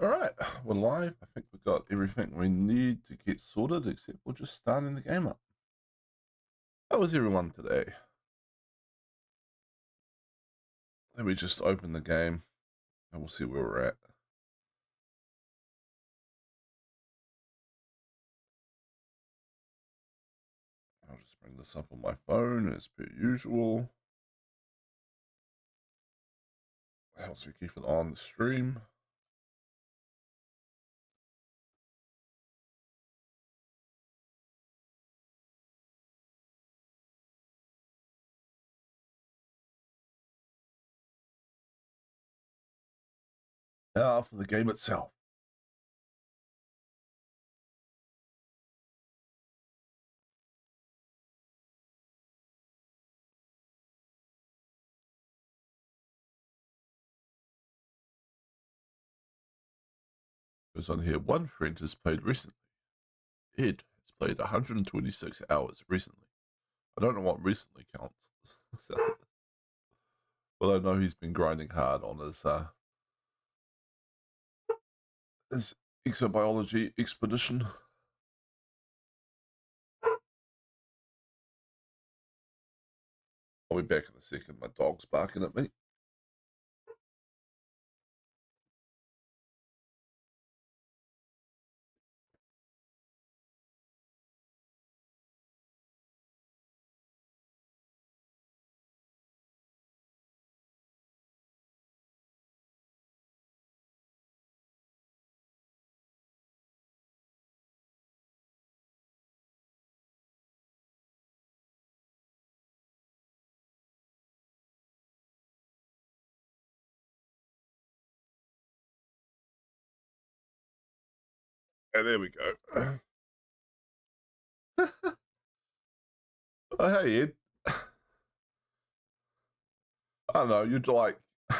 All right, we're live. I think we've got everything we need to get sorted, except we're just starting the game up. How was everyone today? Let me just open the game and we'll see where we're at. I'll just bring this up on my phone as per usual. Helps me keep it on the stream. Now for the game itself. Goes on here. One friend has played recently. Ed has played 126 hours recently. I don't know what recently counts. So, but I know he's been grinding hard on his exobiology expedition. I'll be back in a second. My dog's barking at me. Oh, there we go. Oh, hey, Ed. I don't know. You're like the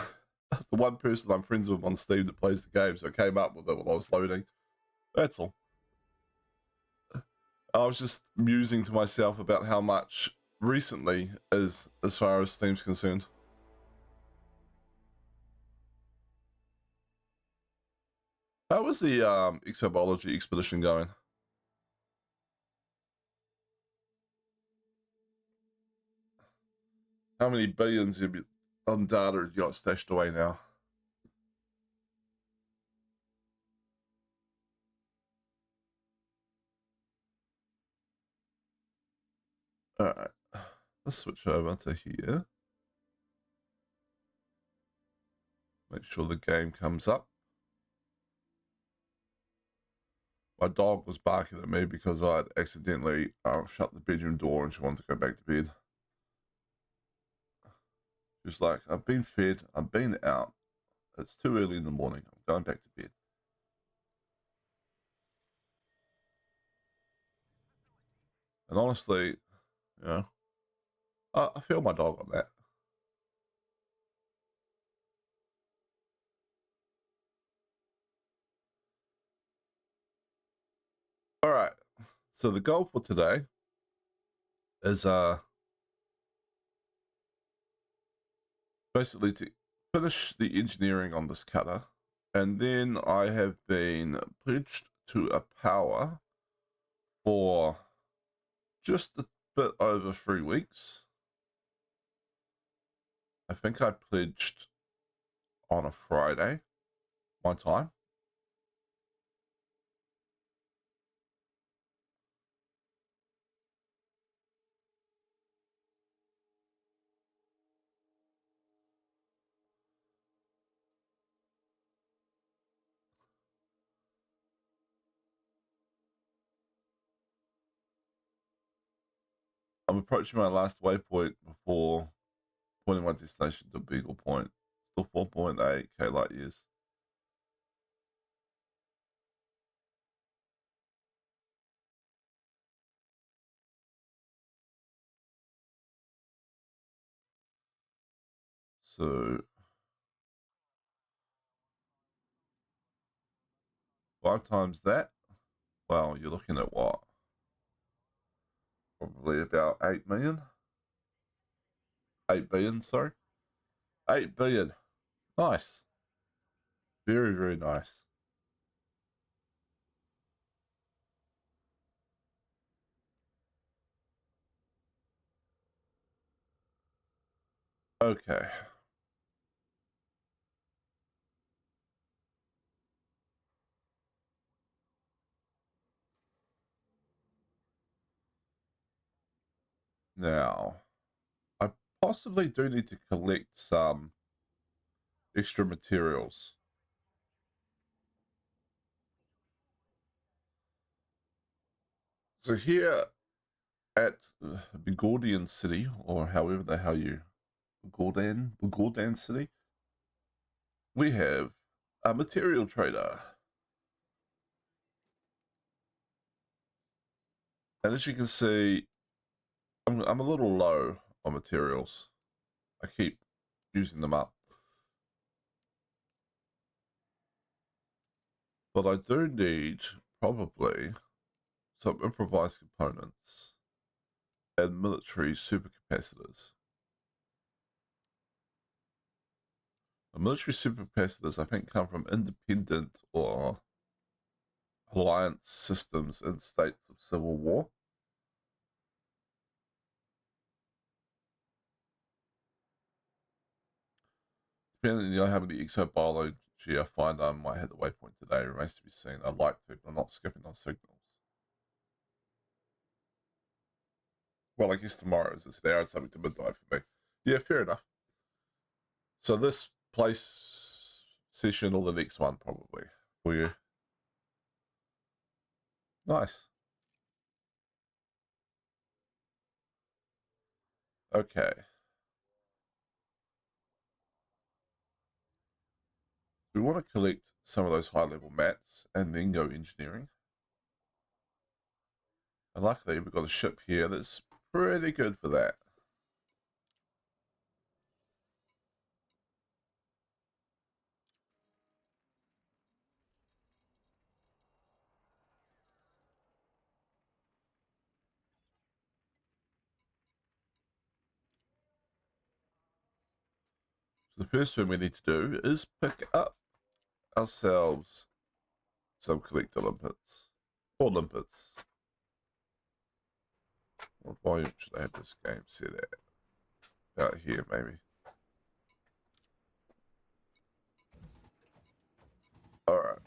one person I'm friends with on Steam that plays the game, so I came up with it while I was loading. That's all. I was just musing to myself about how much recently is as far as Steam's concerned. How was the exobiology expedition going? How many billions have you on data have you got stashed away now? Alright. Let's switch over to here. Make sure the game comes up. My dog was barking at me because I'd accidentally shut the bedroom door and she wanted to go back to bed. She was like, I've been fed, I've been out. It's too early in the morning. I'm going back to bed. And honestly, you know, I feel my dog on that. All right. So the goal for today is basically to finish the engineering on this cutter, and then I have been pledged to a power for just a bit over 3 weeks. I think I pledged on a Friday, my time. I'm approaching my last waypoint before pointing my destination to Beagle Point. Still 4.8k light years. So 5 times that. Well, you're looking at what? Probably about 8 million. 8 billion, sorry. 8 billion. Nice. Very, very nice. Okay. Now, I possibly do need to collect some extra materials. So here at Begordian City, or however the hell you Begordan City, we have a material trader. And as you can see, I'm a little low on materials. I keep using them up. But I do need probably some improvised components and military supercapacitors. The military supercapacitors, I think, come from independent or alliance systems in states of civil war. Depending on how many exobiology I find, I might hit the waypoint today. Remains to be seen. I'd like to, but I'm not skipping on signals. Well, I guess tomorrow is this hour and something to midnight for me. Yeah, fair enough. So this place session or the next one probably for you. Nice. Okay. We want to collect some of those high level mats and then go engineering. And luckily we've got a ship here that's pretty good for that. So the first thing we need to do is pick up ourselves some collector limpets. Or limpets. What volume should I have this game set at? About here, maybe. Alright.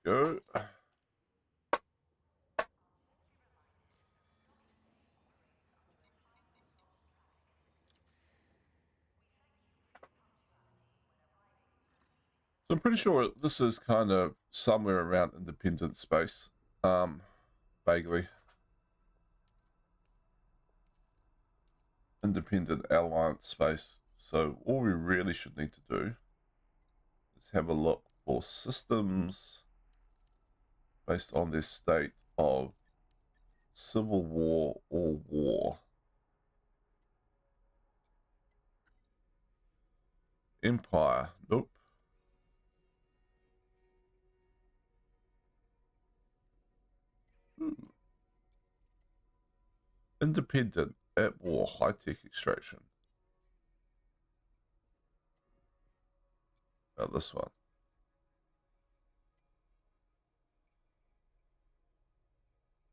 Go. So I'm pretty sure this is kind of somewhere around independent space. Vaguely. Independent alliance space. So all we really should need to do is have a look for systems based on their state of civil war or war. Empire. Nope. Independent at war. High-tech extraction. Now this one.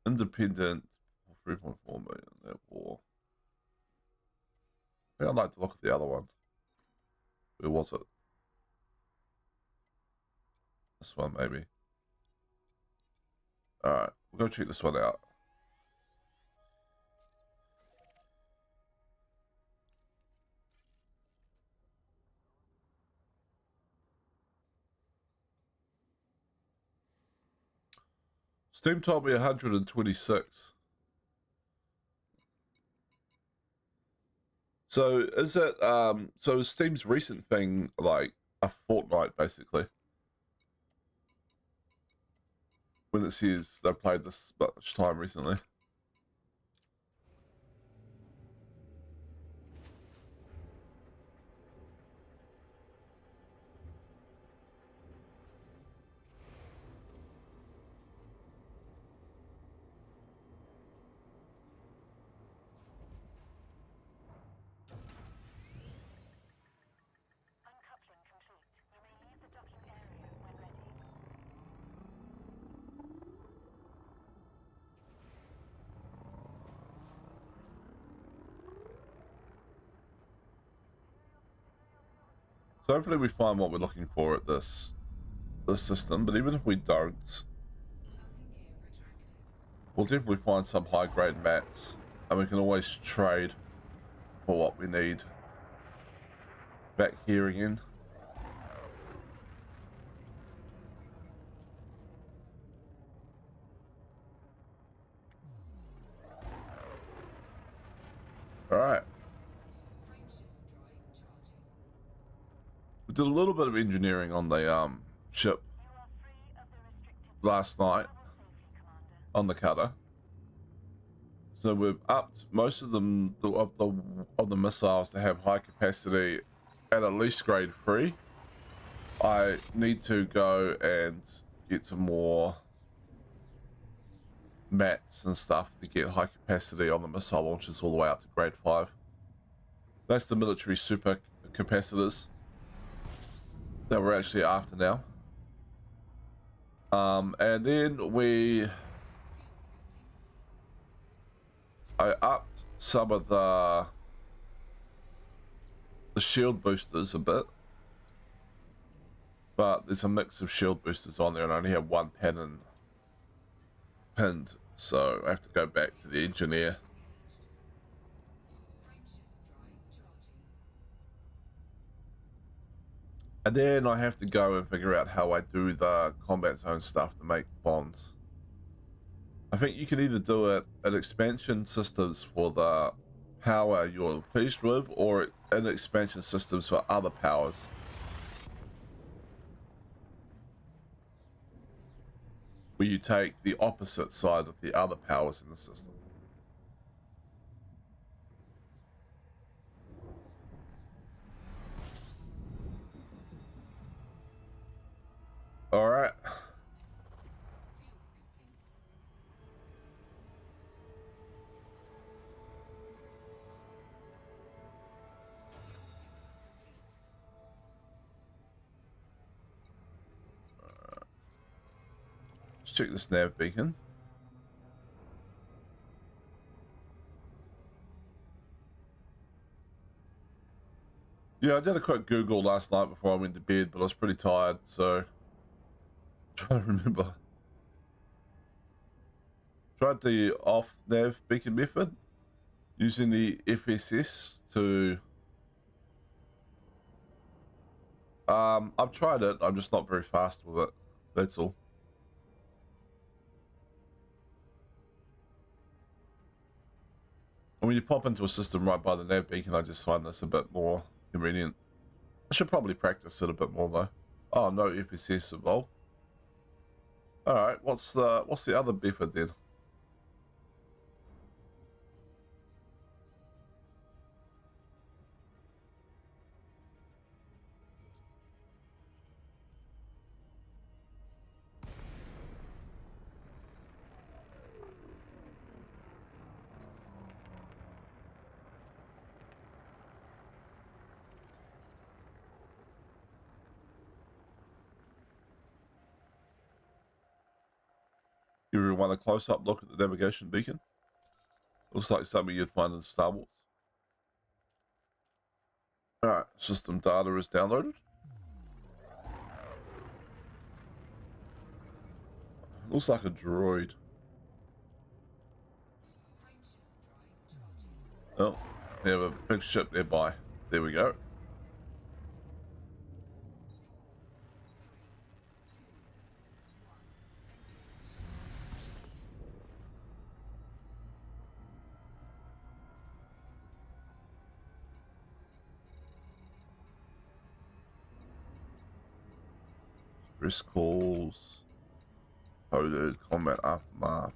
Independent. 3.4 million at war. I think I'd like to look at the other one. Where was it? This one, maybe. Alright, we'll go check this one out. Steam told me 126. So is it so is Steam's recent thing like a fortnight basically? When it says they played this much time recently. So hopefully we find what we're looking for at this system, but even if we don't, we'll definitely find some high grade mats, and we can always trade for what we need back here again. All right. We did a little bit of engineering on the ship last night on the cutter. So we've upped most of them of the missiles to have high capacity at least grade 3. I need to go and get some more mats and stuff to get high capacity on the missile launchers all the way up to grade 5. That's the military super capacitors that we're actually after now. And then I upped some of the shield boosters a bit, but there's a mix of shield boosters on there and I only have one pattern pinned, so I have to go back to the engineer. And then I have to go and figure out how I do the combat zone stuff to make bonds. I think you can either do it at expansion systems for the power you're pleased with, or in expansion systems for other powers. Where you take the opposite side of the other powers in the system. All right. Let's check this nav beacon. Yeah, I did a quick Google last night before I went to bed, but I was pretty tired, so I'm trying to remember. Tried the off nav beacon method using the FSS to I've tried it, I'm just not very fast with it. That's all. And when you pop into a system right by the nav beacon, I just find this a bit more convenient. I should probably practice it a bit more though. Oh, no FSS involved. Alright, what's the other method then? Give everyone a close-up look at the navigation beacon. Looks like something you'd find in Star Wars. Alright, system data is downloaded. Looks like a droid. Oh, we have a big ship nearby. There we go. Risk calls. Coded combat aftermath.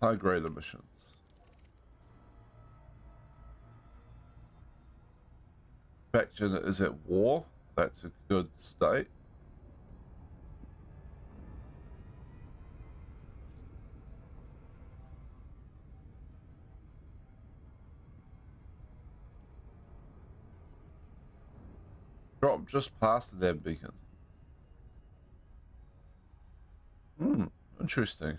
High grade emissions. Faction is at war. That's a good state. Drop just past the nav beacon. Interesting.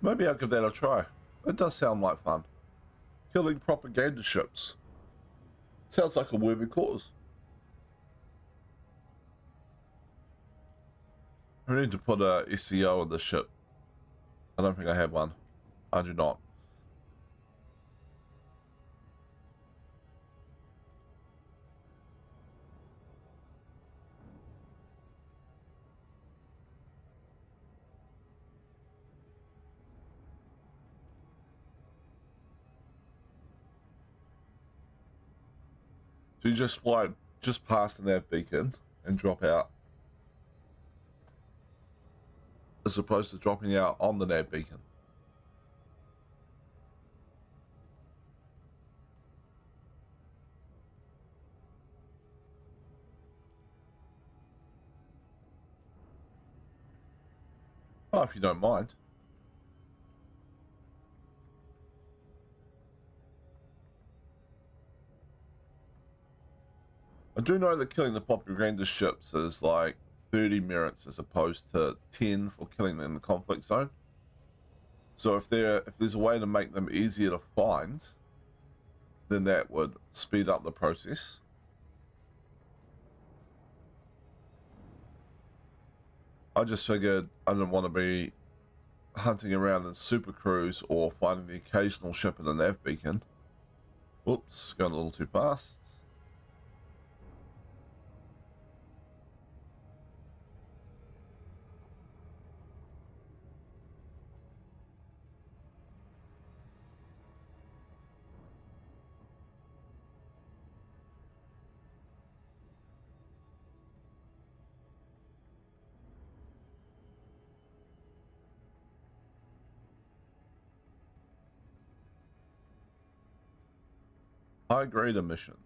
Maybe I'll give that a try. It does sound like fun. Killing propaganda ships. Sounds like a worthy cause. I need to put a SEO on the ship. I don't think I have one. I do not. So you just fly just past the nav beacon and drop out, as opposed to dropping out on the nav beacon. Oh, if you don't mind. I do know that killing the propaganda ships is like 30 merits as opposed to 10 for killing them in the conflict zone. So if there's a way to make them easier to find, then that would speed up the process. I just figured I didn't want to be hunting around in super cruise or finding the occasional ship in a nav beacon. Whoops, going a little too fast. High grade emissions.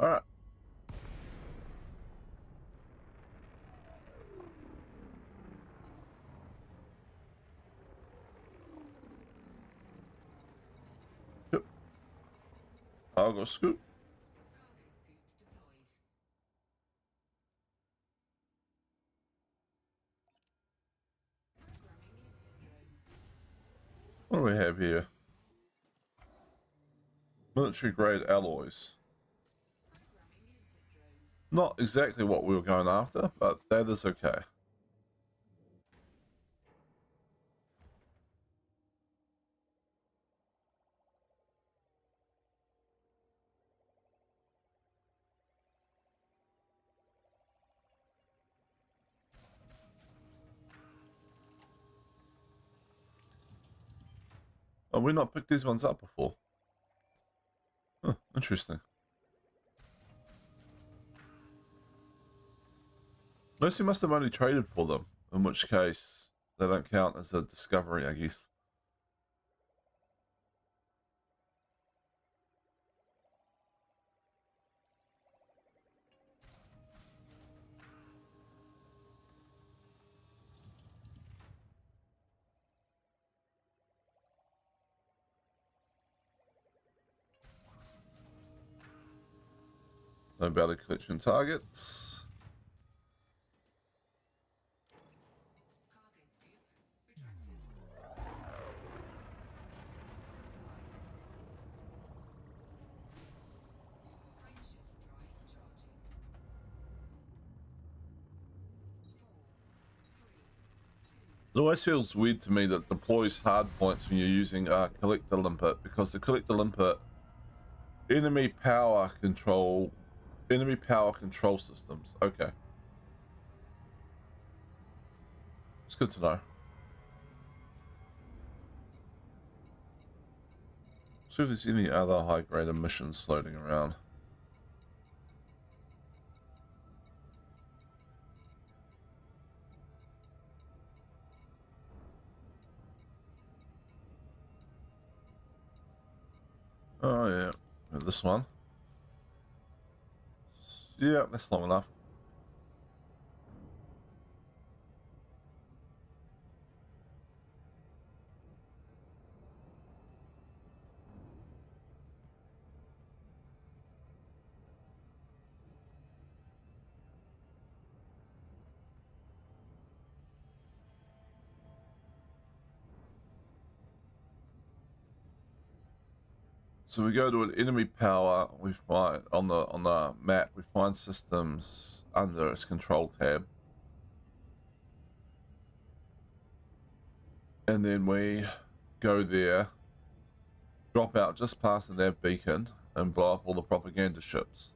All right. Yep. I'll go scoot. What do we have here? Military grade alloys. Not exactly what we were going after, but that is okay. Oh, we not picked these ones up before. Huh, interesting. Unless you must have only traded for them, in which case they don't count as a discovery, I guess. No bounty collection targets. It always feels weird to me that deploys hard points when you're using collector limpet, because the collector limpet enemy power control systems. Okay, it's good to know. See if there's any other high-grade emissions floating around. Oh yeah, this one. Yeah, that's long enough. So we go to an enemy power. We find on the map. We find systems under its control tab, and then we go there, drop out just past the nav beacon, and blow up all the propaganda ships.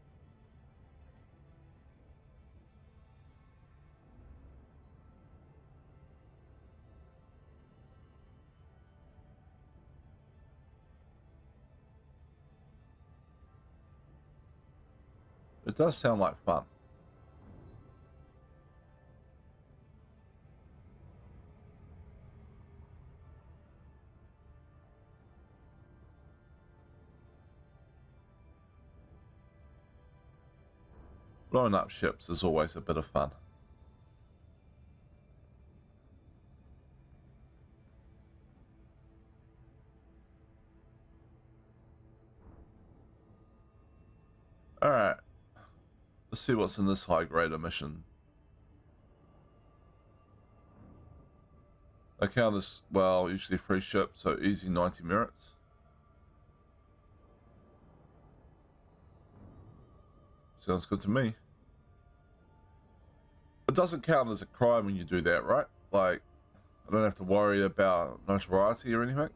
It does sound like fun. Blowing up ships is always a bit of fun. Alright. Let's see what's in this high-grade emission. I count this, well, usually free ship, so easy 90 merits. Sounds good to me. It doesn't count as a crime when you do that, right? Like, I don't have to worry about notoriety or anything.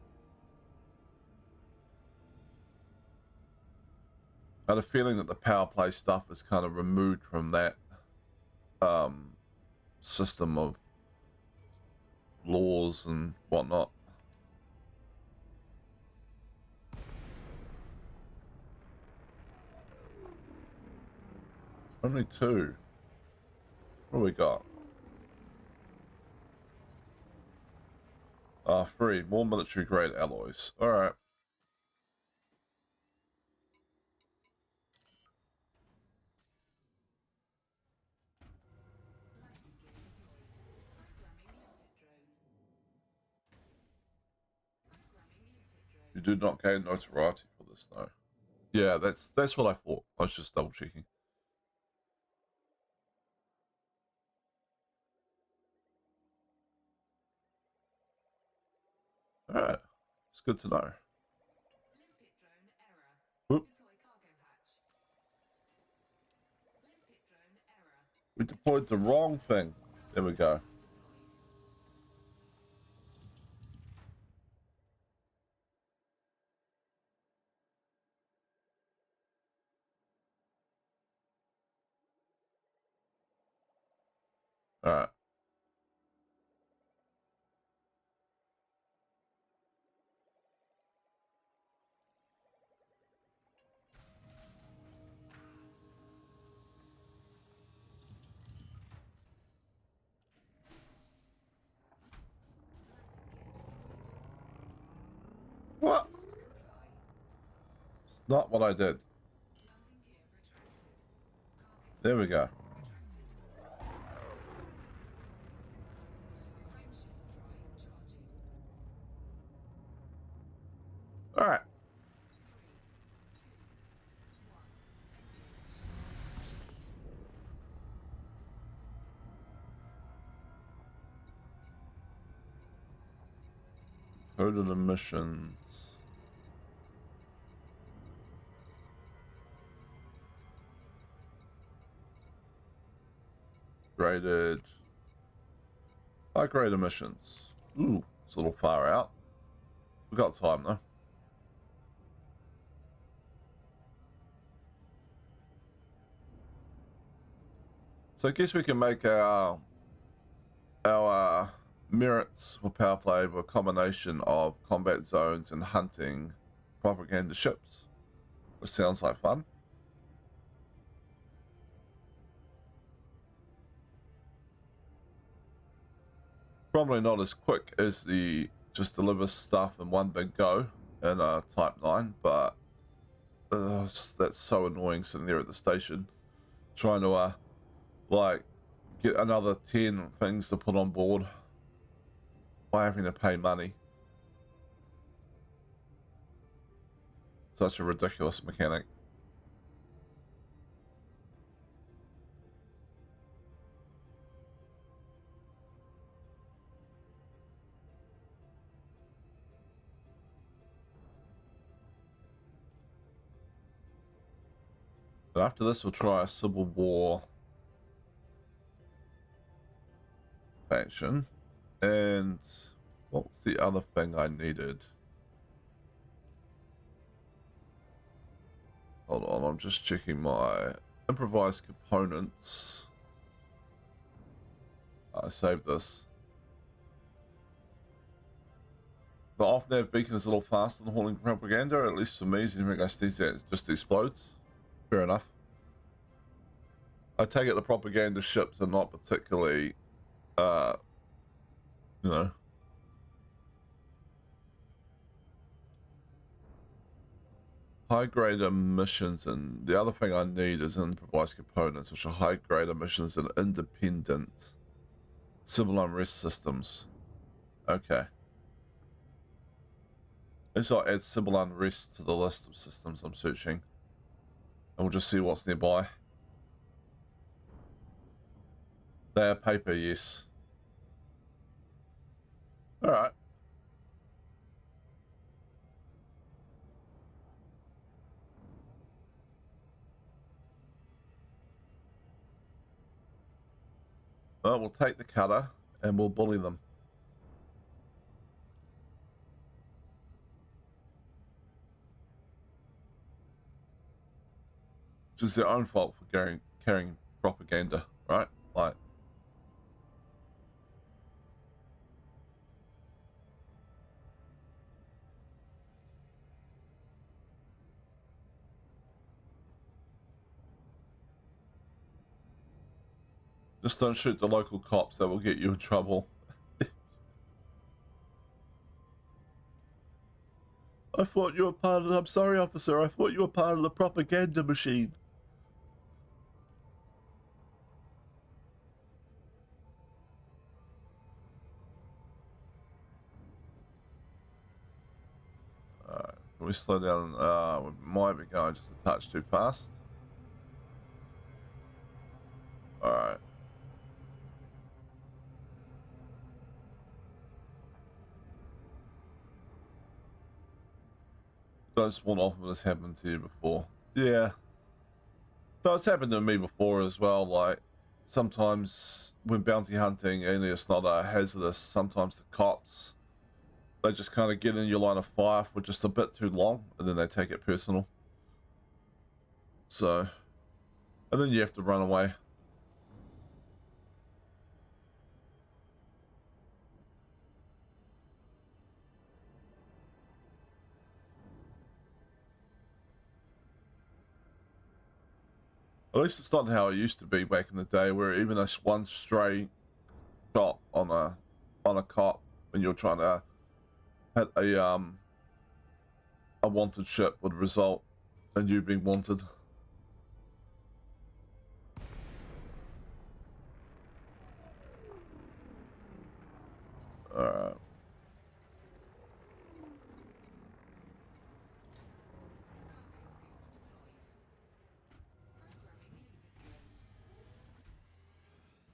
I had a feeling that the power play stuff is kind of removed from that system of laws and whatnot. Only two. What do we got? Three. More military grade alloys. Alright. You do not gain notoriety for this though. Yeah, that's what I thought. I was just double checking. Alright. It's good to know. Whoop. We deployed the wrong thing. There we go. Alright. What? It's not what I did. There we go. Alright. Total emissions. Graded. High grade emissions. Ooh, it's a little far out. We've got time though. So I guess we can make our merits for power play with a combination of combat zones and hunting propaganda ships, which sounds like fun. Probably not as quick as the just deliver stuff in one big go in a Type 9, but that's so annoying sitting there at the station trying to like get another 10 things to put on board by having to pay money. Such a ridiculous mechanic. But after this, we'll try a Civil War faction. And what was the other thing I needed? Hold on, I'm just checking my improvised components. I saved this. The off-nav beacon is a little faster than hauling propaganda, at least for me. Zooming it just explodes. Fair enough. I take it the propaganda ships are not particularly, you know, high-grade emissions, and the other thing I need is improvised components, which are high-grade emissions and independent civil unrest systems. Okay. Let's not add civil unrest to the list of systems I'm searching. And we'll just see what's nearby. They are paper, yes. Alright. Well, we'll take the cutter and we'll bully them. Which is their own fault for carrying propaganda, right? Like, just don't shoot the local cops, that will get you in trouble. I thought you were part of the... I'm sorry, officer. I thought you were part of the propaganda machine. Alright, can we slow down? We might be going just a touch too fast. Alright. Don't spawn off of this happened to you before. Yeah. So it's happened to me before as well, like, sometimes when bounty hunting and it's not hazardous, sometimes the cops, they just kind of get in your line of fire for just a bit too long, and then they take it personal. So, and then you have to run away. At least it's not how it used to be back in the day, where even a one stray shot on a cop when you're trying to hit a wanted ship would result in you being wanted. Alright.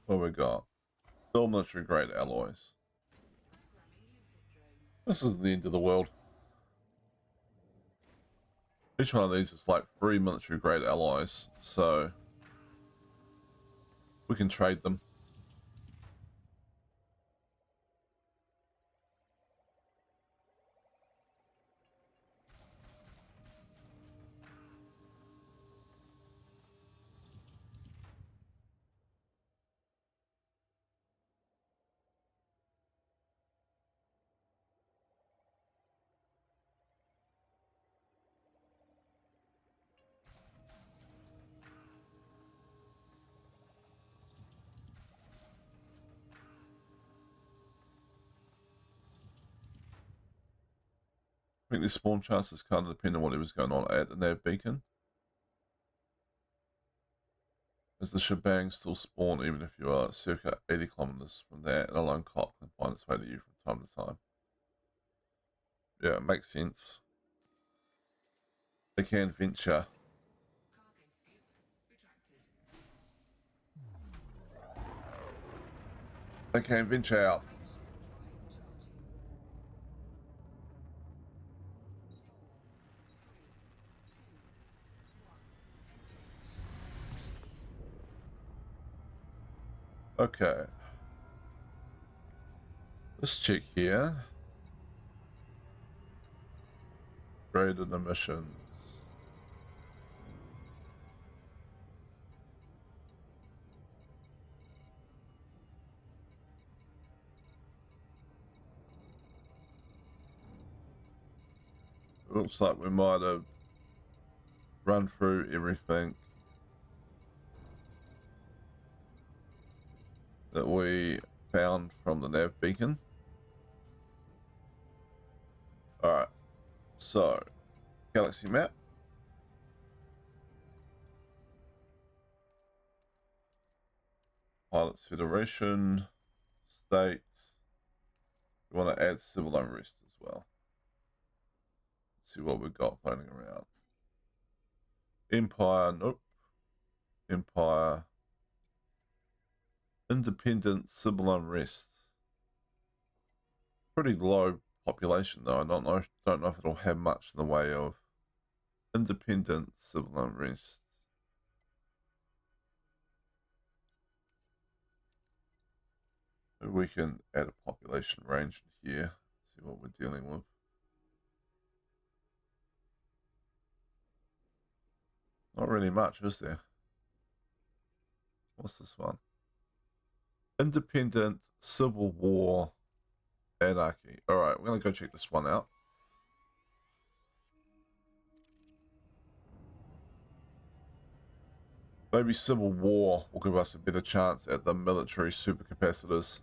What we got? Still military grade alloys. This is the end of the world. Each one of these is like 3 military grade alloys, so we can trade them. think the spawn chances kind of depend on what was going on at the nav beacon. Is the shebang still spawn even if you are circa 80 kilometers from there and a lone clock can find its way to you from time to time? Yeah, it makes sense. They can venture. They can venture out. Okay. Let's check here. Graded emissions. Looks like we might have run through everything that we found from the nav beacon. Alright, so galaxy map. Pilots Federation, state. We want to add civil unrest as well. Let's see what we've got floating around. Empire, nope. Empire. Independent civil unrest. Pretty low population though. I don't know if it'll have much in the way of independent civil unrest. Maybe we can add a population range in here. See what we're dealing with. Not really much, is there? What's this one? Independent civil war anarchy. Alright, we're gonna go check this one out. Maybe civil war will give us a better chance at the military supercapacitors.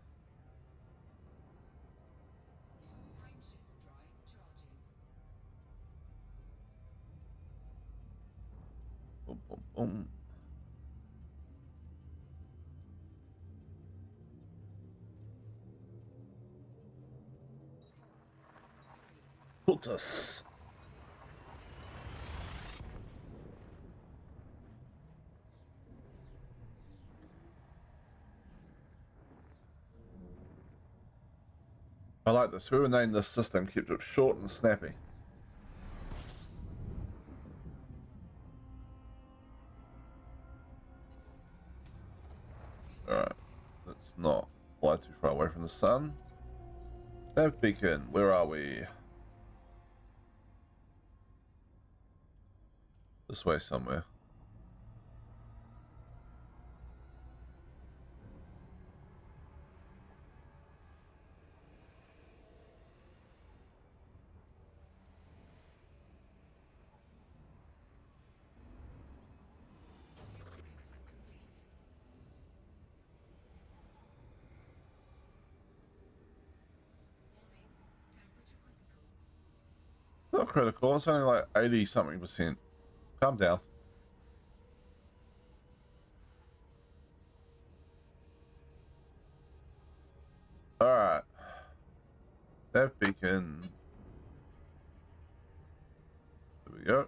Boom, boom, boom. Put us. I like this. Whoever named this system kept it short and snappy. Alright. Let's not fly too far away from the sun. Nav beacon, where are we? This way somewhere. Not critical, it's only like 80 something percent. Calm down. Alright. Nav beacon. There we go.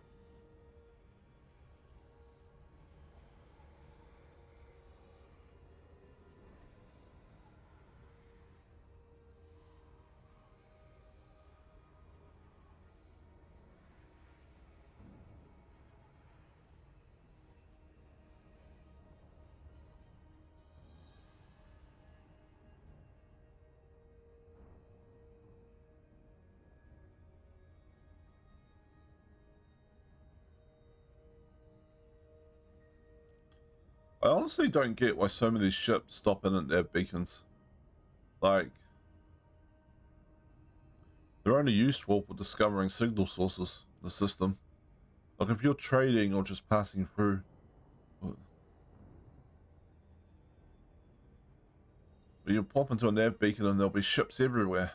I honestly don't get why so many ships stop in at their beacons. Like, they're only useful for discovering signal sources in the system. Like, if you're trading or just passing through. You pop into a nav beacon and there'll be ships everywhere.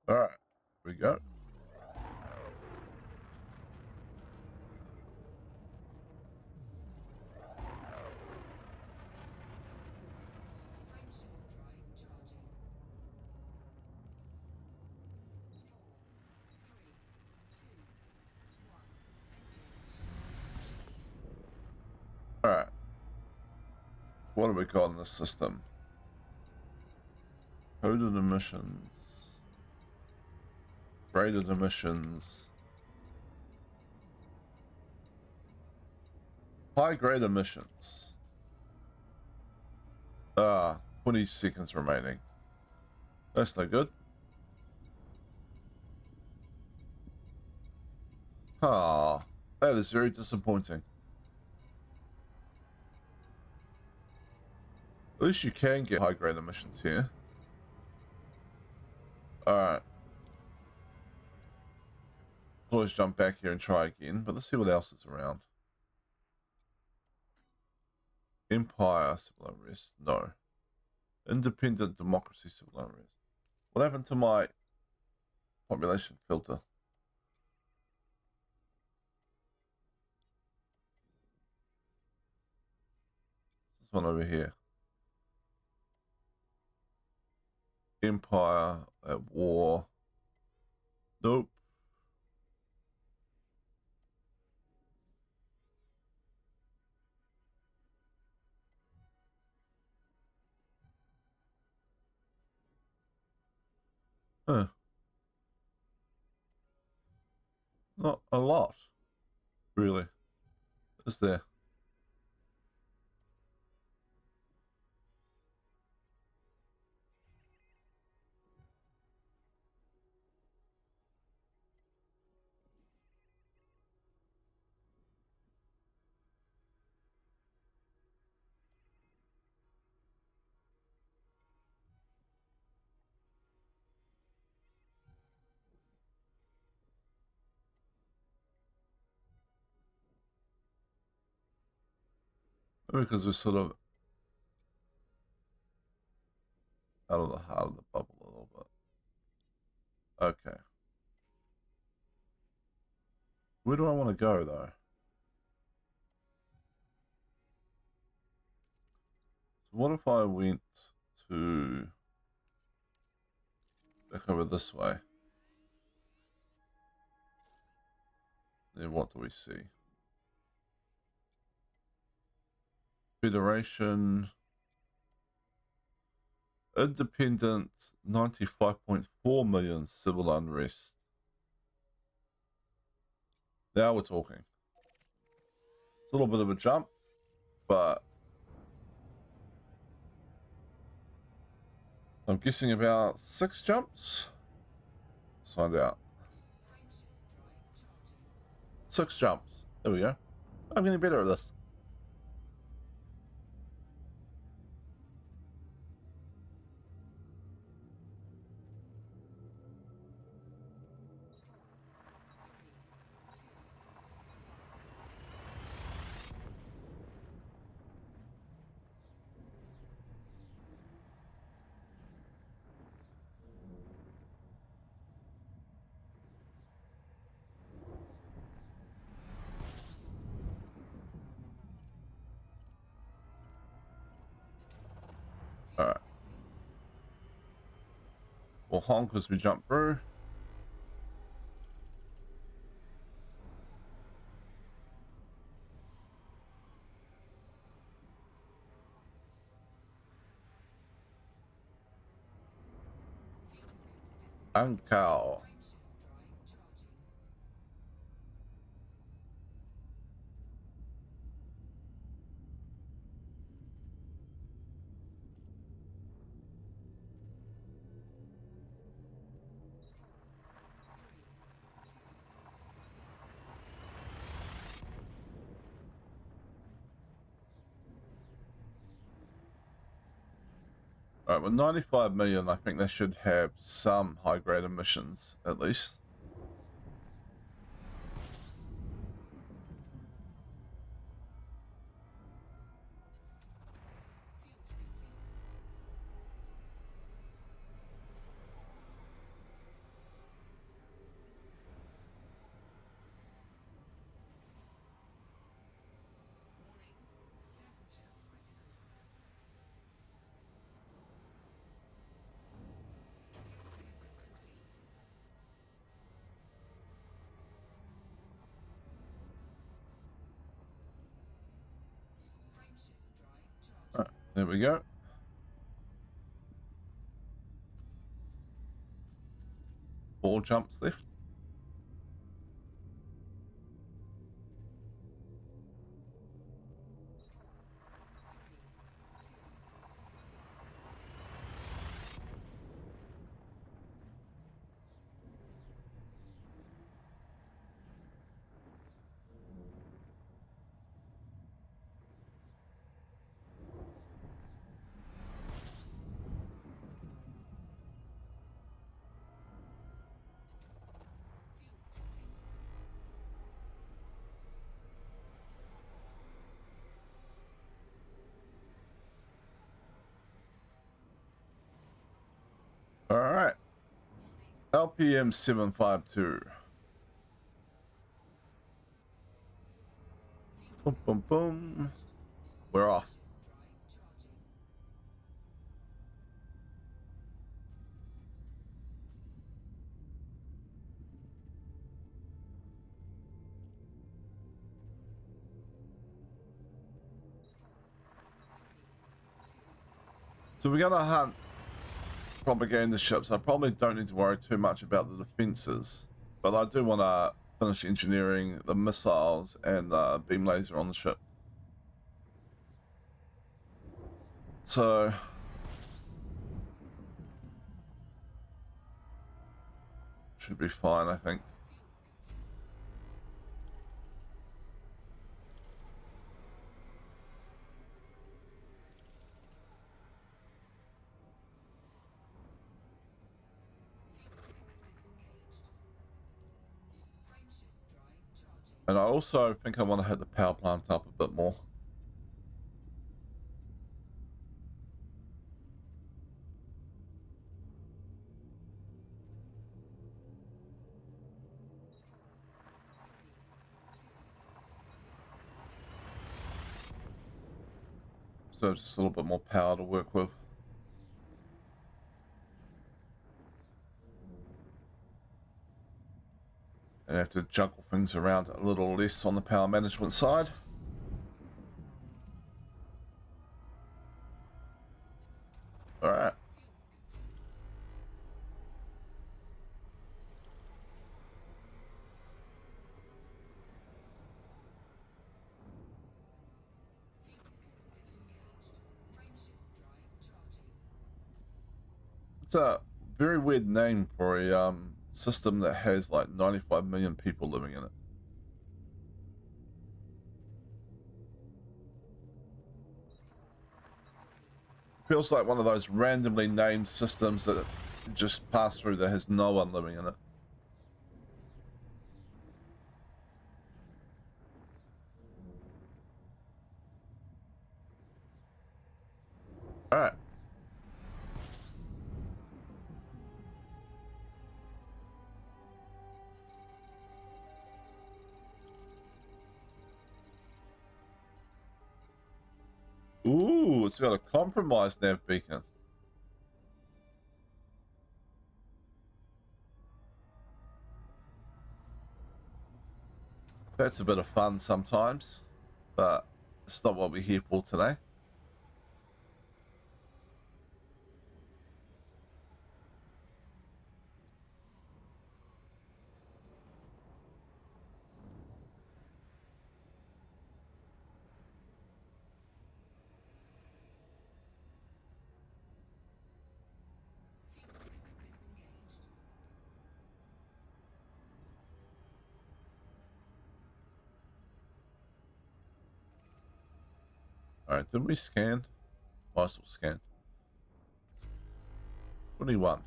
All right, we go. All right. What do we got in this system? Coded emissions. Graded emissions. High grade emissions. 20 seconds remaining. That's no good. Ah, that is very disappointing. At least you can get high grade emissions here. Alright. Always jump back here and try again, but let's see what else is around. Empire, civil unrest. No. Independent democracy, civil unrest. What happened to my population filter? This one over here. Empire at war. Nope. Huh. Not a lot, really. Is there? Maybe because we're sort of out of the heart of the bubble a little bit. Okay. Where do I want to go, though? So what if I went to back over this way? Then what do we see? Federation. Independent, 95.4 million civil unrest. Now we're talking. It's a little bit of a jump, but I'm guessing about 6 jumps. Let's find out. 6 jumps. There we go. I'm getting better at this. Alright. We'll honk as we jump through. Ankow. Alright, with 95 million, I think they should have some high-grade emissions, at least. There we go. Four jumps left. All right. LPM 752. Boom, boom, boom. We're off. So we're gonna hunt propaganda ships. I probably don't need to worry too much about the defenses, but I do want to finish engineering the missiles and the beam laser on the ship. So should be fine, I think. And I also think I want to hit the power plant up a bit more. So just a little bit more power to work with. And have to juggle things around a little less on the power management side. All right. It's a very weird name for a system that has like 95 million people living in it. Feels like one of those randomly named systems that just pass through that has no one living in it. All right. Ooh, it's got a compromised nav beacon. That's a bit of fun sometimes, but it's not what we're here for today. All right, did we scan? Oh, I still scan. 21.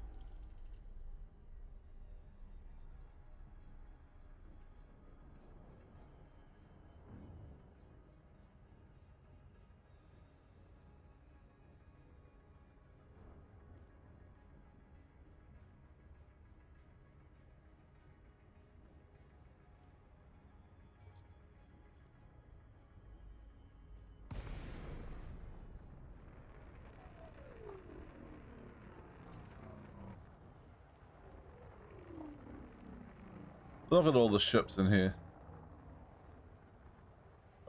Look at all the ships in here.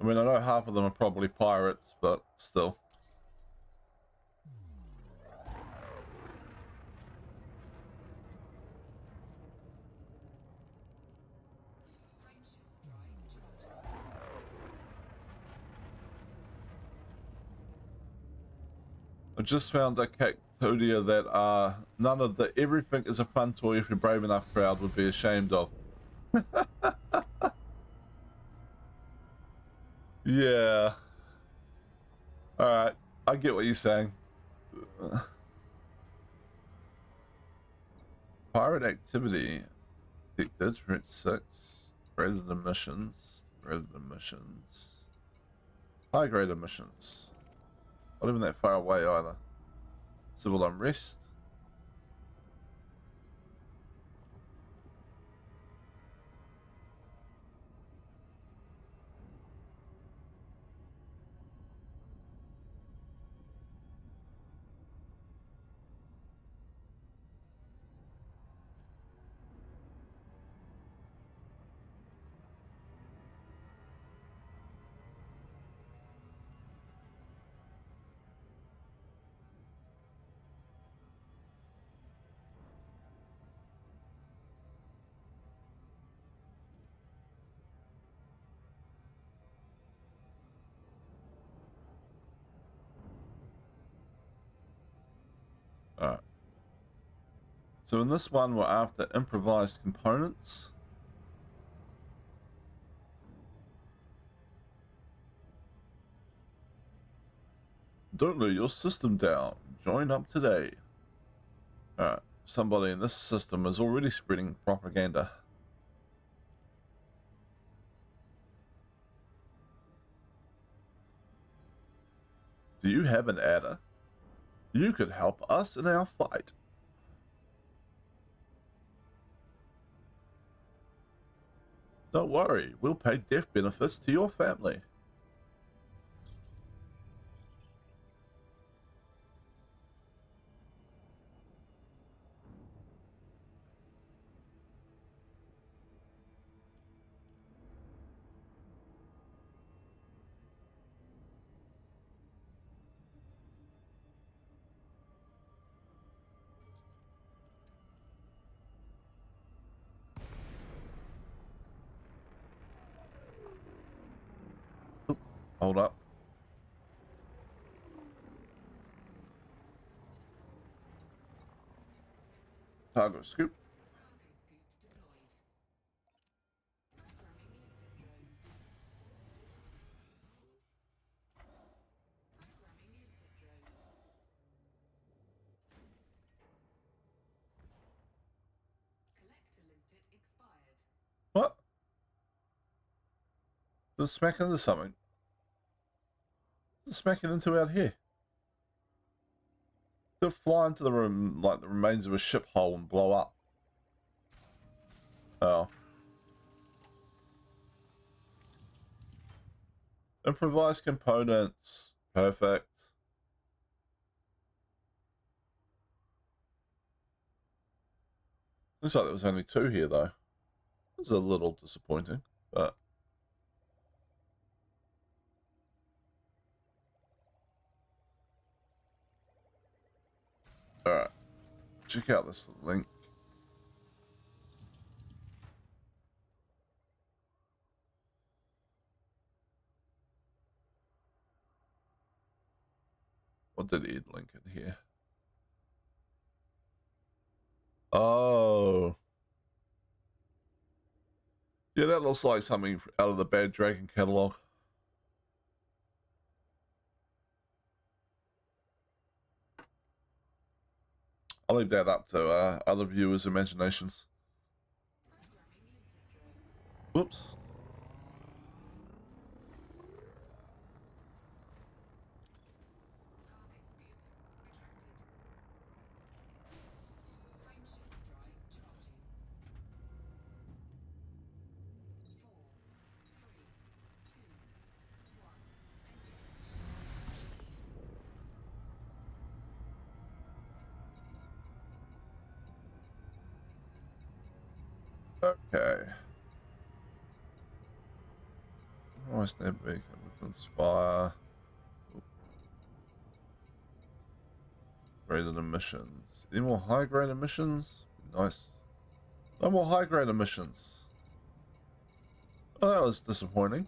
I mean, I know half of them are probably pirates, but still. I just found a Cactodia that none of the everything is a fun toy if you're brave enough crowd would be ashamed of. Yeah. Alright. I get what you're saying. Pirate activity. Detected. Threat 6. Graded emissions. Graded emissions. High grade emissions. Not even that far away either. Civil unrest. Alright. So in this one, we're after improvised components. Don't let your system down. Join up today. Alright. Somebody in this system is already spreading propaganda. Do you have an adder? You could help us in our fight. Don't worry, we'll pay death benefits to your family. Oop, hold up. Cargo scoop. What? Just smack into something. Just smack it into out here. They'll fly into the room like the remains of a ship hull and blow up. Oh. Improvised components. Perfect. Looks like there was only 2 here though. It was a little disappointing, but alright. Check out this link. What did Ed link in here? Oh. Yeah, that looks like something out of the Bad Dragon catalog. I'll leave that up to other viewers' imaginations. Whoops. Okay. What's that big? Weapons fire. Graded emissions. Any more high grade emissions? Nice. No more high grade emissions. Oh, that was disappointing.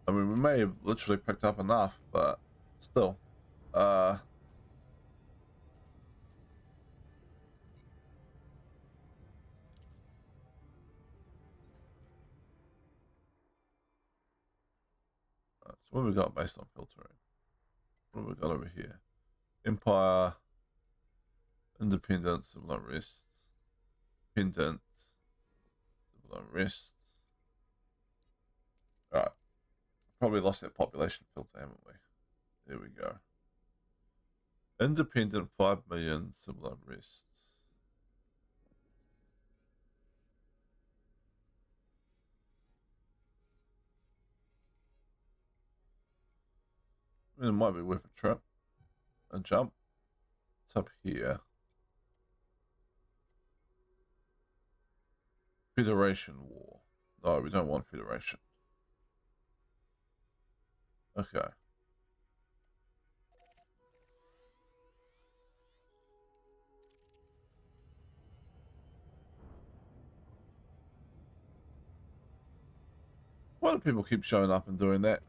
I mean, we may have literally picked up enough, but still. So what have we got based on filtering? What have we got over here? Empire, independence, civil unrest, independence, civil unrest. Alright. Probably lost that population filter, haven't we? There we go. Independent 5 million, civil unrest. I mean, it might be worth a trip. A jump. It's up here. Federation War. No, we don't want Federation. Okay. Why do people keep showing up and doing that?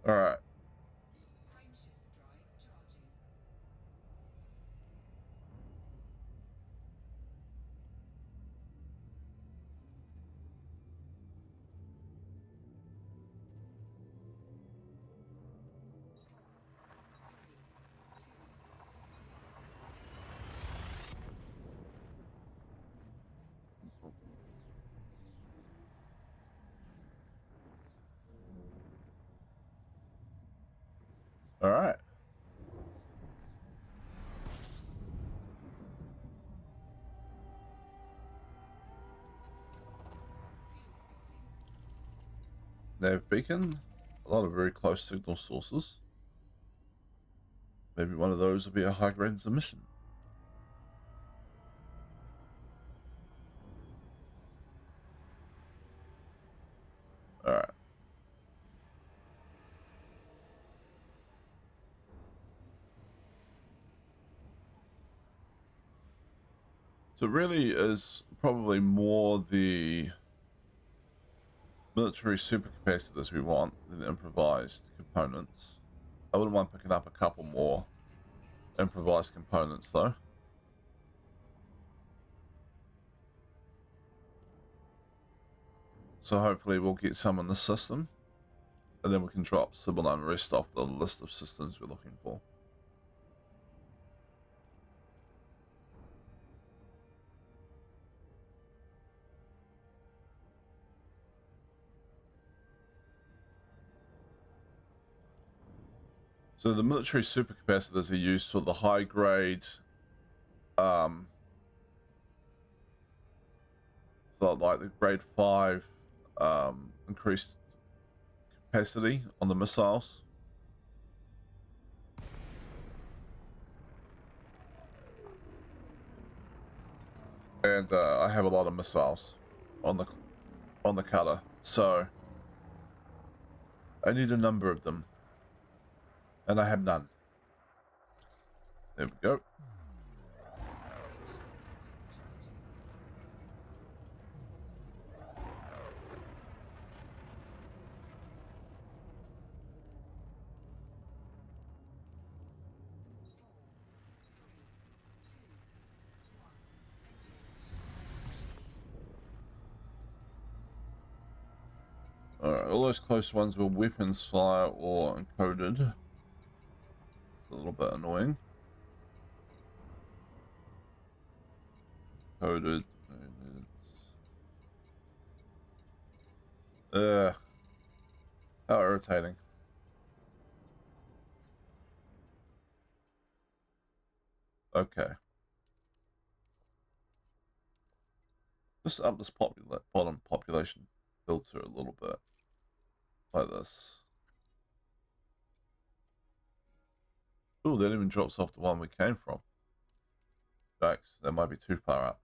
Alright. Alright. Nav beacon. A lot of very close signal sources. Maybe one of those will be a high-grade submission. Alright. So it really is probably more the military supercapacitors we want than the improvised components. I wouldn't mind picking up a couple more improvised components though. So hopefully we'll get some in the system, and then we can drop civil unrest off the list of systems we're looking for. So the military supercapacitors are used for the high grade, so like the grade 5 increased capacity on the missiles. And I have a lot of missiles on the cutter, so I need a number of them, and I have none. There we go. Alright, all those close ones were weapons fire or encoded. It's a little bit annoying. Coded. Ugh. How irritating. Okay. Just up this bottom population filter a little bit. Like this. Ooh, that even drops off the one we came from. Yikes, that might be too far up.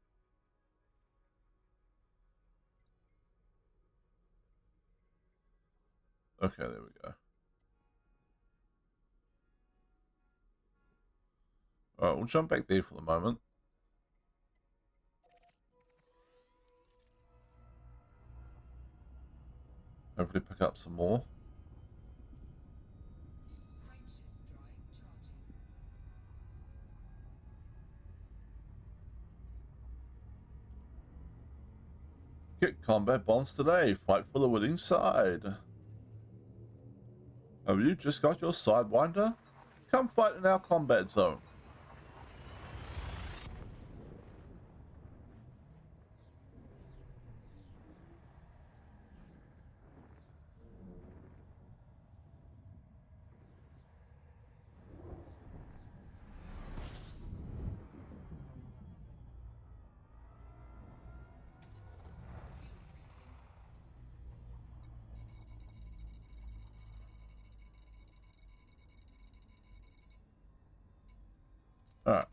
Okay, there we go. Alright, we'll jump back there for the moment. Hopefully pick up some more. Get combat bonds today. Fight for the winning side. Have you just got your Sidewinder? Come fight in our combat zone. Alright.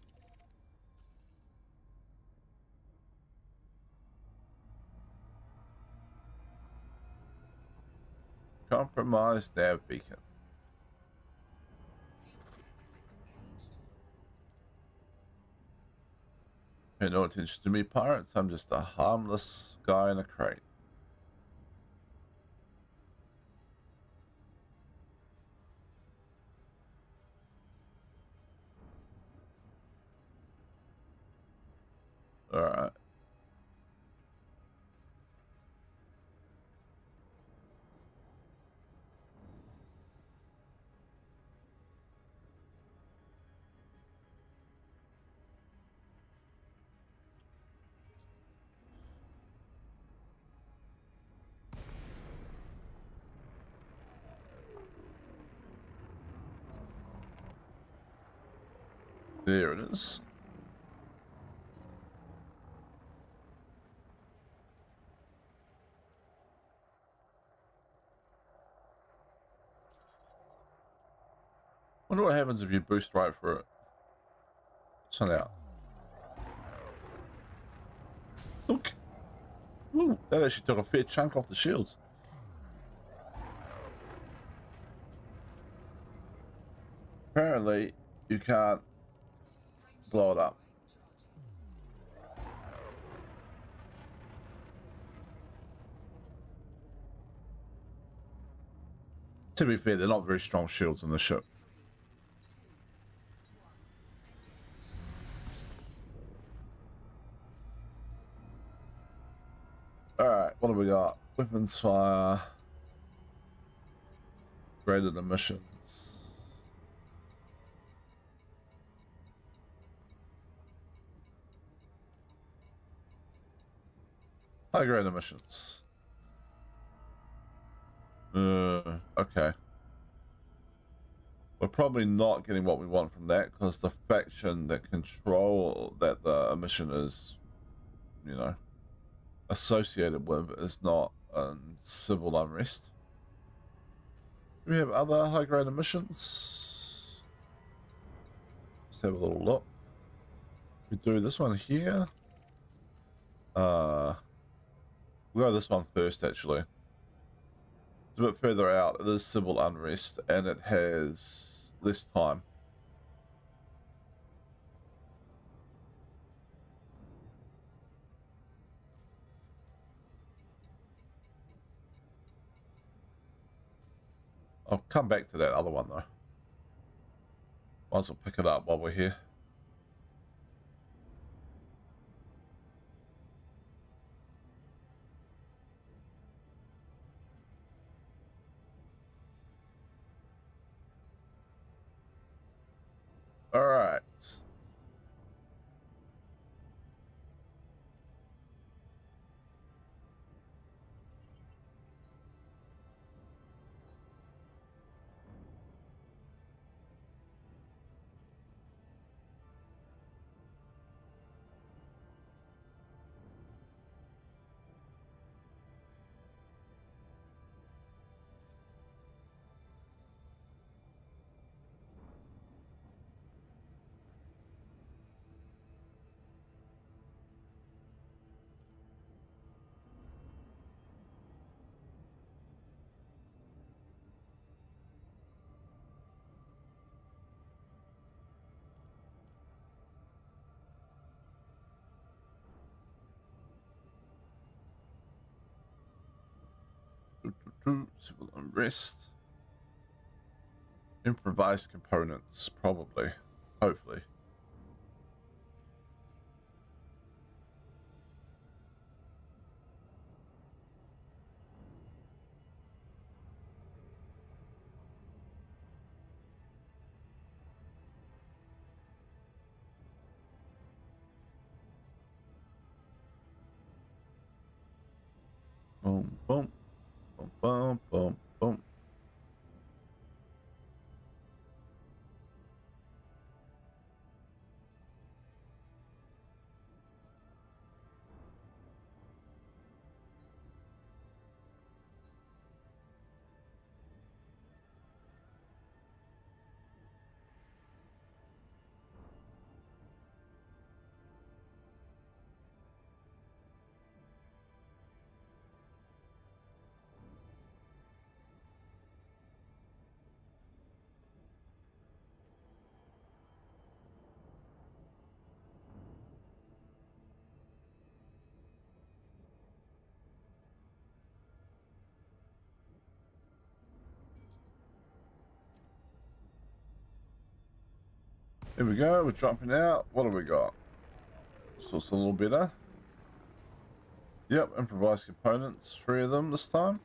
Compromise nav beacon. Pay no attention to me, pirates. I'm just a harmless guy in a crate. Alright. There it is. Wonder what happens if you boost right for it. Sun out. Look. Woo, that actually took a fair chunk off the shields. Apparently, you can't blow it up. To be fair, they're not very strong shields in the ship. Alright, what do we got? Weapons fire. Graded emissions. High grade emissions. Okay. We're probably not getting what we want from that because the faction that control that the emission is, you know, associated with is not civil unrest. Do we have other high grade emissions? Let's have a little look. We do this one here. We'll go this one first actually. It's a bit further out. It is civil unrest and it has less time. I'll come back to that other one though. Might as well pick it up while we're here. All right. Civil unrest. Improvised components, probably. Hopefully. Boom, boom, boom, boom, boom, boom. Here we go, we're jumping out. What do we got? So it's a little better. Yep, improvised components, 3 of them this time.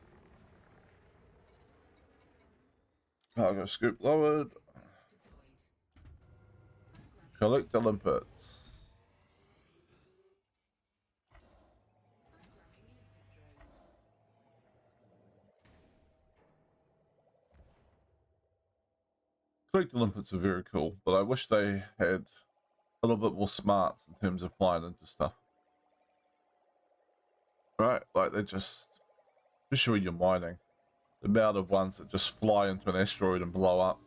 Cargo scoop lowered. Collect limpets. Collect limpets are very cool, but I wish they had a little bit more smarts in terms of flying into stuff. Right, like they just, especially when you're mining, the amount of ones that just fly into an asteroid and blow up.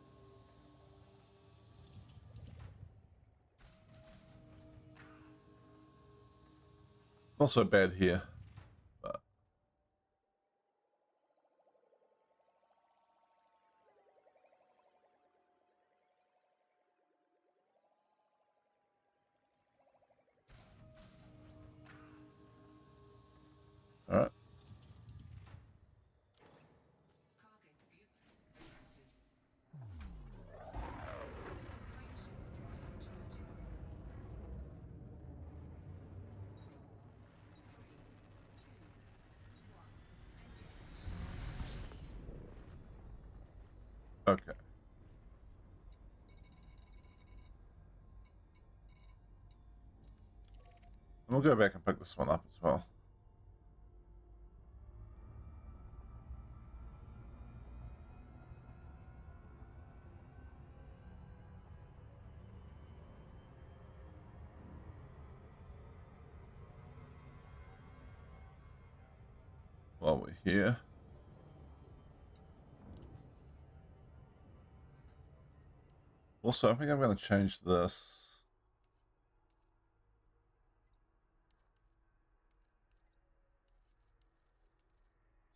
Not so bad here, but all right. Okay. And we'll go back and pick this one up as well. While we're here. Also, I think I'm going to change this.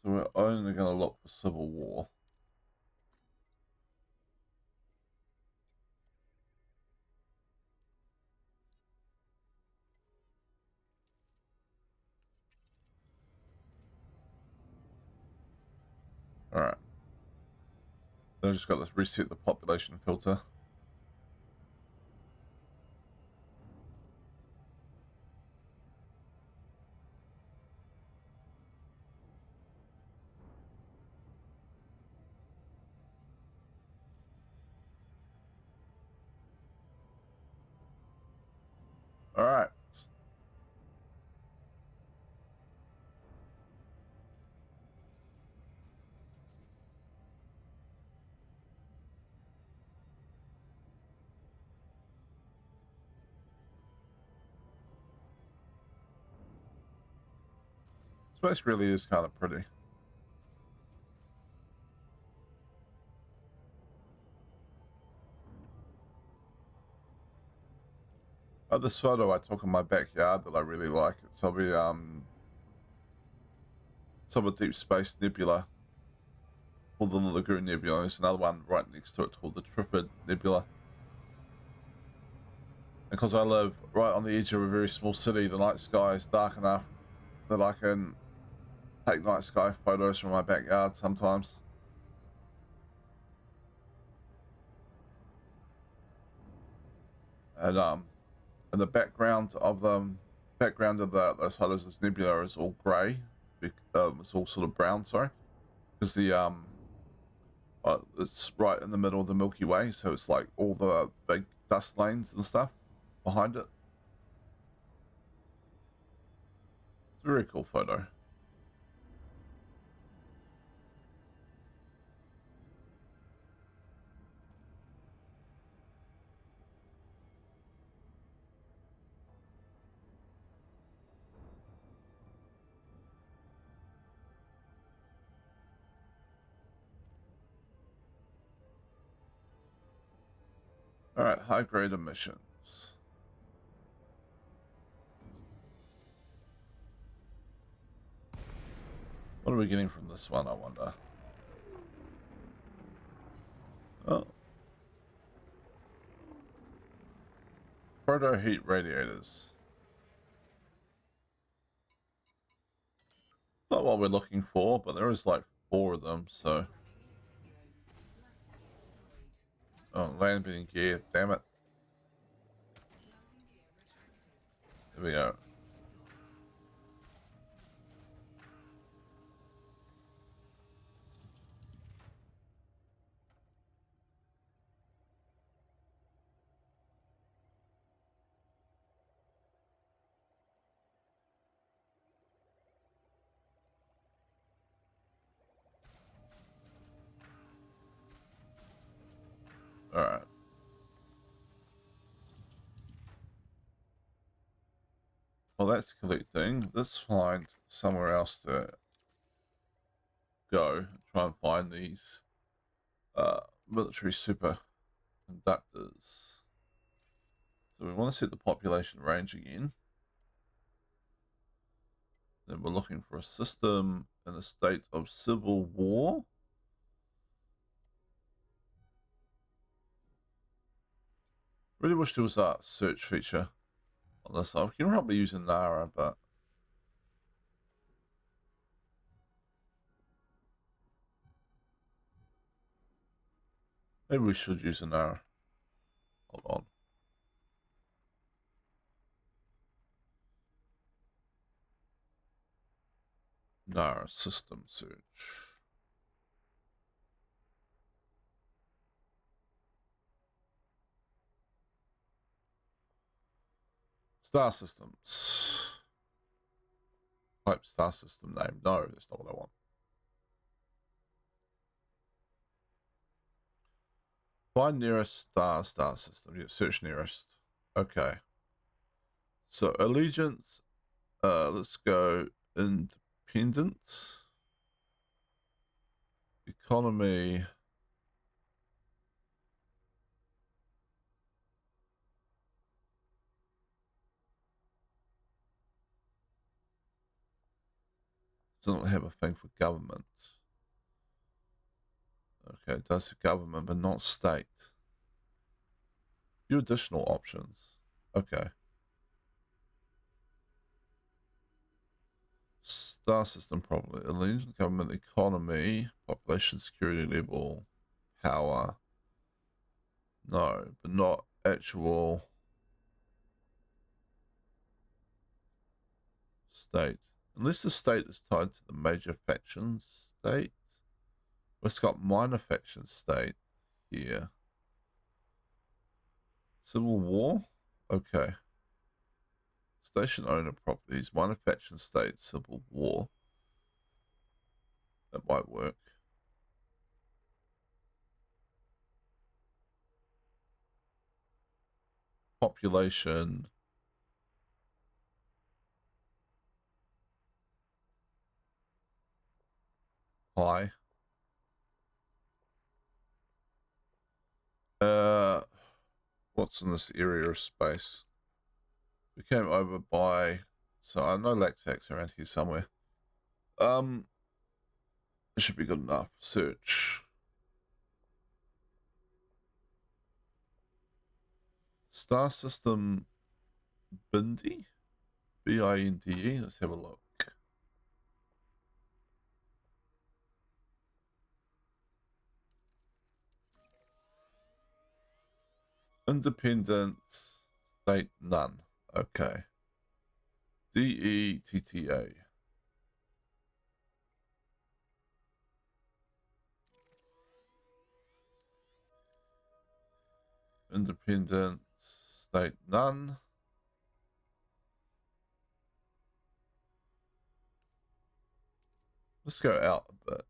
So we're only going to look for Civil War. All right. Then I just got to reset the population filter. All right. Space really is kind of pretty. This photo I took in my backyard that I really like. It's of a Deep Space Nebula called the Lagoon Nebula. There's another one right next to it called the Trifid Nebula. And because I live right on the edge of a very small city, the night sky is dark enough that I can take night sky photos from my backyard sometimes. And the background of those photos, this nebula is all grey. It's all sort of brown, sorry, because the it's right in the middle of the Milky Way, so it's like all the big dust lanes and stuff behind it. It's a very cool photo. All right, high grade emissions. What are we getting from this one, I wonder? Oh. Proto heat radiators. Not what we're looking for, but there is like 4 of them, so. Oh, landing gear, damn it. There we go. All right. Well, that's collecting. Let's find somewhere else to go. Try and find these military superconductors. So we want to set the population range again. Then we're looking for a system in a state of civil war. Really wish there was a search feature on this. I can probably use Inara, but maybe we should use Inara. Hold on. Inara system search. Star systems. Type star system name. No, that's not what I want. Find nearest star system. Yeah, search nearest. Okay. So allegiance. Let's go independent. Economy. Doesn't have a thing for government. Okay, it does for government, but not state. Few additional options. Okay. Star system probably. Allegiance, government, economy, population, security level, power. No, but not actual state. Unless the state is tied to the major faction state. Well, it's got minor faction state here. Civil war? Okay. Station owner properties, minor faction state, civil war. That might work. Population. High. What's in this area of space? We came over by, so I know Lactax around here somewhere. It should be good enough. Search. Star system Binde? Binde. Let's have a look. Independent state none. Okay. DETTA. Independent state none. Let's go out a bit.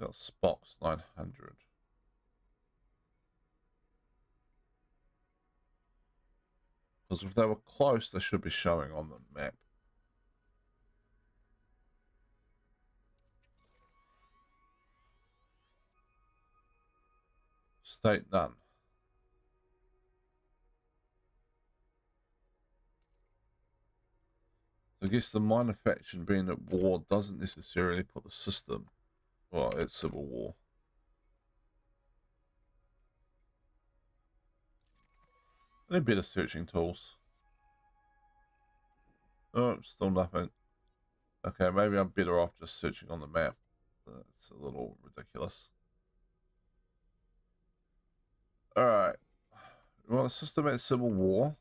That's Spock's 900. Because if they were close, they should be showing on the map. State none. I guess the minor faction being at war doesn't necessarily put the system, well, at civil war. Any better searching tools? Oh, still nothing. Okay, maybe I'm better off just searching on the map. That's a little ridiculous. Alright. Well, the system at civil war.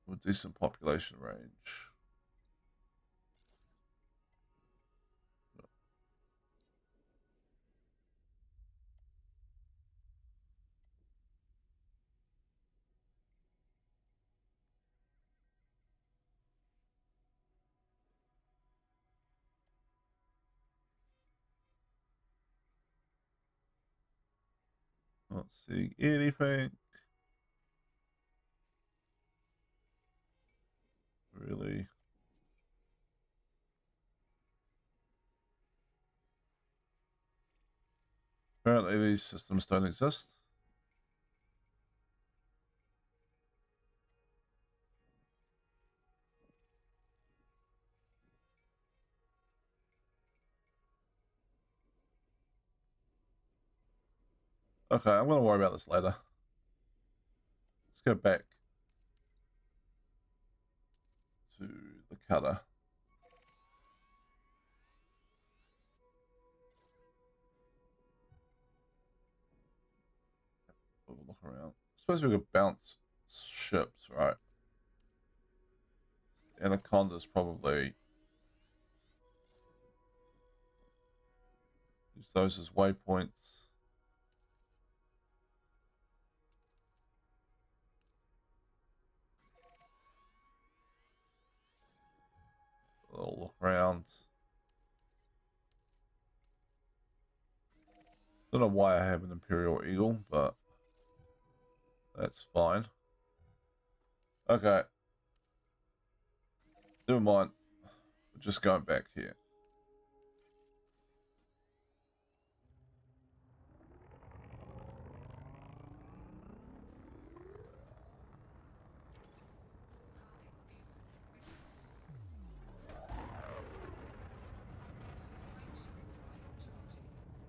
With decent population range. Not seeing anything. Really. Apparently these systems don't exist. Okay, I'm going to worry about this later. Let's go back to the cutter. We'll look around. I suppose we could bounce ships, right? Anaconda's probably use those as waypoints. We'll look around. Don't know why I have an Imperial Eagle, but that's fine. Okay. Never mind. We're just going back here.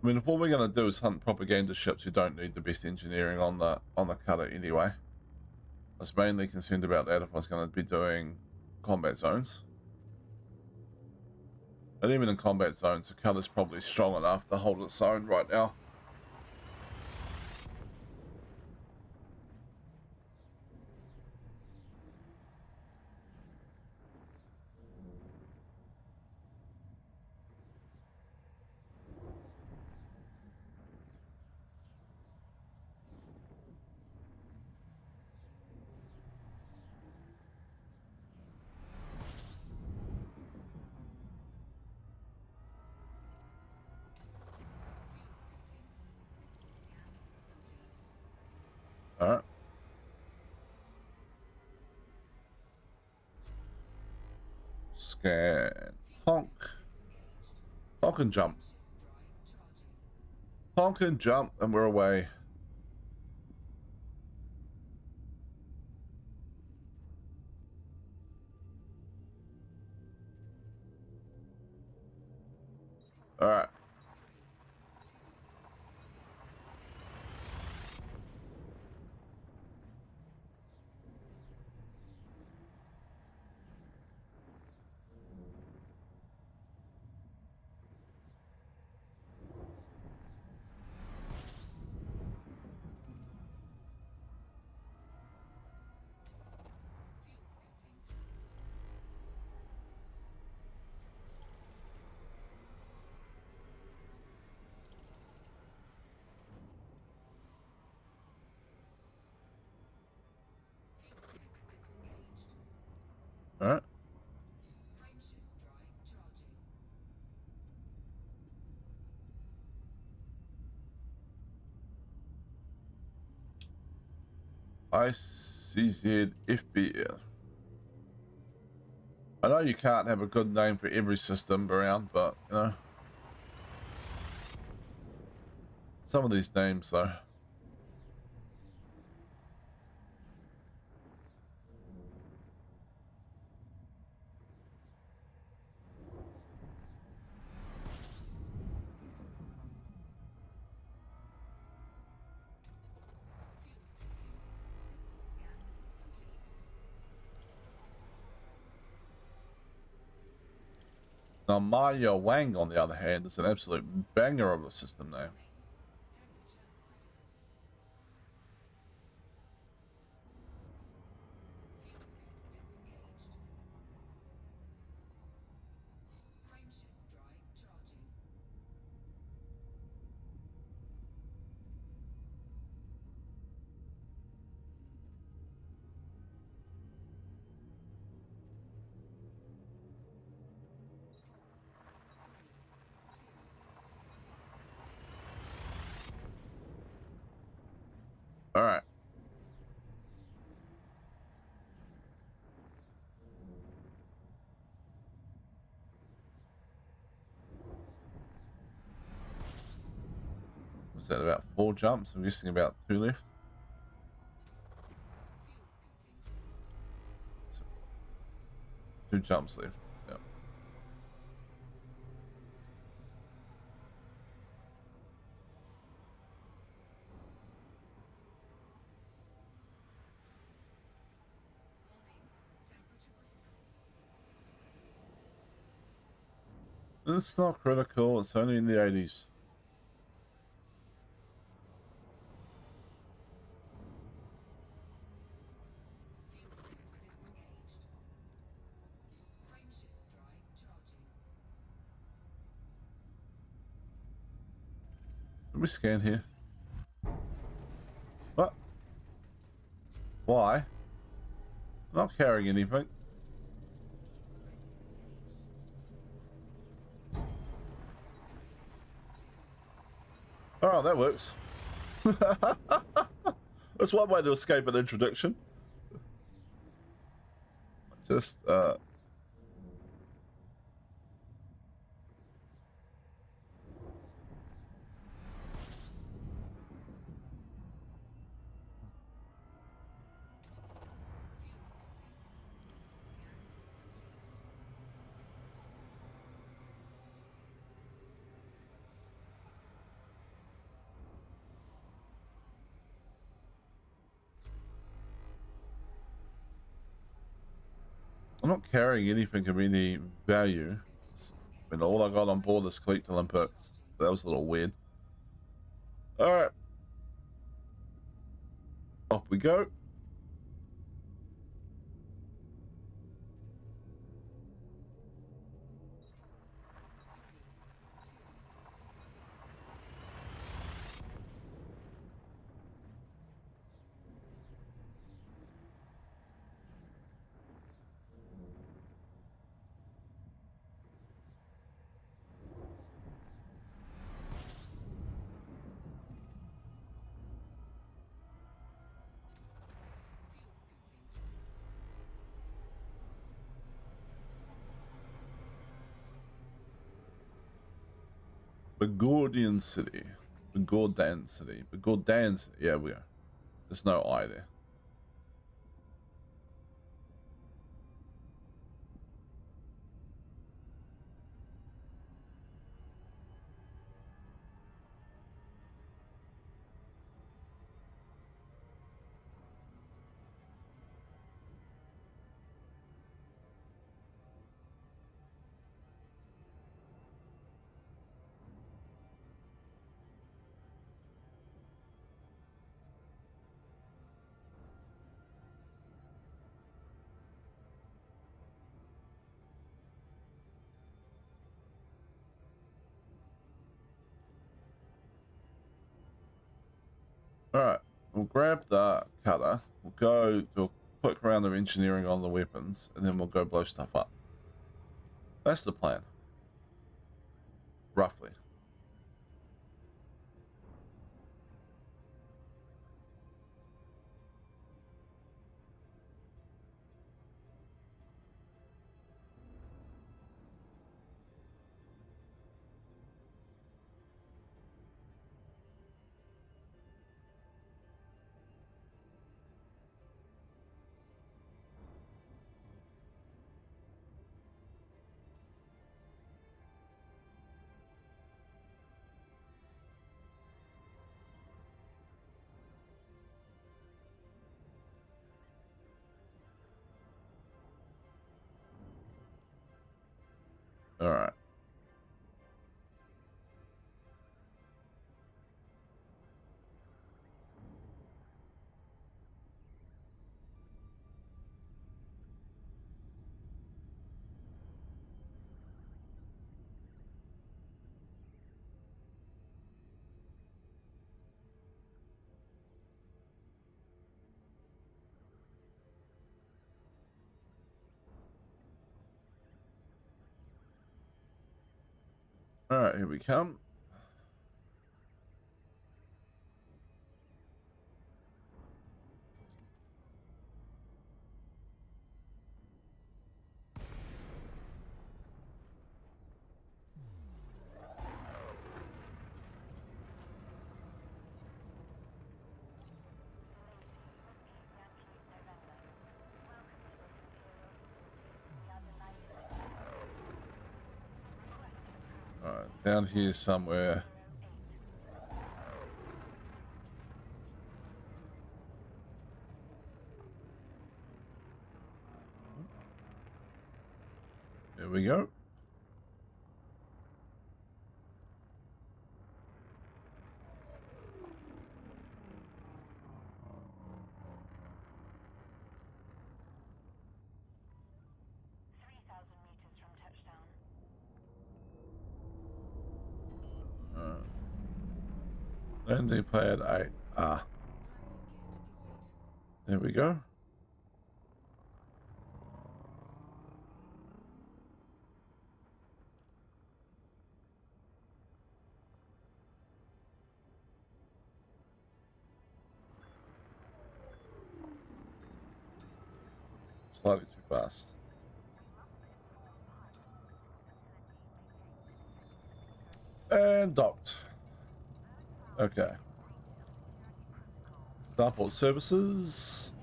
I mean, if all we're going to do is hunt propaganda ships who don't need the best engineering on the cutter anyway. I was mainly concerned about that if I was going to be doing combat zones. And even in combat zones, the cutter's probably strong enough to hold its own right now. Alright. Scan. Honk. Honk and jump. Honk and jump, and we're away. Alright. All right. ICZFBL. I know you can't have a good name for every system around, but you know, some of these names though. Now, Maya Wang, on the other hand, is an absolute banger of a system name. All right. Was that about 4 jumps? I'm guessing about 2 left. So, 2 jumps left. Yep. It's not critical. It's only in the 80s. Let me scan here. What? Why? I'm not carrying anything. Oh, that works. That's one way to escape an introduction. Just, I'm not carrying anything of any value. I mean, all I got on board is Cleat Olympics. That was a little weird. Alright. Off we go. Begordian City. Begordan City. Begordan City. Yeah, we are. There's no I there. Alright. We'll grab the cutter. We'll go to quick round of engineering on the weapons, and then we'll go blow stuff up. That's the plan. Roughly. Alright. Alright, here we come. Alright, down here somewhere. There we go. Landing pad 8. Ah. There we go. Slightly too fast. And docked. Okay. Starport services.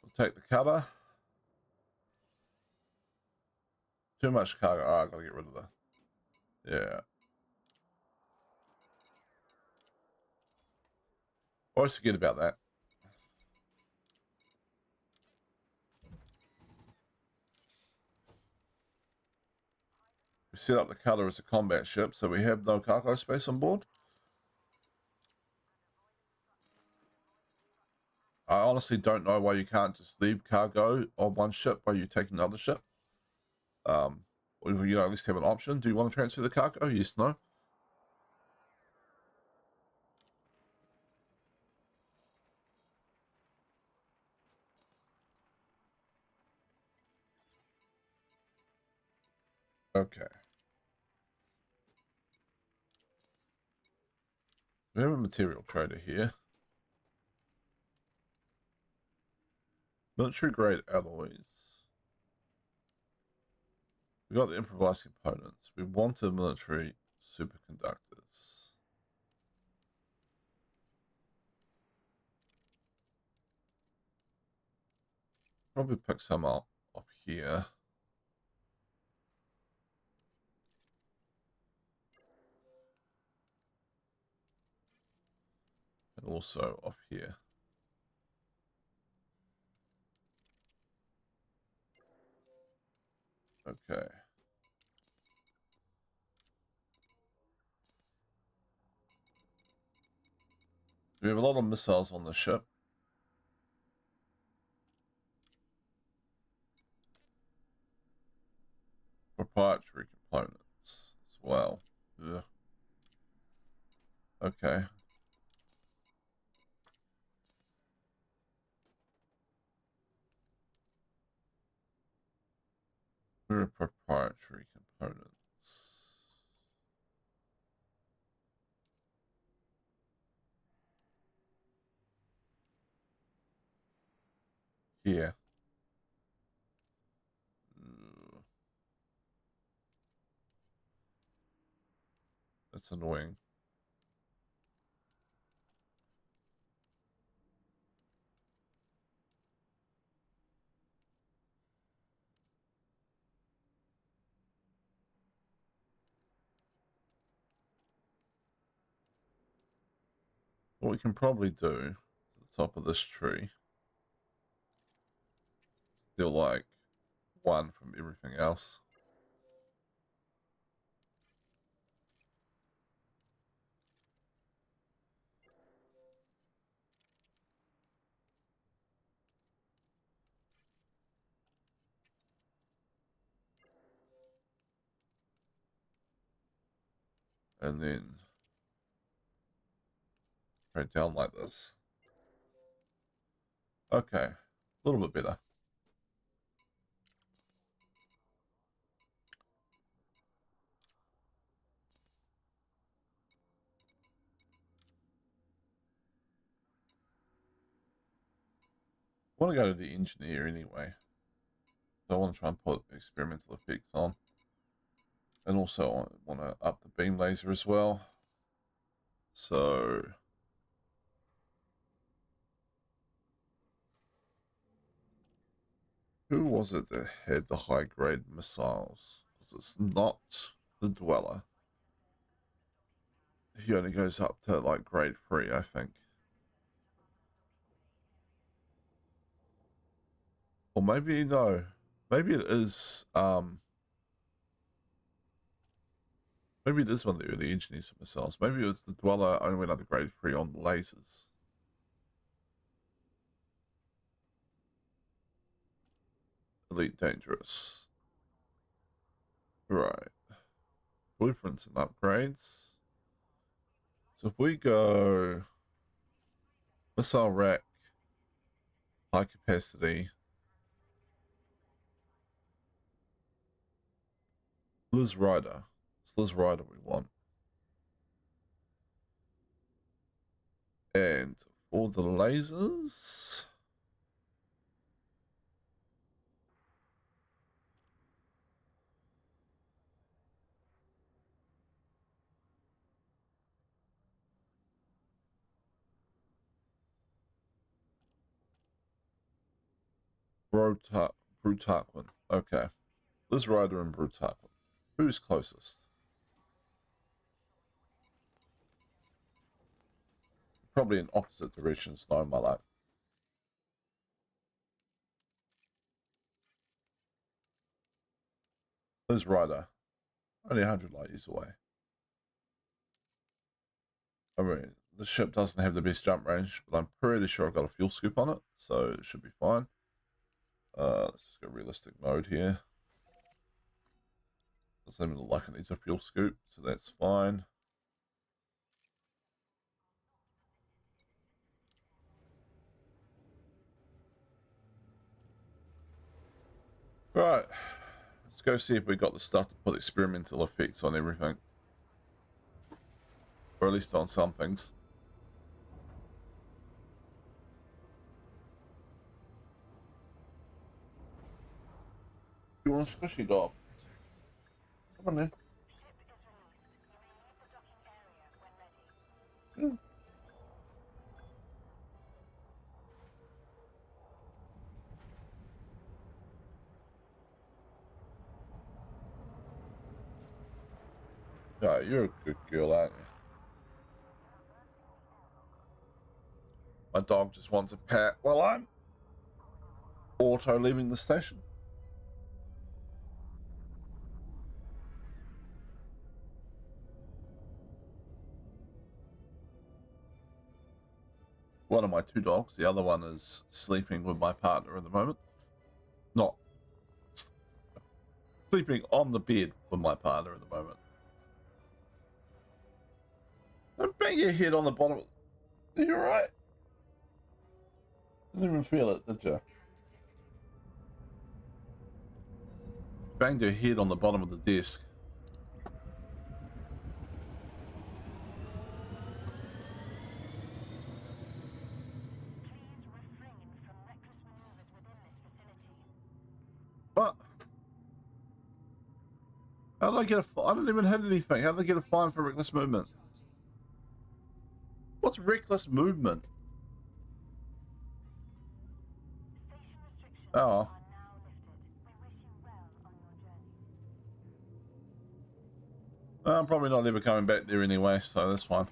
We'll take the cover. Too much cargo. Oh, I gotta get rid of that. Yeah. Always forget about that. We set up the cutter as a combat ship, so we have no cargo space on board. I honestly don't know why you can't just leave cargo on one ship while you take another ship. Or, you know, at least have an option. Do you want to transfer the cargo? Yes, no. Okay. We have a material trader here. Military grade alloys. We got the improvised components. We wanted military superconductors. Probably pick some up here. And also up here. Okay. We have a lot of missiles on the ship. Proprietary components as well. Ugh. Okay. We're proprietary components. Yeah. That's annoying. What we can probably do at the top of this tree, steal like one from everything else. And then straight down like this. Okay, a little bit better. I want to go to the engineer anyway. So I want to try and put experimental effects on. And also I want to up the beam laser as well. So who was it that had the high grade missiles? Because it's not the Dweller. He only goes up to like grade 3, I think. Or maybe no. Maybe it is maybe it is one of the early engineers of missiles. Maybe it was the Dweller only went up to grade 3 on the lasers. Elite Dangerous. Right. Blueprints and upgrades. So if we go missile rack, high capacity, Liz Rider. It's Liz Rider we want. And for the lasers, Brutarquin. Okay. Liz Rider and Brutarquin. Who's closest? Probably in opposite directions, no, my life. Liz Rider. Only 100 light years away. I mean, the ship doesn't have the best jump range, but I'm pretty sure I've got a fuel scoop on it, so it should be fine. Let's just go realistic mode here. Doesn't even look like it needs a fuel scoop, so that's fine. Right. Let's go see if we got the stuff to put experimental effects on everything. Or at least on some things. You want a squishy dog? Come on then. Yeah. Yeah, you're a good girl, aren't you? My dog just wants a pat while I'm auto leaving the station. One of my two dogs. The other one is sleeping with my partner at the moment. Not sleeping on the bed with my partner at the moment. Don't bang your head on the bottom? Are you alright? Didn't even feel it, did you? Banged your head on the bottom of the desk. What? How did I get a... I didn't even hit anything. How did I get a fine for reckless movement? What's reckless movement? Oh. I'm probably not ever coming back there anyway, so that's fine.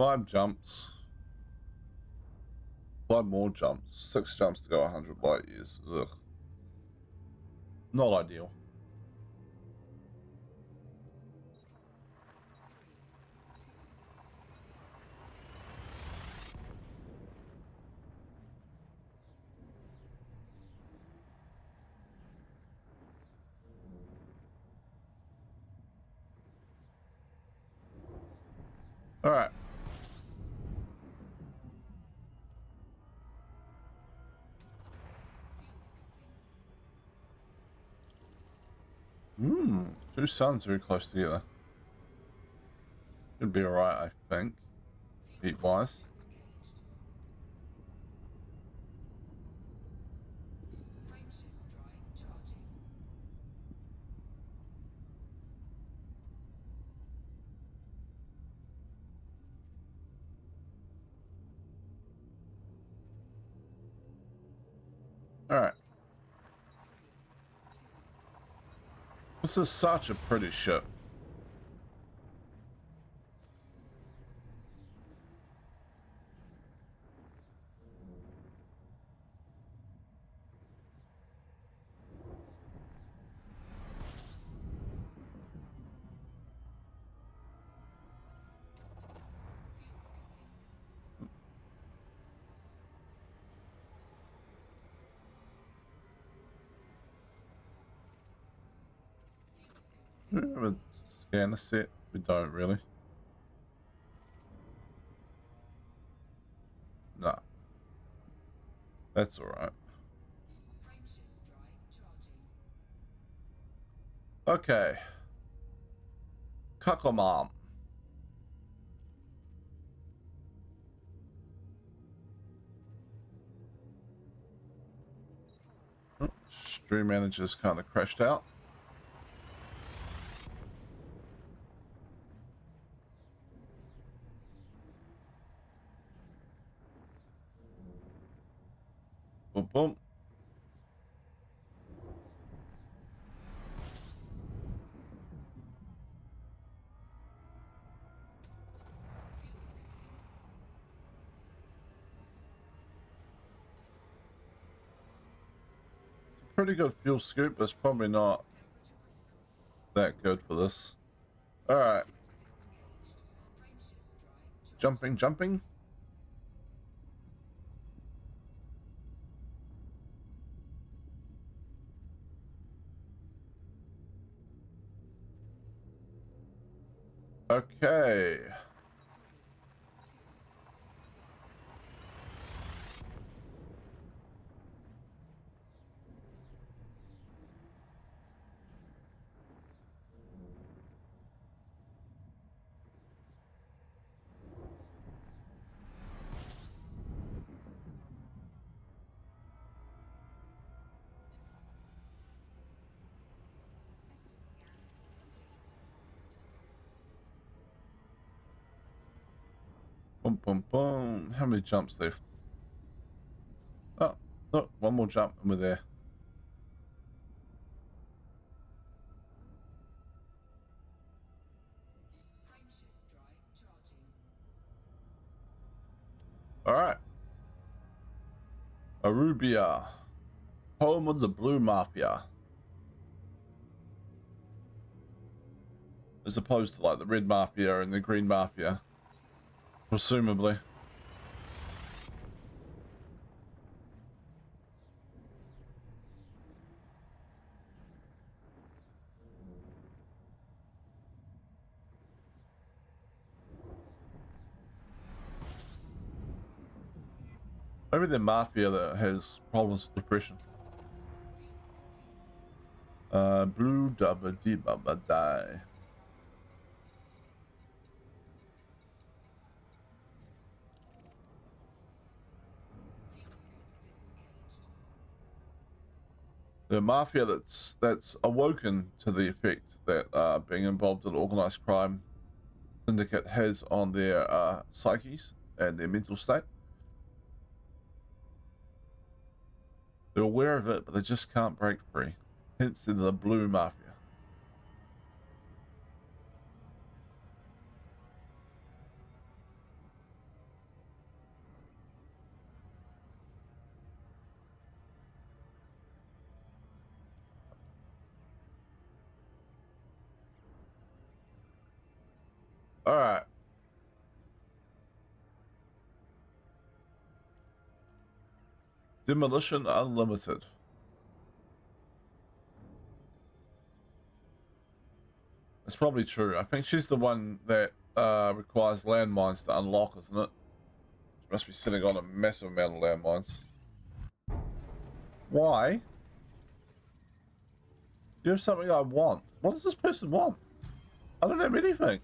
Five jumps. 5 more jumps. 6 jumps to go 100 light years. Ugh. Not ideal. Alright. Two suns very close together. Should be alright, I think. Heat wise. Alright. This is such a pretty ship. Do we have a scanner set? We don't really. Nah. That's alright. Okay. Kakomam. Oh, stream manager's kind of crashed out. Boom, boom. Pretty good fuel scoop, but it's probably not that good for this. Alright. Jumping, jumping. Okay. Boom, boom, boom. How many jumps left? Oh, look, one more jump and we're there. All right. Arubia, home of the Blue Mafia. As opposed to like the Red Mafia and the Green Mafia. Presumably. Maybe the Mafia that has problems with depression. Blue Dabba Dee Baba Die. The Mafia that's awoken to the effect that being involved in organized crime syndicate has on their psyches and their mental state. They're aware of it, but they just can't break free. Hence the Blue Mafia. All right. Demolition Unlimited. That's probably true. I think she's the one that requires landmines to unlock, isn't it? She must be sitting on a massive amount of landmines. Why? You have something I want. What does this person want? I don't have anything.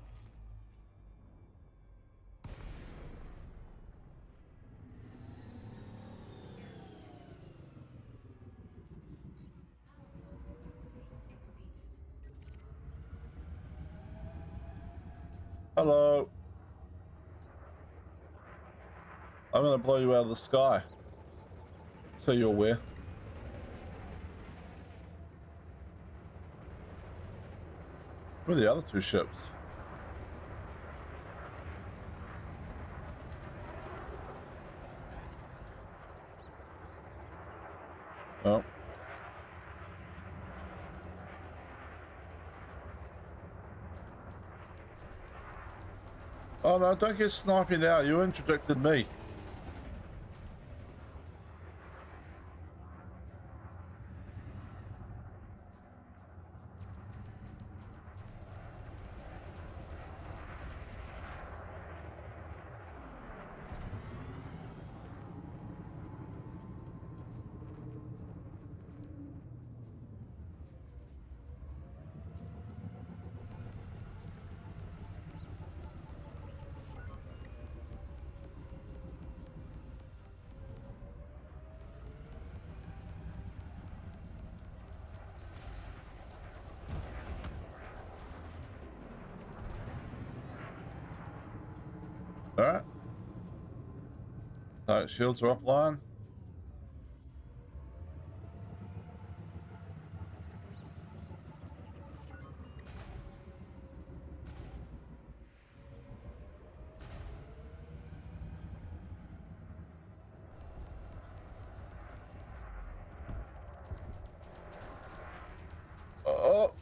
Hello. I'm gonna blow you out of the sky. So you're aware. Where are the other two ships? Oh. Oh no, don't get sniping now. You interdicted me. Alright. No, shields are offline. Oh.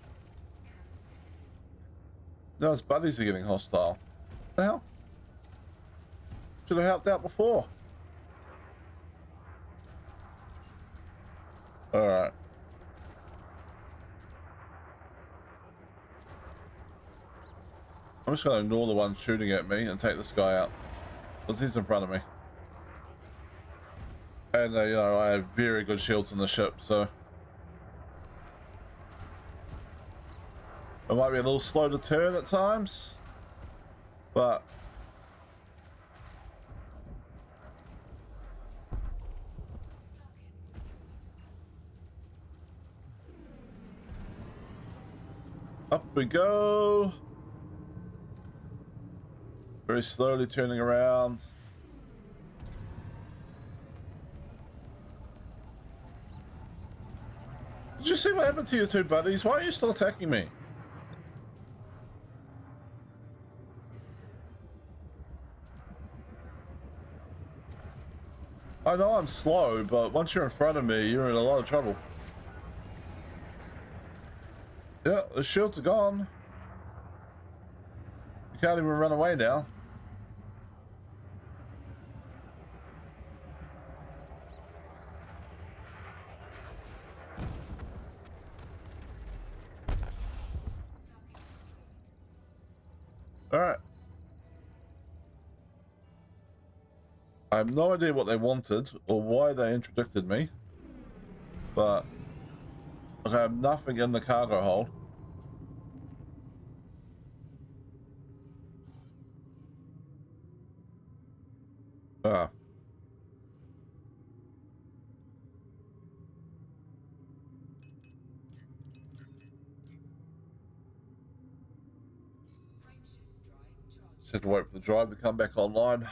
No, his buddies are getting hostile. What the hell? Should have helped out before. Alright. I'm just gonna ignore the one shooting at me and take this guy out. Because he's in front of me. And you know, I have very good shields on the ship, so it might be a little slow to turn at times, but up we go. Very slowly turning around. Did you see what happened to your two buddies? Why are you still attacking me? I know I'm slow, but once you're in front of me, you're in a lot of trouble. Yeah, the shields are gone. You can't even run away now. All right. I have no idea what they wanted or why they interdicted me, but I have nothing in the cargo hold. Ah. Just have to wait for the drive to come back online.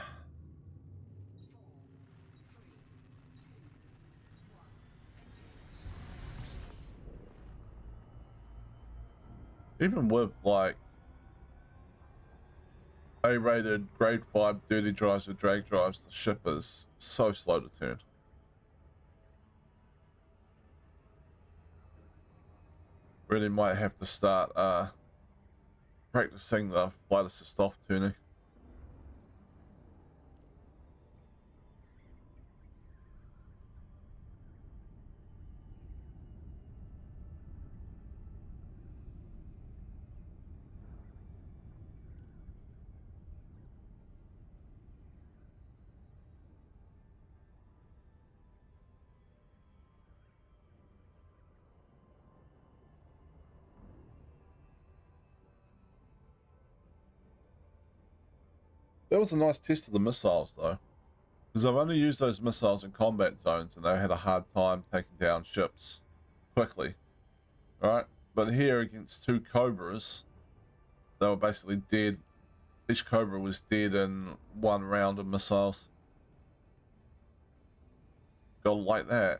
Even with like A-rated grade 5 dirty drives or drag drives, the ship is so slow to turn. Really might have to start practicing the flight assist off tuning. That was a nice test of the missiles though, because I've only used those missiles in combat zones and they had a hard time taking down ships quickly. Alright, but here against two Cobras, they were basically dead. Each Cobra was dead in one round of missiles. Gotta like that.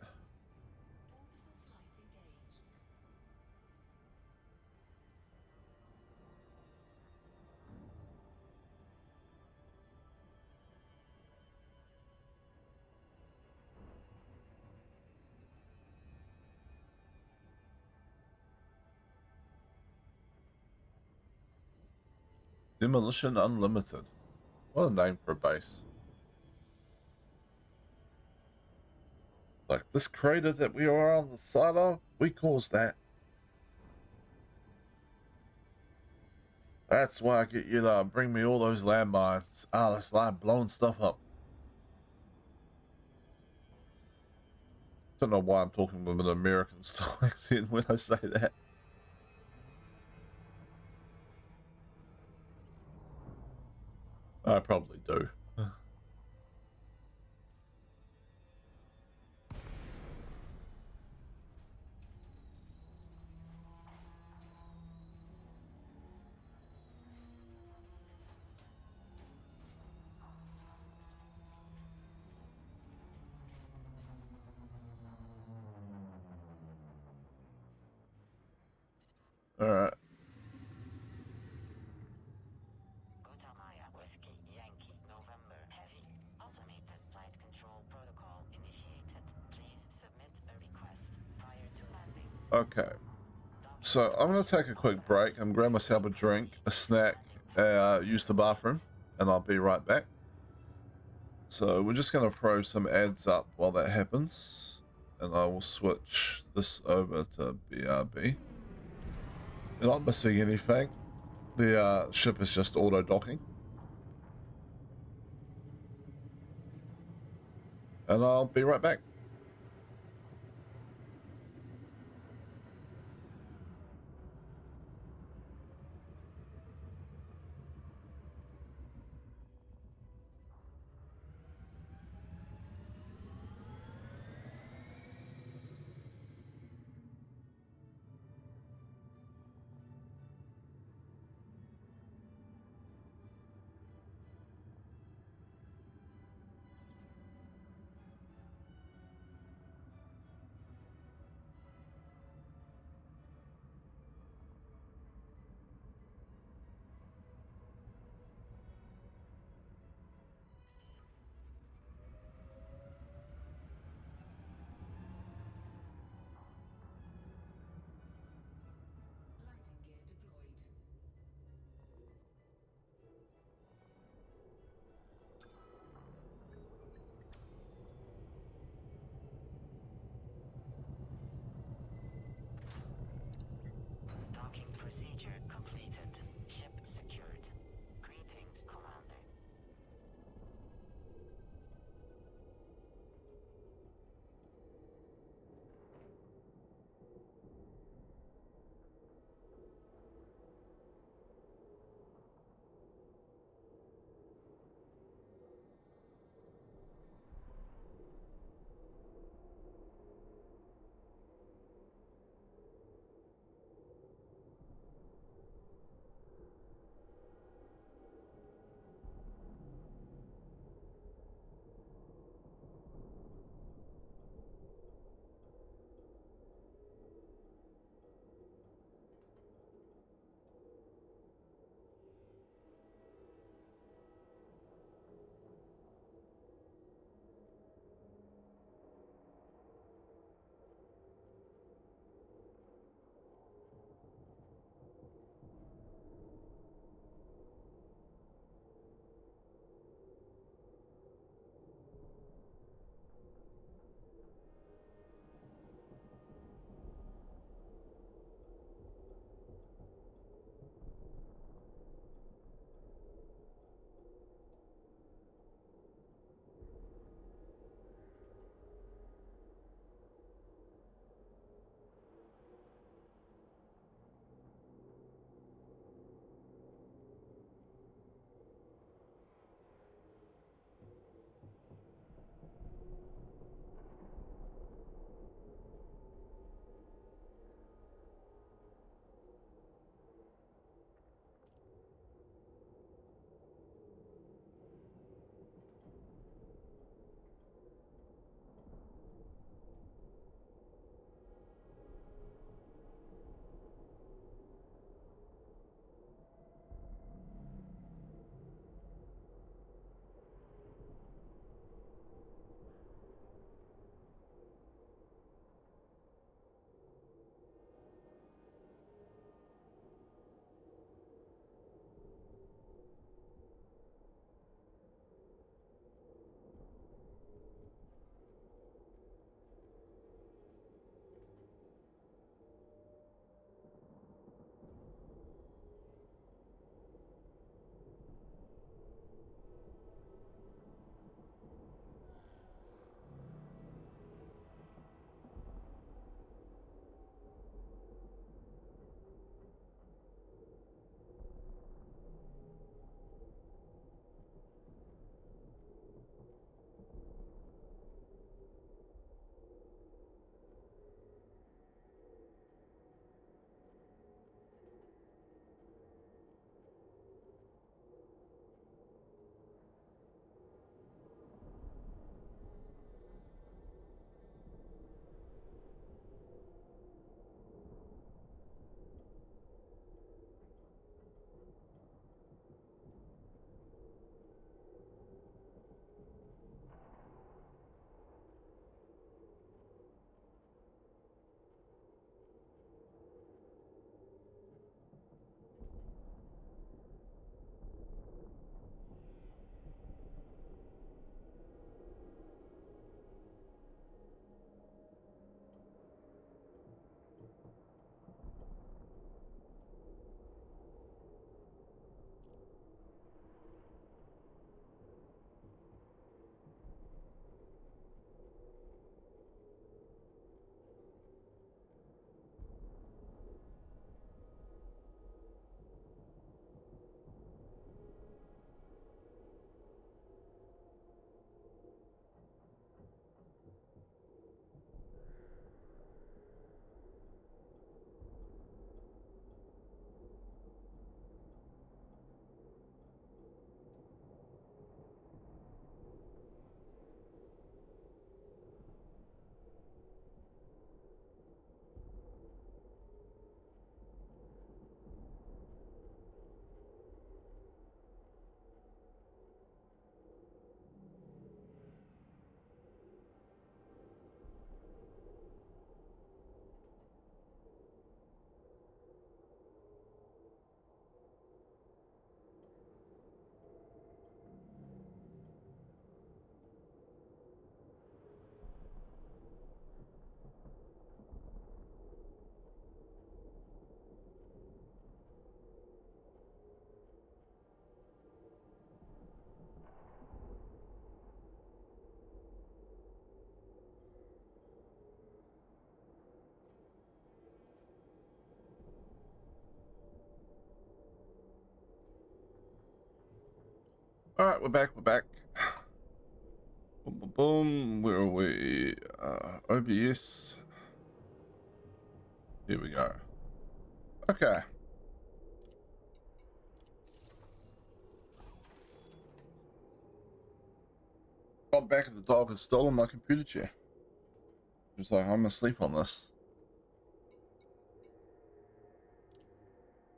Demolition Unlimited. What a name for a base. Like this crater that we are on the side of, we caused that. That's why I get you to bring me all those landmines. Ah, that's like blowing stuff up. Don't know why I'm talking with an American style accent when I say that. I probably do. Alright. Okay. So I'm going to take a quick break. I'm grab myself a drink, a snack, use the bathroom, and I'll be right back. So we're just going to throw some ads up while that happens, and I will switch this over to BRB. You're not missing anything. The ship is just auto docking. And I'll be right back. All right, we're back. We're back. Boom, boom, boom. Where are we? OBS. Here we go. Okay. Got back and the dog has stolen my computer chair. Just like, I'm asleep on this.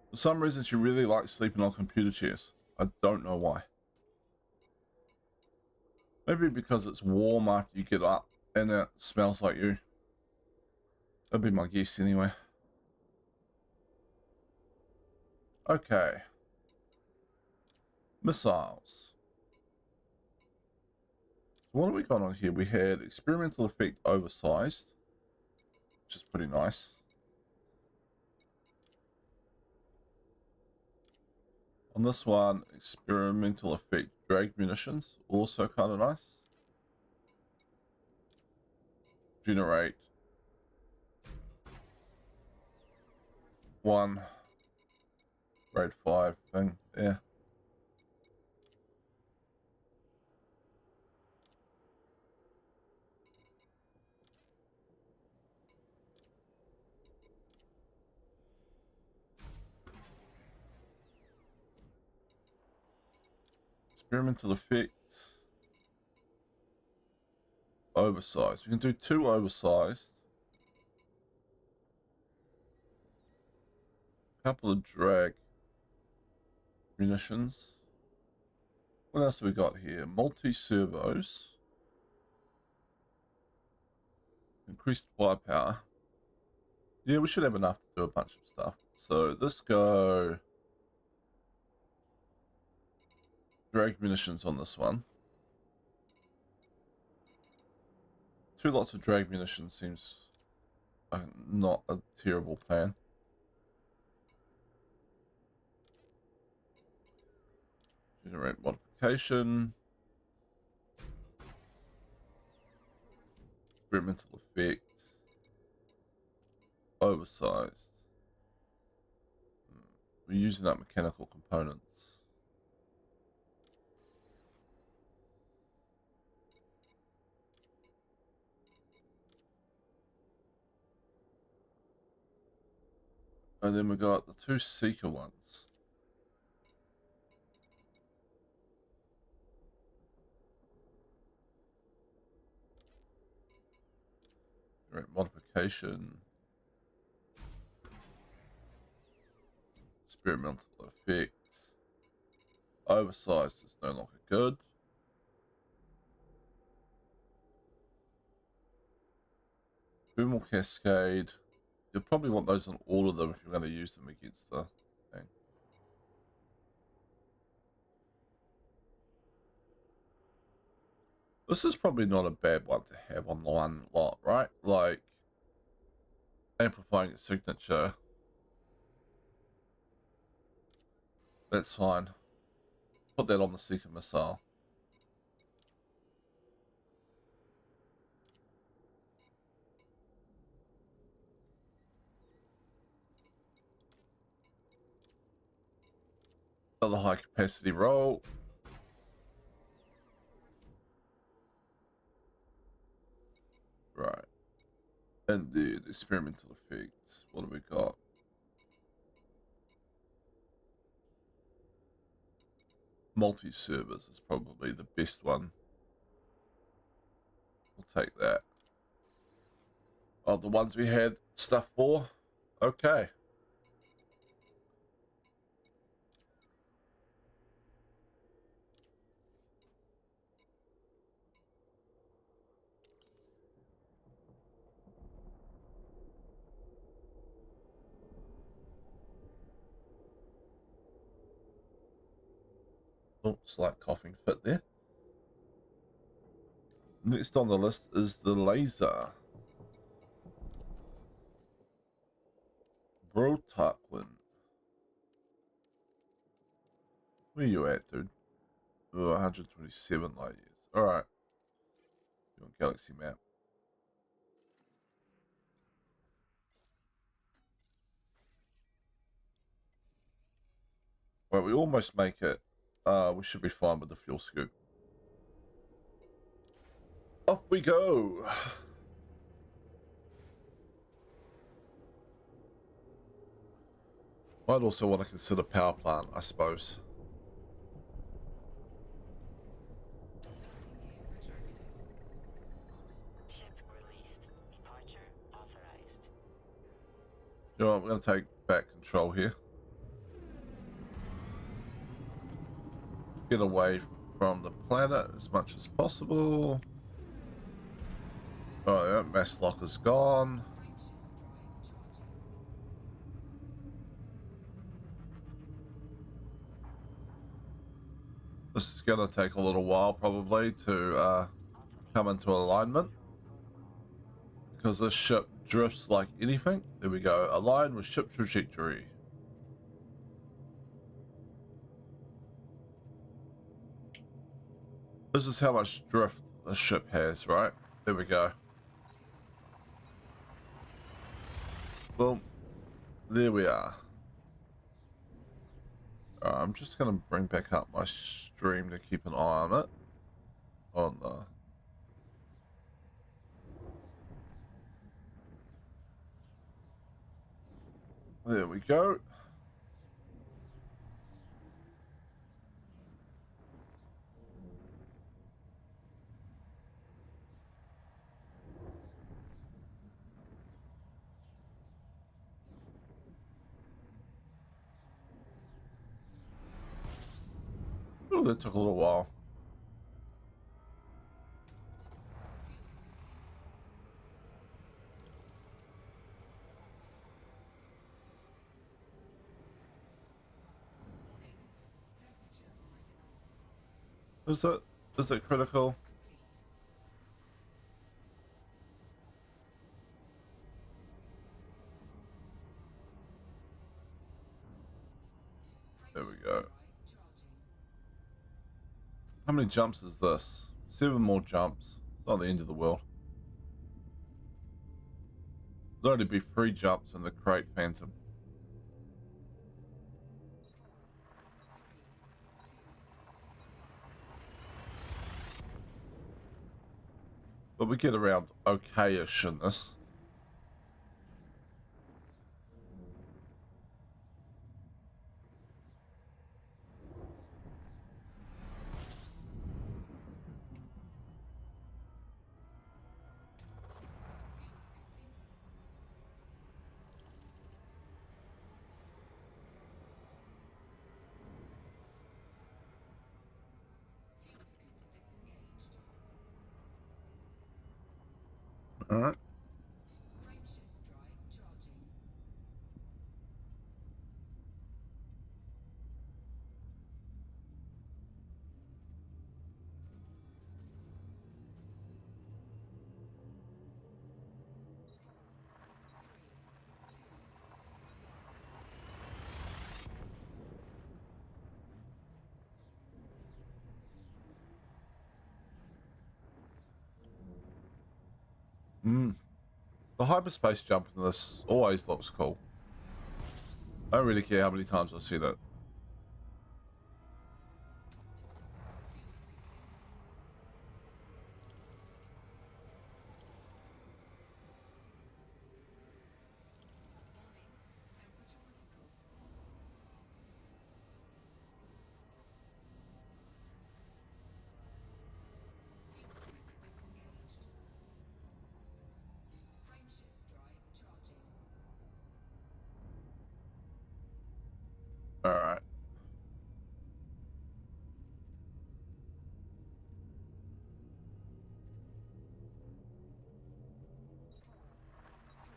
For some reason, she really likes sleeping on computer chairs. I don't know why. Maybe because it's warm after you get up and it smells like you. That'd be my guess anyway. Okay. Missiles. So what have we got on here? We had experimental effect oversized, which is pretty nice. On this one, experimental effect drag munitions, also kind of nice. Generate one grade 5 thing, yeah. Experimental effect oversized. We can do 2 oversized. Couple of drag munitions. What else have we got here? Multi-servos. Increased firepower. Yeah, we should have enough to do a bunch of stuff. So let's go drag munitions on this one. 2 lots of drag munitions seems not a terrible plan. Generate modification. Experimental effect. Oversized. We're using up mechanical components. And then we got the 2 seeker ones. Generate modification. Experimental effect. Oversized is no longer good. Thermal cascade. You'll probably want those on all of them if you're going to use them against the thing. This is probably not a bad one to have on one lot, right? Like, amplifying its signature. That's fine. Put that on the second missile. Another high capacity roll. Right. And the experimental effect. What have we got? Multi-servers is probably the best one. We'll take that. Oh, the ones we had stuff for? Okay. Oh, slight coughing fit there. Next on the list is the laser. Bro Tarquin. Where you at, dude? Oh, 127 light years. Alright. You're on galaxy map. Right, we almost make it We should be fine with the fuel scoop. Off we go. Might also want to consider power plant, I suppose. You know what, we're going to take back control here. Get away from the planet as much as possible. Alright, that mass lock is gone. This is going to take a little while probably to come into alignment, because this ship drifts like anything. There we go. Align with ship trajectory. This is how much drift the ship has, right? There we go. Boom. There we are. I'm just going to bring back up my stream to keep an eye on it. On the... There we go. Oh, that took a little while. Is it critical? There we go. How many jumps is this? 7 more jumps. It's not the end of the world. There'll only be 3 jumps in the Crate Phantom. But we get around okay-ish in this. All right. The hyperspace jump in this always looks cool. I don't really care how many times I see that. All right.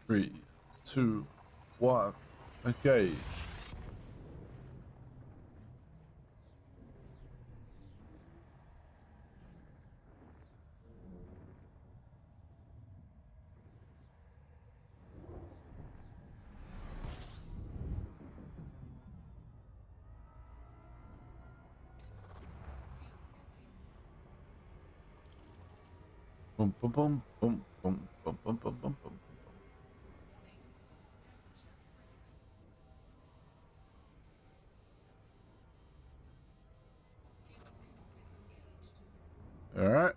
Three, two, one, engage. Boom, boom, boom, boom, boom, boom, boom, boom, boom, boom. Alright.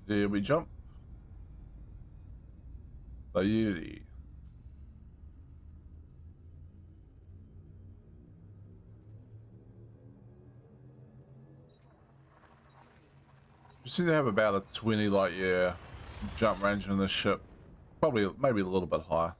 There we jump. Beauty. You seem to have about a 20 light year jump range on this ship. Probably, maybe a little bit higher.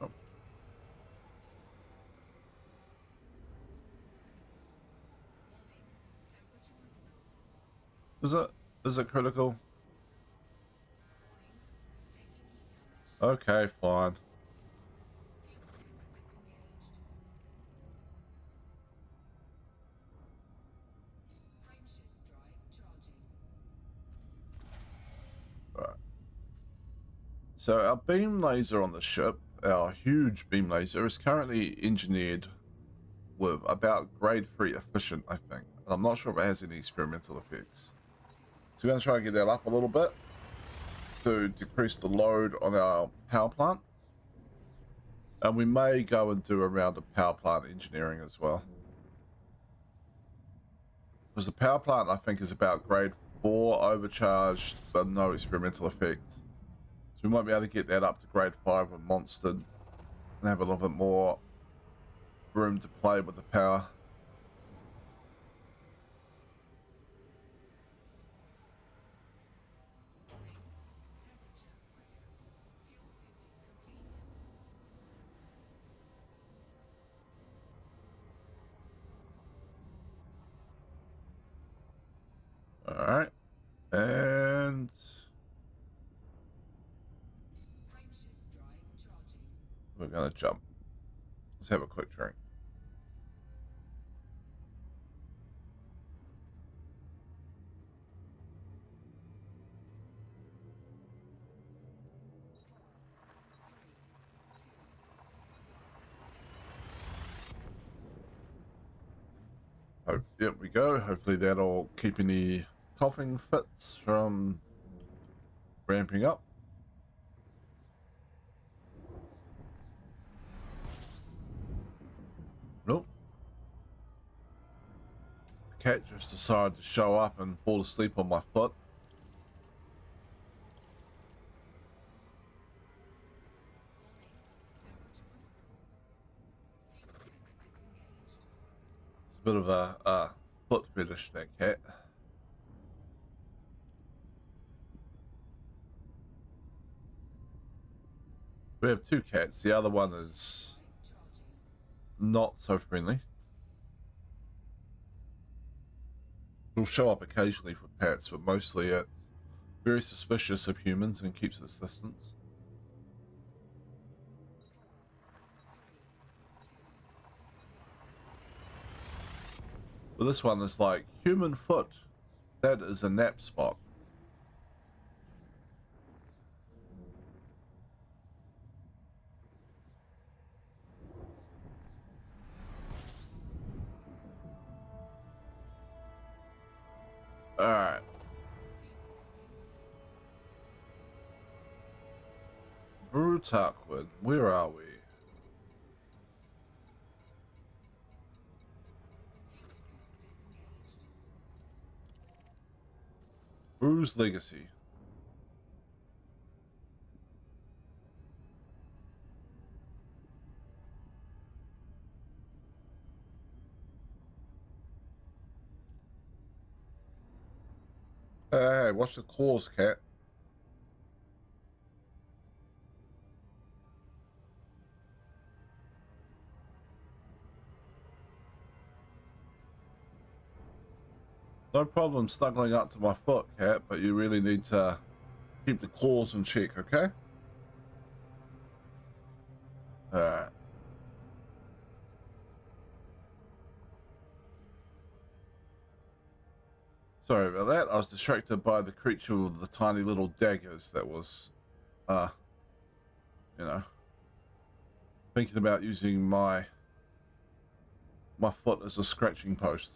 Oh. Is it? Is it critical? Okay, fine. Alright. So our beam laser on the ship, our huge beam laser, is currently engineered with about grade 3 efficient, I think. I'm not sure if it has any experimental effects. So we're going to try and get that up a little bit to decrease the load on our power plant. And we may go and do a round of power plant engineering as well. Because the power plant, I think, is about grade 4 overcharged, but no experimental effect. So we might be able to get that up to grade 5 with Monstered and have a little bit more room to play with the power. Alright. And we're going to jump. Let's have a quick drink. Oh, there we go. Hopefully that'll keep any coughing fits from ramping up. Nope. The cat just decided to show up and fall asleep on my foot. It's a bit of a foot fetish, that cat. We have two cats. The other one is not so friendly. He'll show up occasionally for pets, but mostly it's very suspicious of humans and keeps its distance. But this one is like, human foot. That is a nap spot. Alright. Brutakwood, where are we? Bru's Legacy. Hey, watch the claws, cat. No problem snuggling up to my foot, cat, but you really need to keep the claws in check, okay? Alright. Sorry about that. I was distracted by the creature with the tiny little daggers that was, you know. Thinking about using my foot as a scratching post.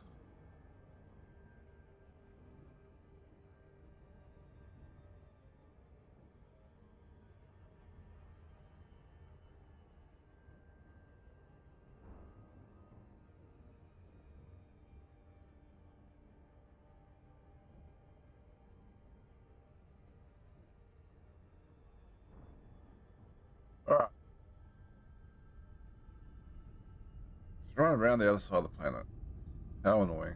All right. Just run around the other side of the planet. How annoying.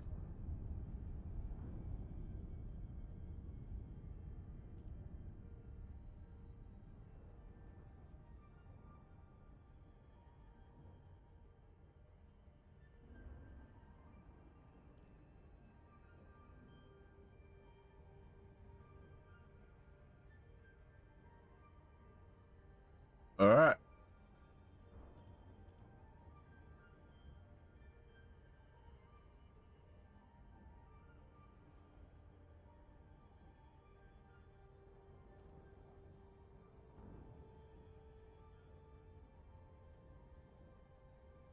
All right.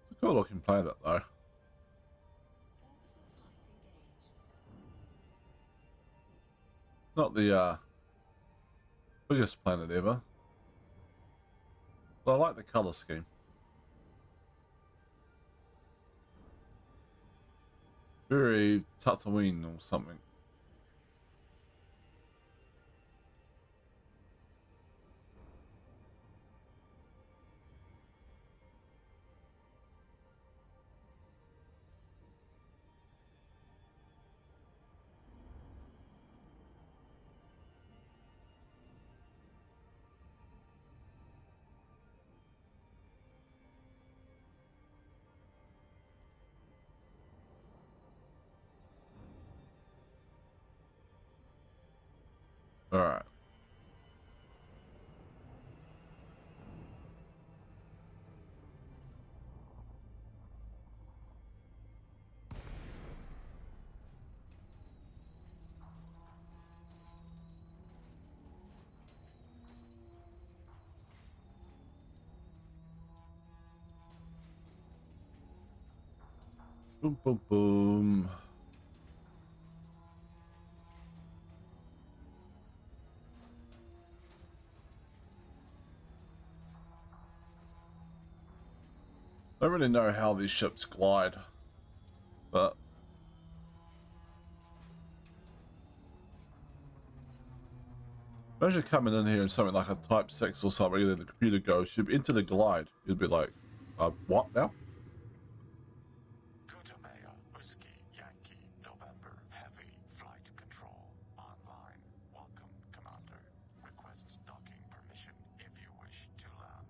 It's a cool looking planet though. Not the biggest planet ever. But I like the color scheme. Very Tatooine or something. All right. Boom, boom, boom. I don't really know how these ships glide, but imagine coming in here and something like a Type 6 or something, and then the computer goes, you'd enter the glide. You'd be like, what now? Kutamea, Whiskey, Yankee, November, Heavy, Flight Control, online. Welcome, Commander. Request docking permission if you wish to land.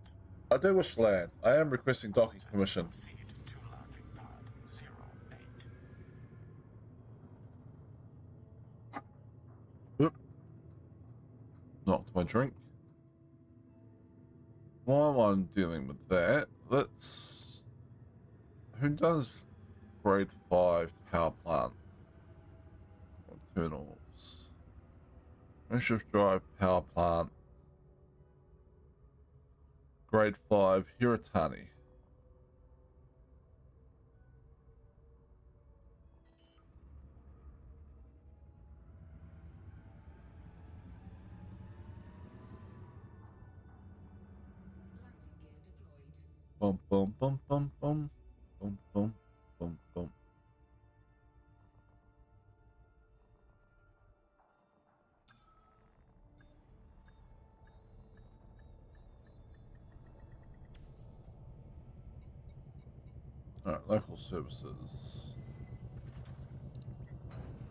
I do wish to land. I am requesting docking permission. Proceed to landing pad 08. Oop. Knocked my drink. While I'm dealing with that, let's... Who does grade 5 power plant? Internals. Shift drive power plant. Grade 5 Hiratani. Bum bum bum bum bum bum bum bum bum. Alright, local services.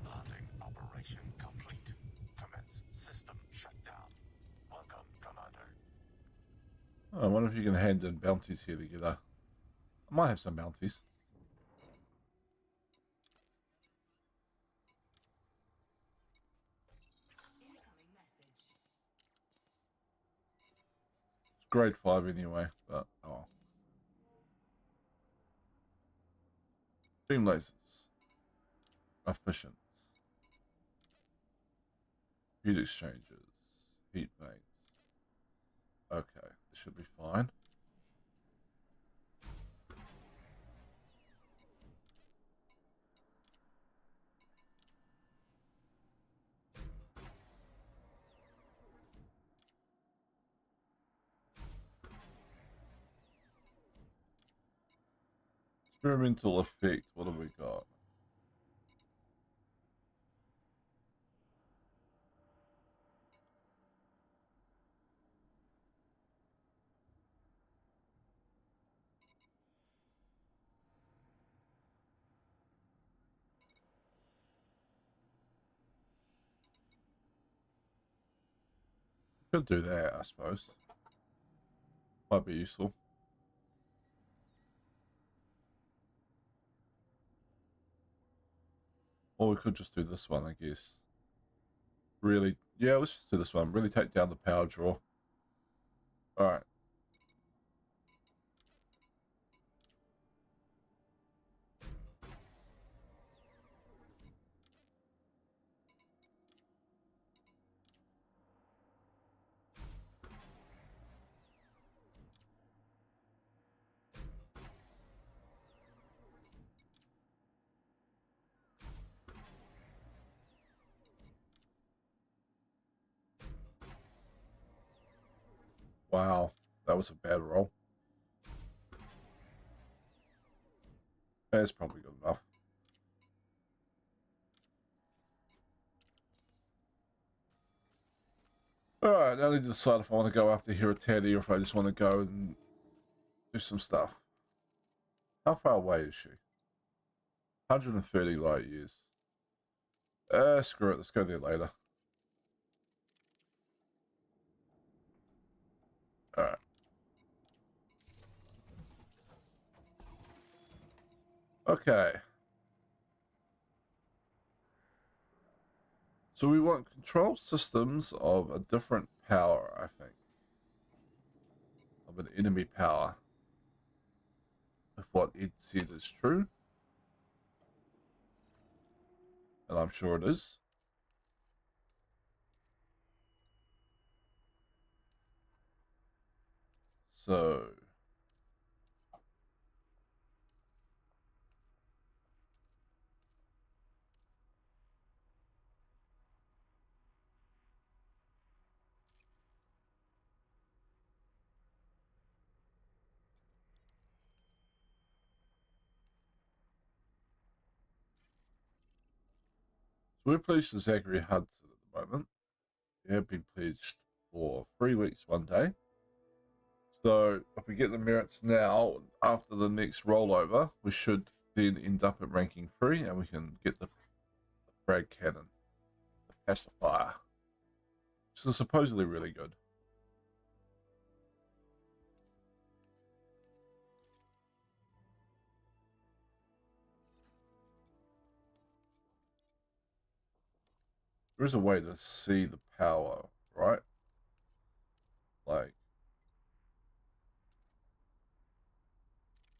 Landing operation complete. Commence system shutdown. Welcome, Commander. I wonder if you can hand in bounties here to get a... I might have some bounties. Incoming message. It's grade 5 anyway, but oh. Beam lasers. Efficient. Heat exchangers. Heat banks. Okay, this should be fine. Experimental effect. What have we got? Could do that, I suppose. Might be useful. Or we could just do this one, I guess. Really, yeah, let's just do this one. Really take down the power draw. Alright. Wow, that was a bad roll. That's probably good enough. Alright, now I need to decide if I want to go after Hiratani or if I just want to go and do some stuff. How far away is she? 130 light years. Screw it, let's go there later. Alright. Okay. So we want control systems of a different power, I think. Of an enemy power. If what Ed said is true. And I'm sure it is. So we're pledged to Zachary Hudson at the moment. We have been pledged for 3 weeks, 1 day. So if we get the merits now, after the next rollover, we should then end up at ranking 3 and we can get the frag cannon, the pacifier, which is supposedly really good. There is a way to see the power, right? Like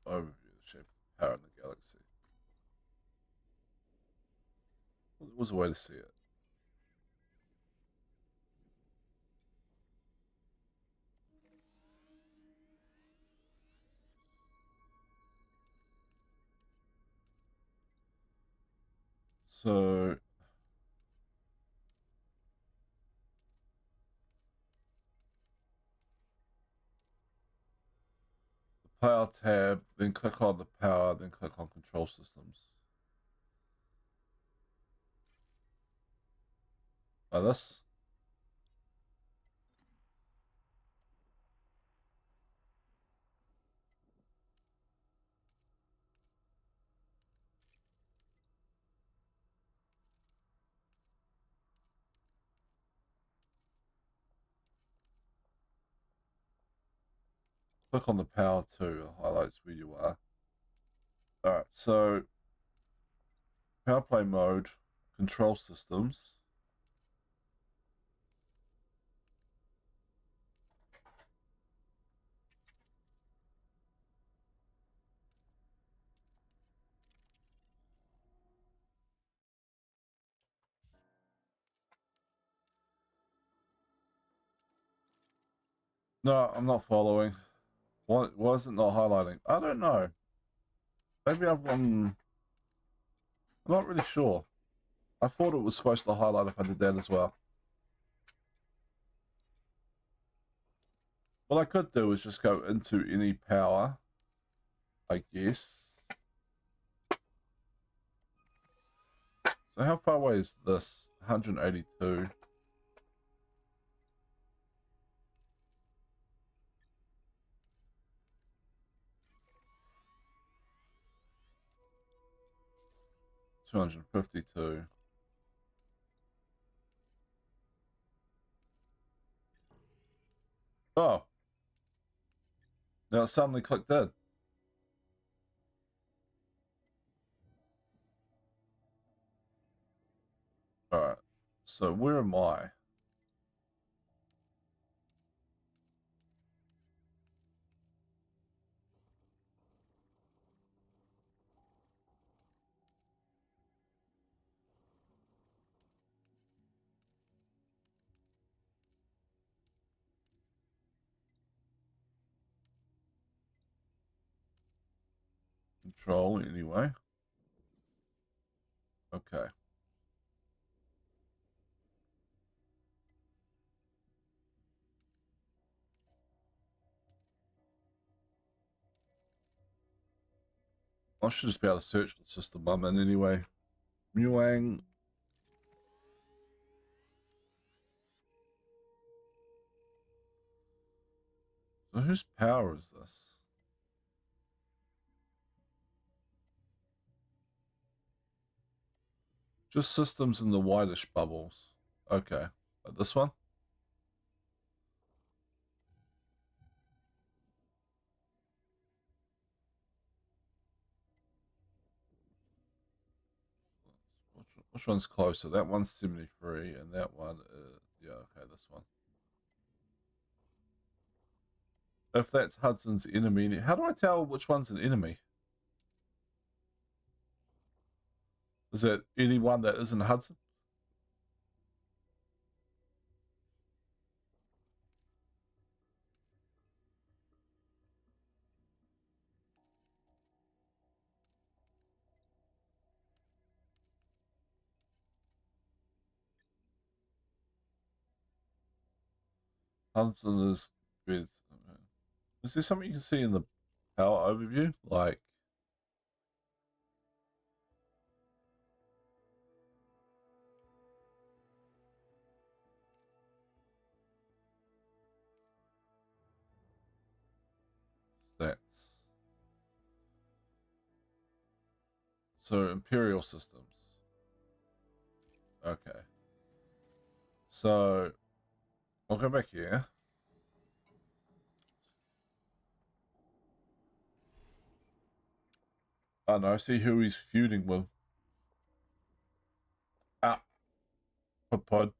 overview the shape of the power in the galaxy. Well, there was a way to see it. So the power tab, then click on the power, then click on control systems. Like this. Click on the power too, it highlights where you are. Alright, so power play mode, control systems. No, I'm not following. Why is it not highlighting? I don't know. Maybe I'm not really sure. I thought it was supposed to highlight if I did that as well. What I could do is just go into any power, I guess. So how far away is this? 182. $252. Oh, now it suddenly clicked in. All right. So where am I? Control anyway. Okay. I should just be able to search the system I'm in anyway. Muang. So whose power is this? Just systems in the whitish bubbles. Okay. This one? Which one's closer? That one's 73 and that one is... Yeah, okay, this one. If that's Hudson's enemy... How do I tell which one's an enemy? Is it anyone that isn't Hudson? Hudson is with... Is there something you can see in the power overview? Like... Stats. So, Imperial Systems. Okay. So, I'll go back here. Oh no, see who he's feuding with. Ah, pod.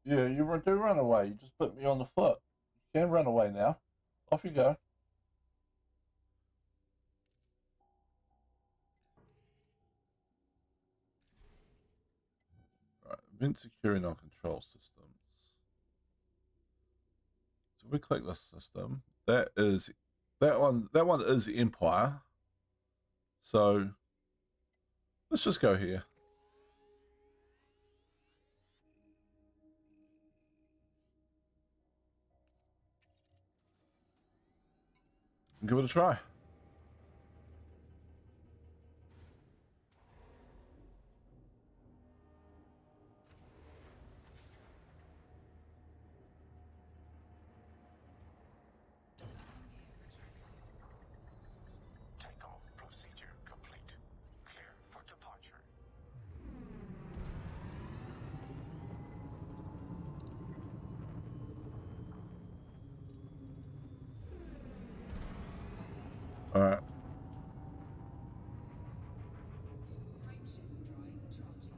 Yeah, you do run away. You just put me on the foot. You can run away now. Off you go. Right, event securing on control systems. So we click this system. That one is Empire. So let's just go here. And give it a try. Takeoff procedure complete. Clear for departure. All right. Frameshift drive charging.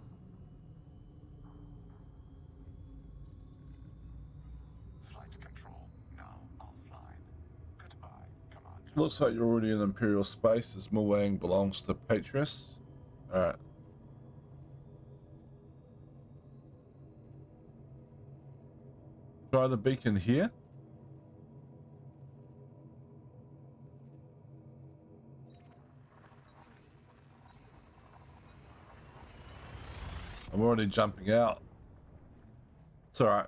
Flight control now offline. Goodbye, Commander. Looks like you're already in Imperial space as Muang belongs to Patrius. All right. Try the beacon here. I'm already jumping out. It's all right.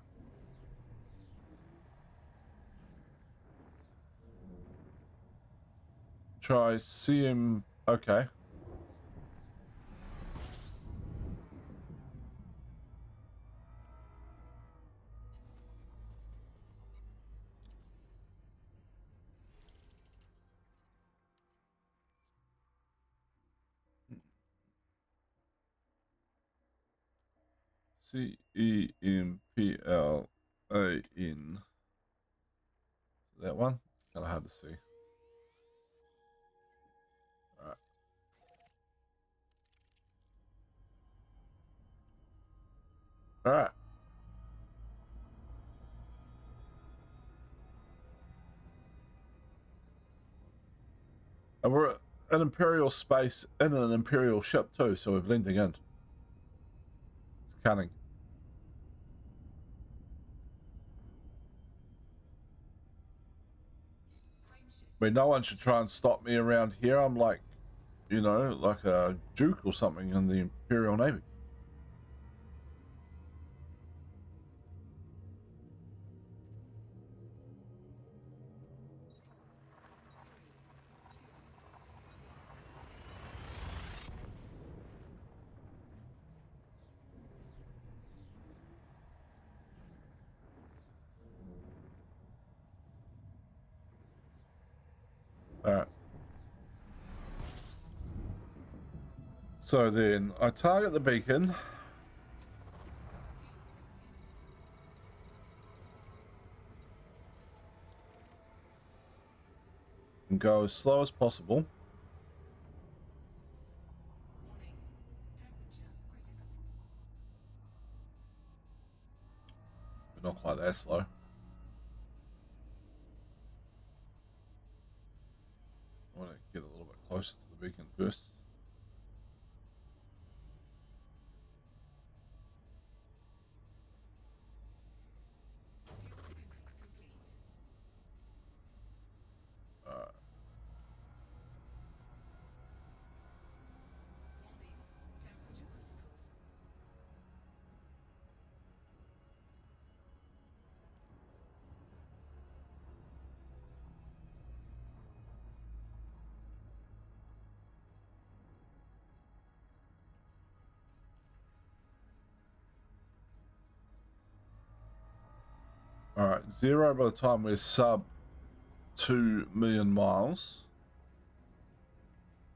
Try CM. Okay. CEMPLAN. That one? Kind of hard to see. Alright. Alright. And we're at an Imperial space in an Imperial ship too, so we're blending in. It's cunning. I mean, no one should try and stop me around here. I'm like, you know, like a Duke or something in the Imperial Navy. Alright. So then I target the beacon. And go as slow as possible. Warning. Temperature critical. But not quite that slow. I want to get a little bit closer to the beacon first. Fuel complete. Alright. Warning. Temperature critical. Alright, 0 by the time we're sub 2 million miles.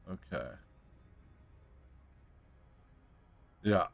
Okay. Yeah.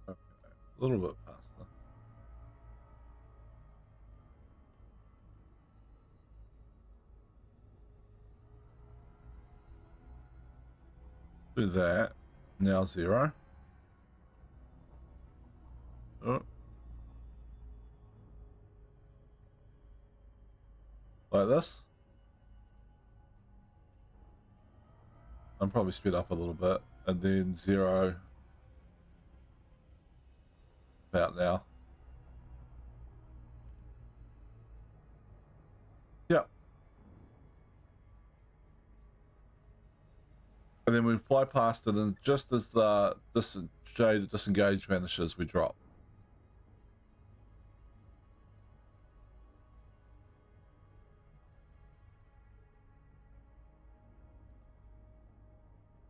Okay. A little bit faster. Do that. Now 0. Oh. Like this. I'm probably speed up a little bit. And then 0. About now. Yep. And then we fly past it, and just as the disengage vanishes, we drop.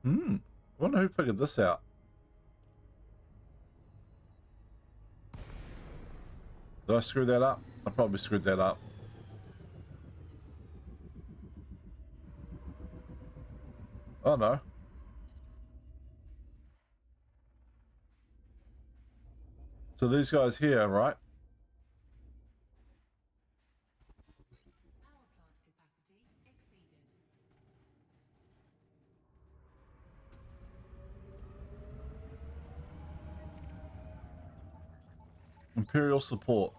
I wonder who figured this out. Did I screw that up? I probably screwed that up. Oh no. So these guys here, right? Power plant capacity exceeded. Imperial support.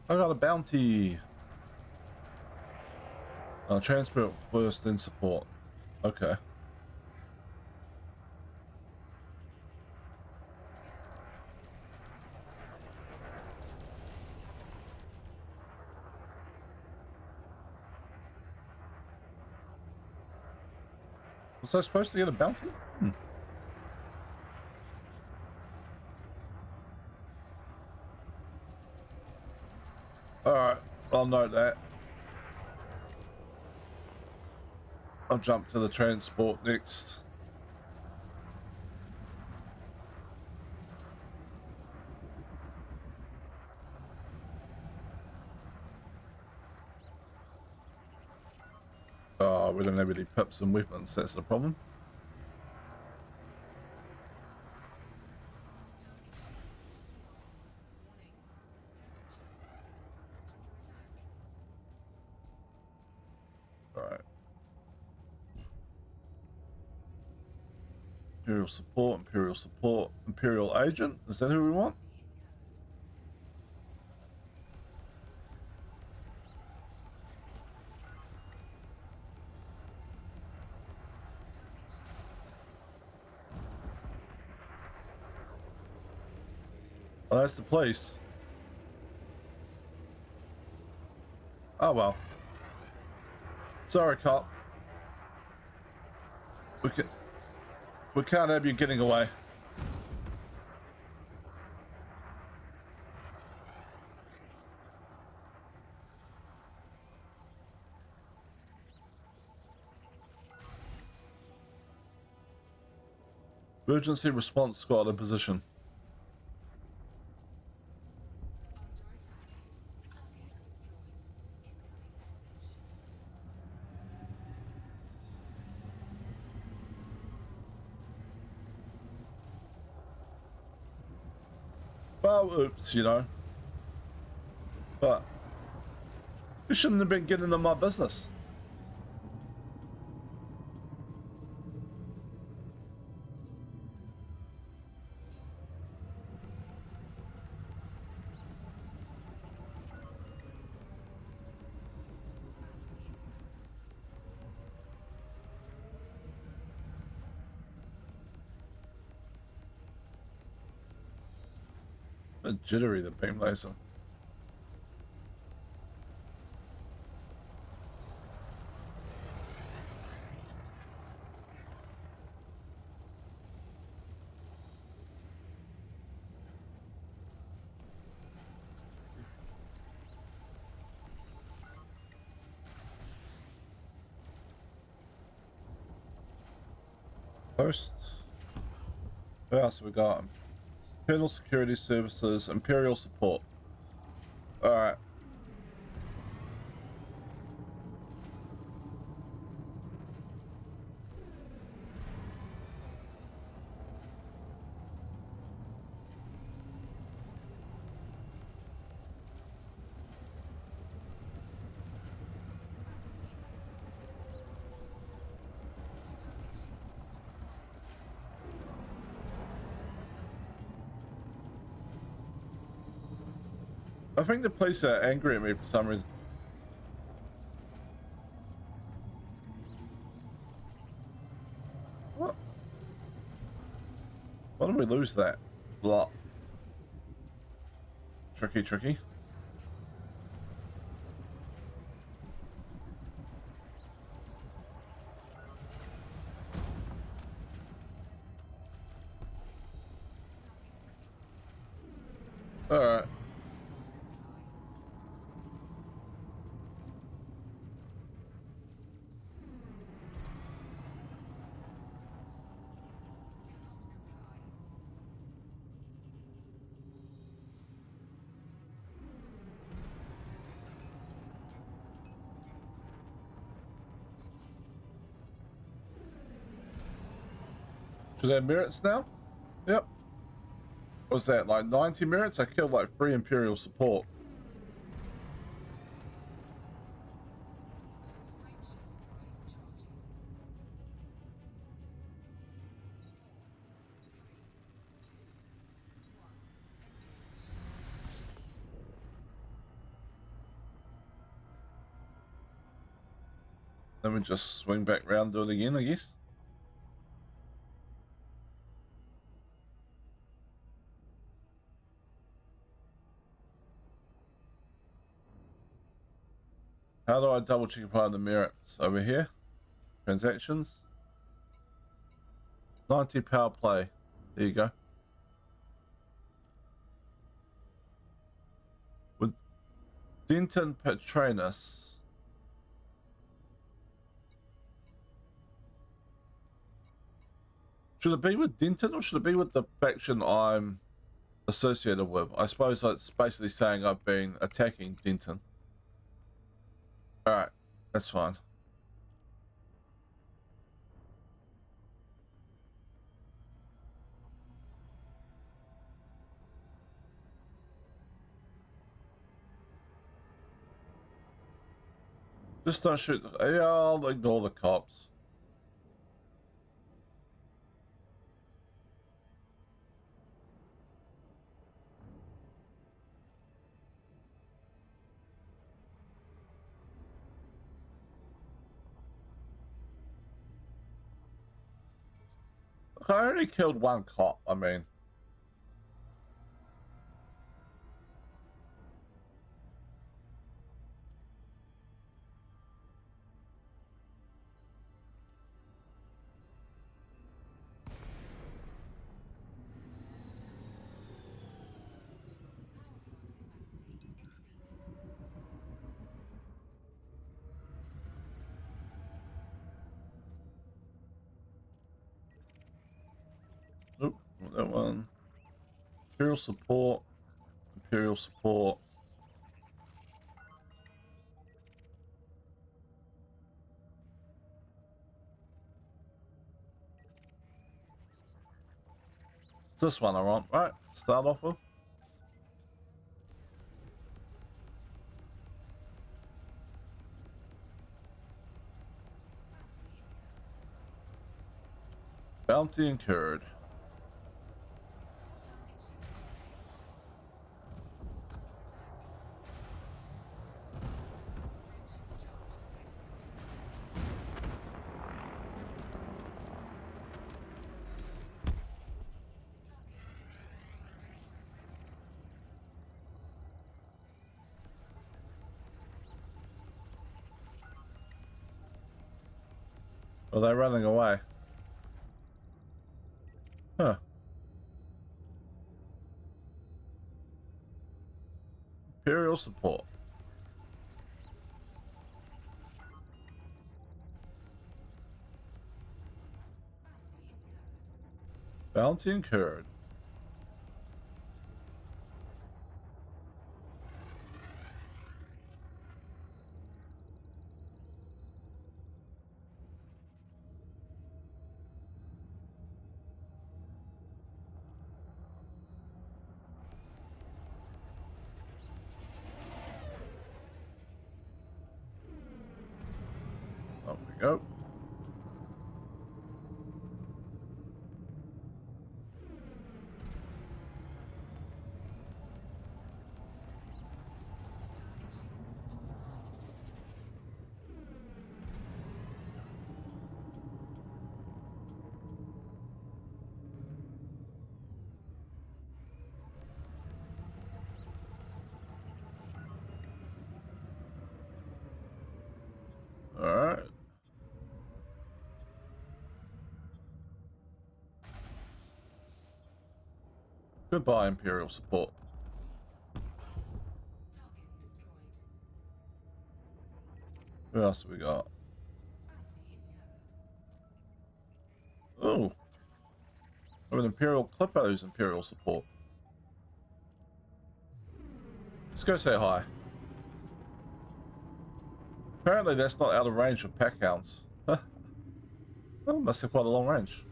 I got a bounty. Transport first, then support. Okay. Was I supposed to get a bounty? Alright, I'll note that. I'll jump to the transport next. Oh, we don't have any pips and weapons, that's the problem. Alright. Imperial support, Imperial agent. Is that who we want? Oh, that's the place. Oh well. Sorry, cop. We can't have you getting away. Emergency response squad in position. Well, oops, you know. But you shouldn't have been getting into my business. A bit jittery, the beam laser. Post. What else have we got? Internal Security Services, Imperial Support. Alright. I think the police are angry at me for some reason. What? Why don't we lose that lot? Tricky, tricky. Alright. Should I have merits now? Yep. What was that, like 90 merits? I killed like 3 Imperial support. Then we just swing back round, do it again, I guess. How do I double check if I have the merits? Over here. Transactions. 90 power play. There you go. With Denton Patranus. Should it be with Denton or should it be with the faction I'm associated with? I suppose that's basically saying I've been attacking Denton. Alright, that's fine. Just don't shoot the... Yeah, I'll ignore the cops. Look, I only killed one cop, I mean... Nope, not that one. Imperial support. Imperial support. It's this one I want, right? Start off with. Bounty incurred. Are they running away? Huh. Imperial support. Bounty incurred. There we go. Alright. Goodbye, Imperial support. Who else have we got? Oh. I have an Imperial Clipper who's Imperial support. Let's go say hi. Apparently that's not out of range of pack hounds. Huh. Oh, must have quite a long range.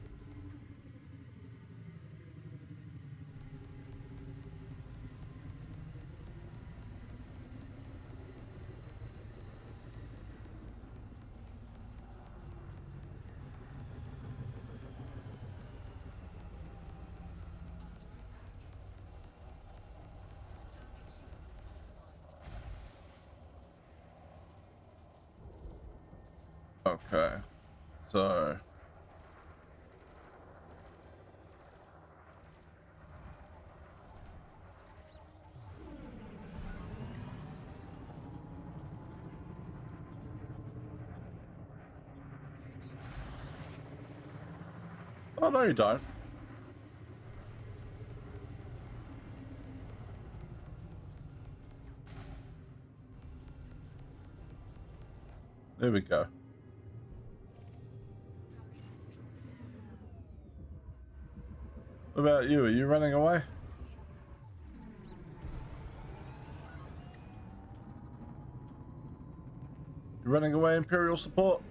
Okay. So. Oh, no, you don't. There we go. Target destroyed. What about you? Are you running away? Incoming. You running away, Imperial support?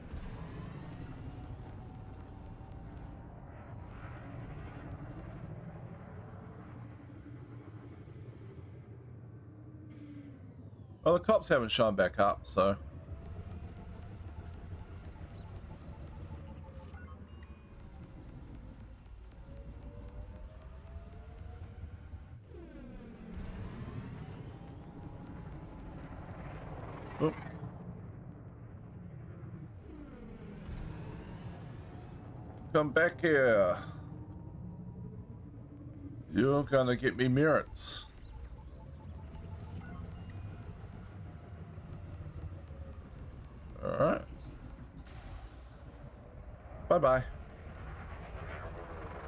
Well, the cops haven't shown back up, so. Oop. Come back here. You're gonna get me merits. Alright. Bye-bye.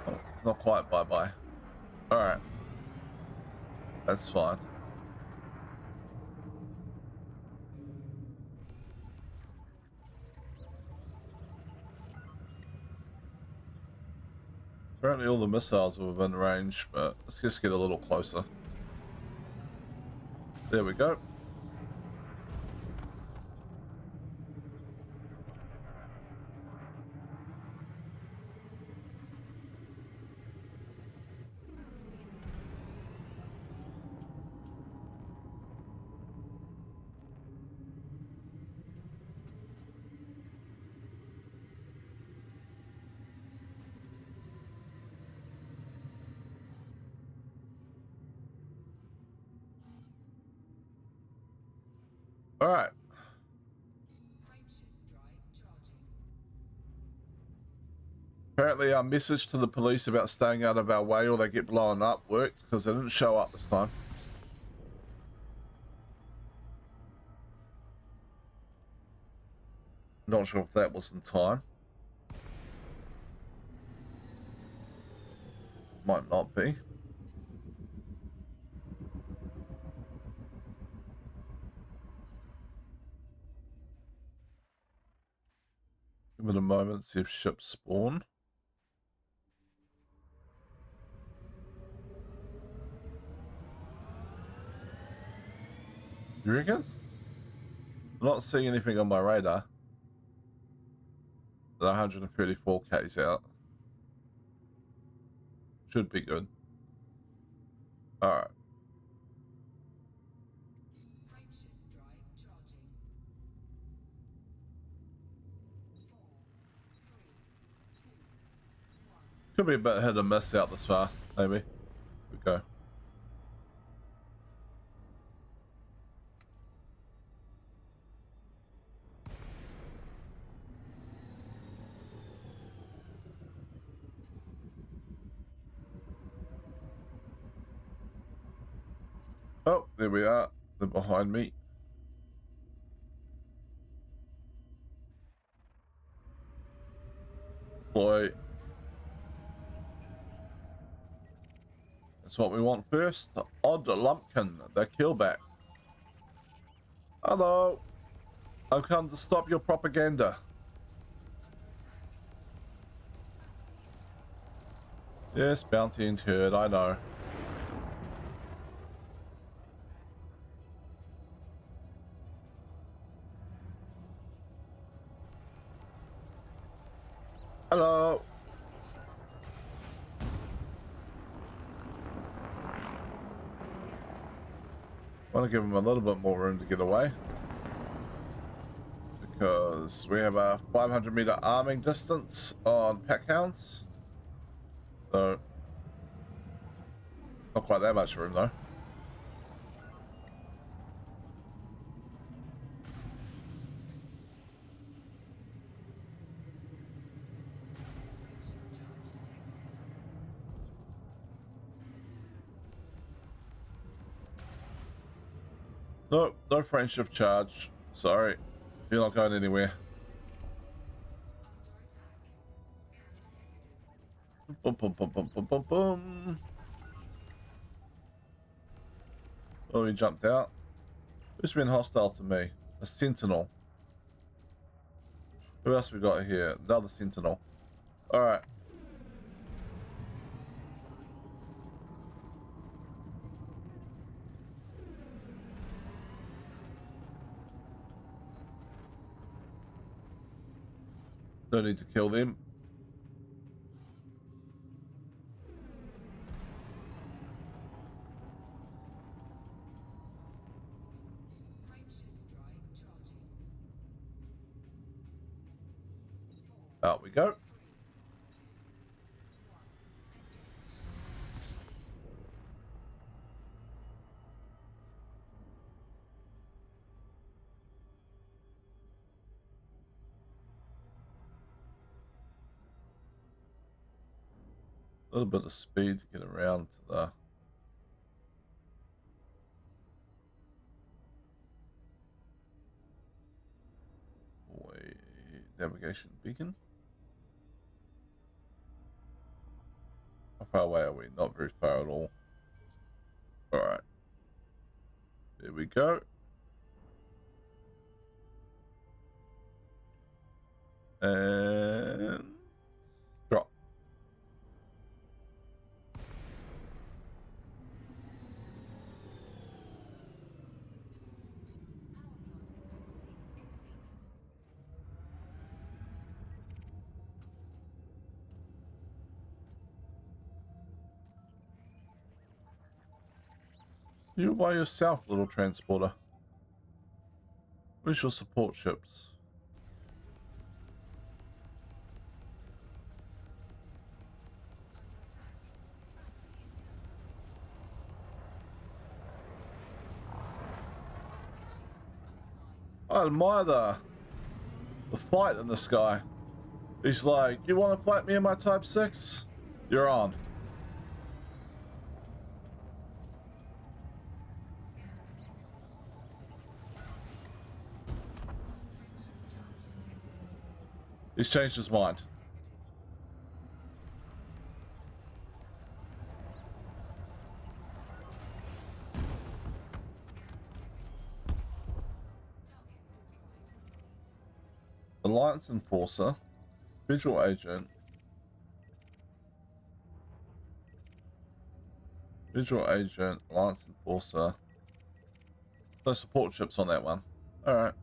Oh, not quite bye-bye. Alright. That's fine. Apparently all the missiles are within range, but let's just get a little closer. There we go. Alright. Frameshift drive charging. Apparently our message to the police about staying out of our way or they get blown up worked because they didn't show up this time. Not sure if that was in time. Might not be. Give it a moment, see if ships spawn. You reckon? I'm not seeing anything on my radar. The 134k's out. Should be good. Alright. Frameshift drive charging. 4, 3, 2, 1. Could be a bit hit and miss out this far, maybe. We go. Oh, there we are. They're behind me. Boy. That's what we want first. The odd lumpkin, the killback. Hello. I've come to stop your propaganda. Yes, bounty incurred, I know. Hello. Want to give him a little bit more room to get away. Because we have a 500-meter arming distance on packhounds. So, not quite that much room though. No, no friendship charge. Sorry. You're not going anywhere. Under attack. Scan detected. Boom, boom, boom, boom, boom, boom, boom. Oh, he jumped out. Who's been hostile to me? A sentinel. Who else we got here? Another sentinel. Alright. Don't need to kill them. Frameshift drive charging. 4, Out we go. 3, 2, 1. Engage. A little bit of speed to get around to the navigation beacon. How far away are we? Not very far at all. Alright. There we go. And drop. Power plant capacity exceeded. You by yourself, little transporter. Where's your support ships? I admire the fight in the sky. He's like, you want to fight me in my Type 6? You're on. He's changed his mind. Alliance Enforcer, Visual Agent, Alliance Enforcer. No support ships on that one. Alright.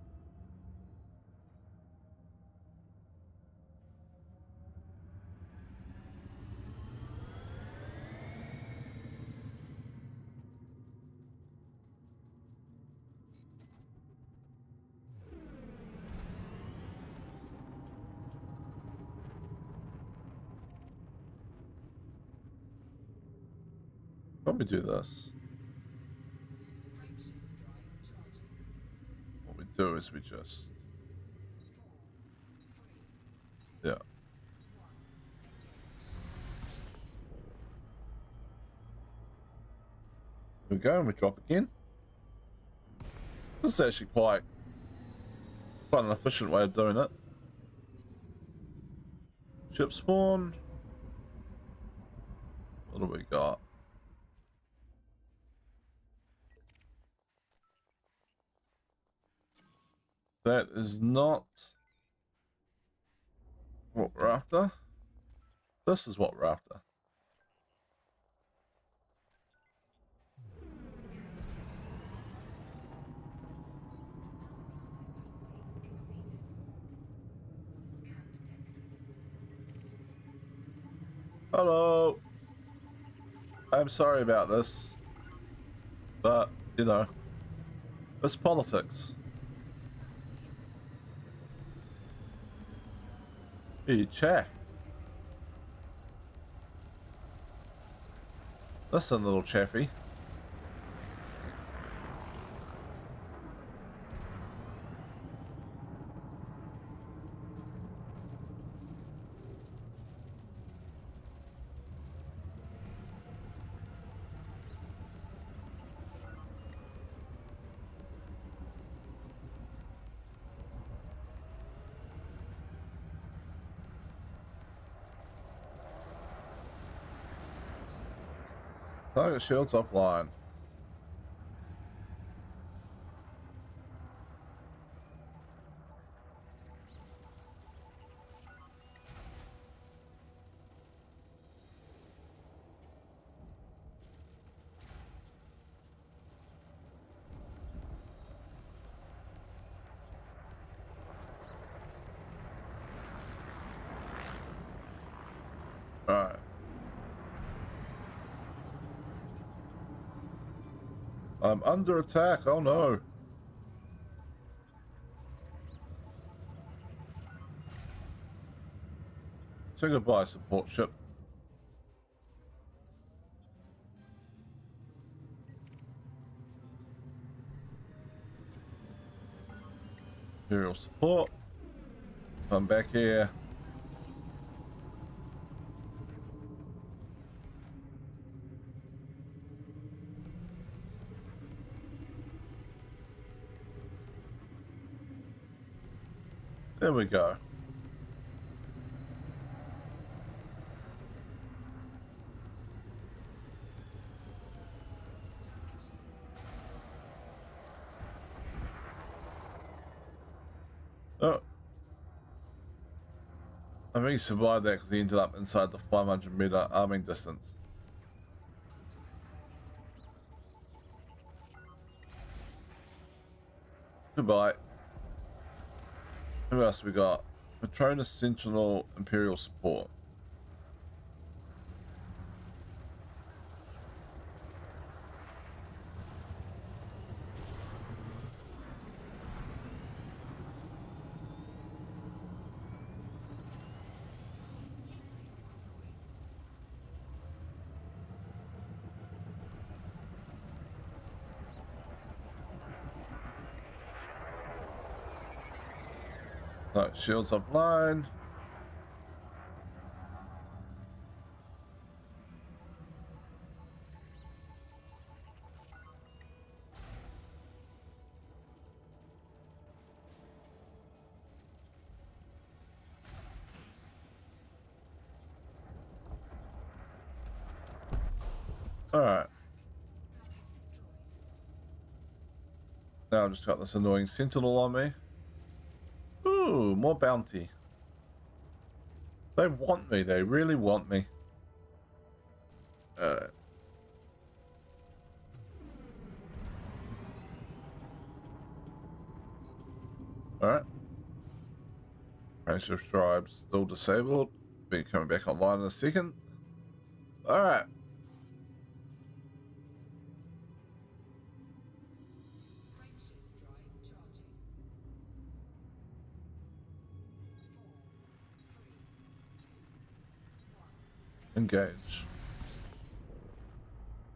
Let me do this. Frameshift drive charging. What we do is we just... 4, 3, 2, Yeah. 1. Engage. We go and we drop again. This is actually quite an efficient way of doing it. Ship spawn. What do we got? That is not what we're after. This is what we're after. Hello. I'm sorry about this, but you know, it's politics. Hey, chaff. Listen, little chaffy. Target shields offline. Alright. I'm under attack. Oh no. Say goodbye, support ship. Imperial support. Come back here. There we go. Oh. I think he survived that because he ended up inside the 500-meter arming distance. Goodbye. Who else we got? Patronus Sentinel Imperial support. No, shields offline. Alright. Now I've just got this annoying sentinel on me. Ooh, more bounty. They want me, they really want me. Alright. Alright. Range of tribes still disabled. Be coming back online in a second. Alright. Frameshift drive charging. 4, 3, 2, 1. Engage.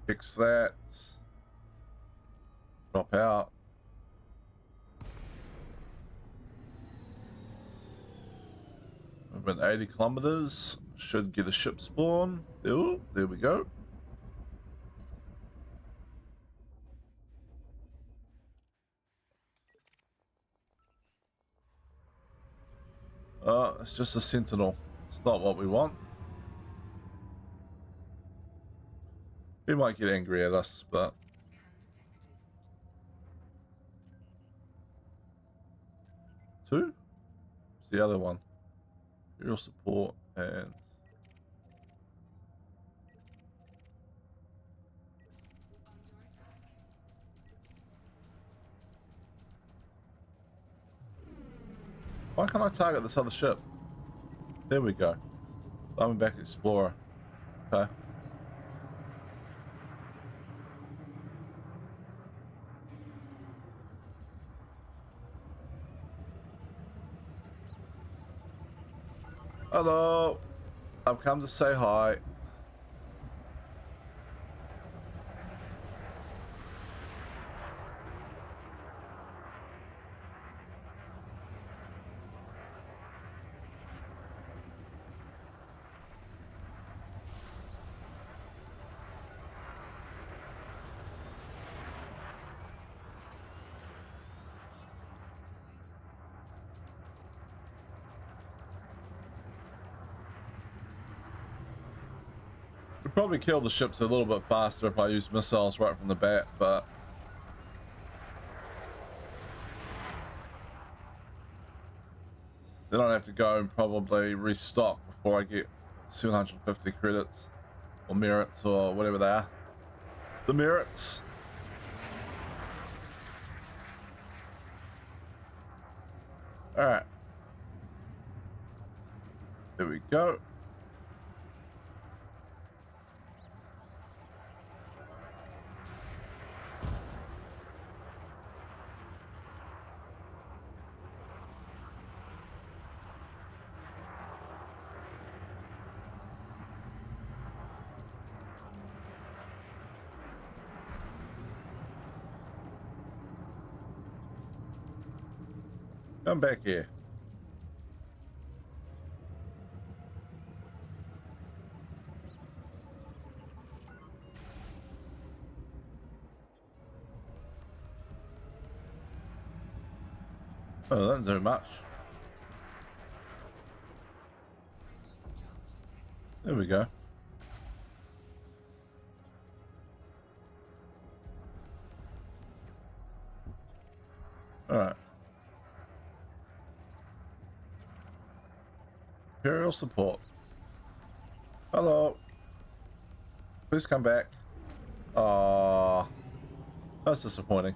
Fix that. Drop out. We've been 80 kilometers. Should get a ship spawn. Ooh, there we go. It's just a sentinel. It's not what we want. He might get angry at us, but Scan detected. two? It's the other one. Imperial support and Under attack. why can't I target this other ship? There we go. Diamondback Explorer. Okay. Hello. I've come to say hi. Could probably kill the ships a little bit faster if I use missiles right from the bat, but then I'd have to go and probably restock before I get 750 credits or merits or whatever they are. The merits. All right. There we go. Come back here. Oh, that didn't do much. There we go. All right. Imperial support. Hello. Please come back. Ah, that's disappointing.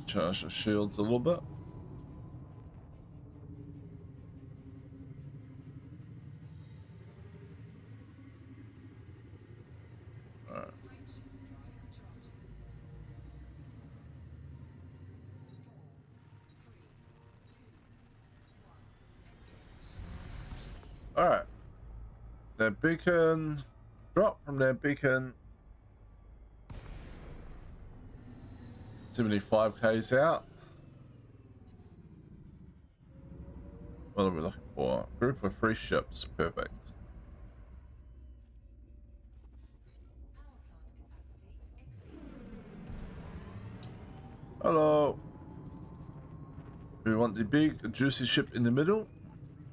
Charge the shields a little bit. Alright. Alright. That beacon. Drop from that beacon. 75k's out. What are we looking for? Group of 3 ships. Perfect. Hello. We want the big juicy ship in the middle.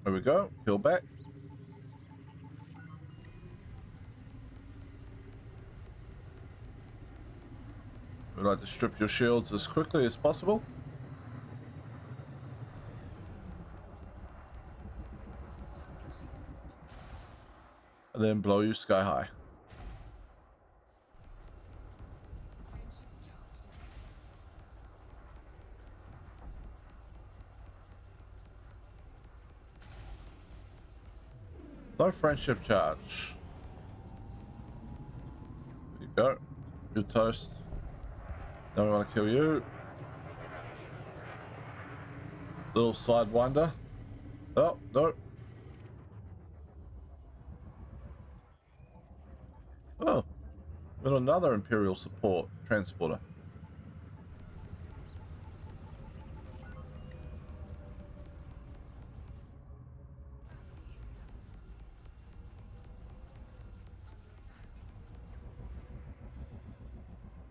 There we go. Kill back. We'd like to strip your shields as quickly as possible. And then blow you sky high. No friendship charge. There you go. Good toast. Now we want to kill you. Little sidewinder. Oh, no. Oh. Got another Imperial support transporter.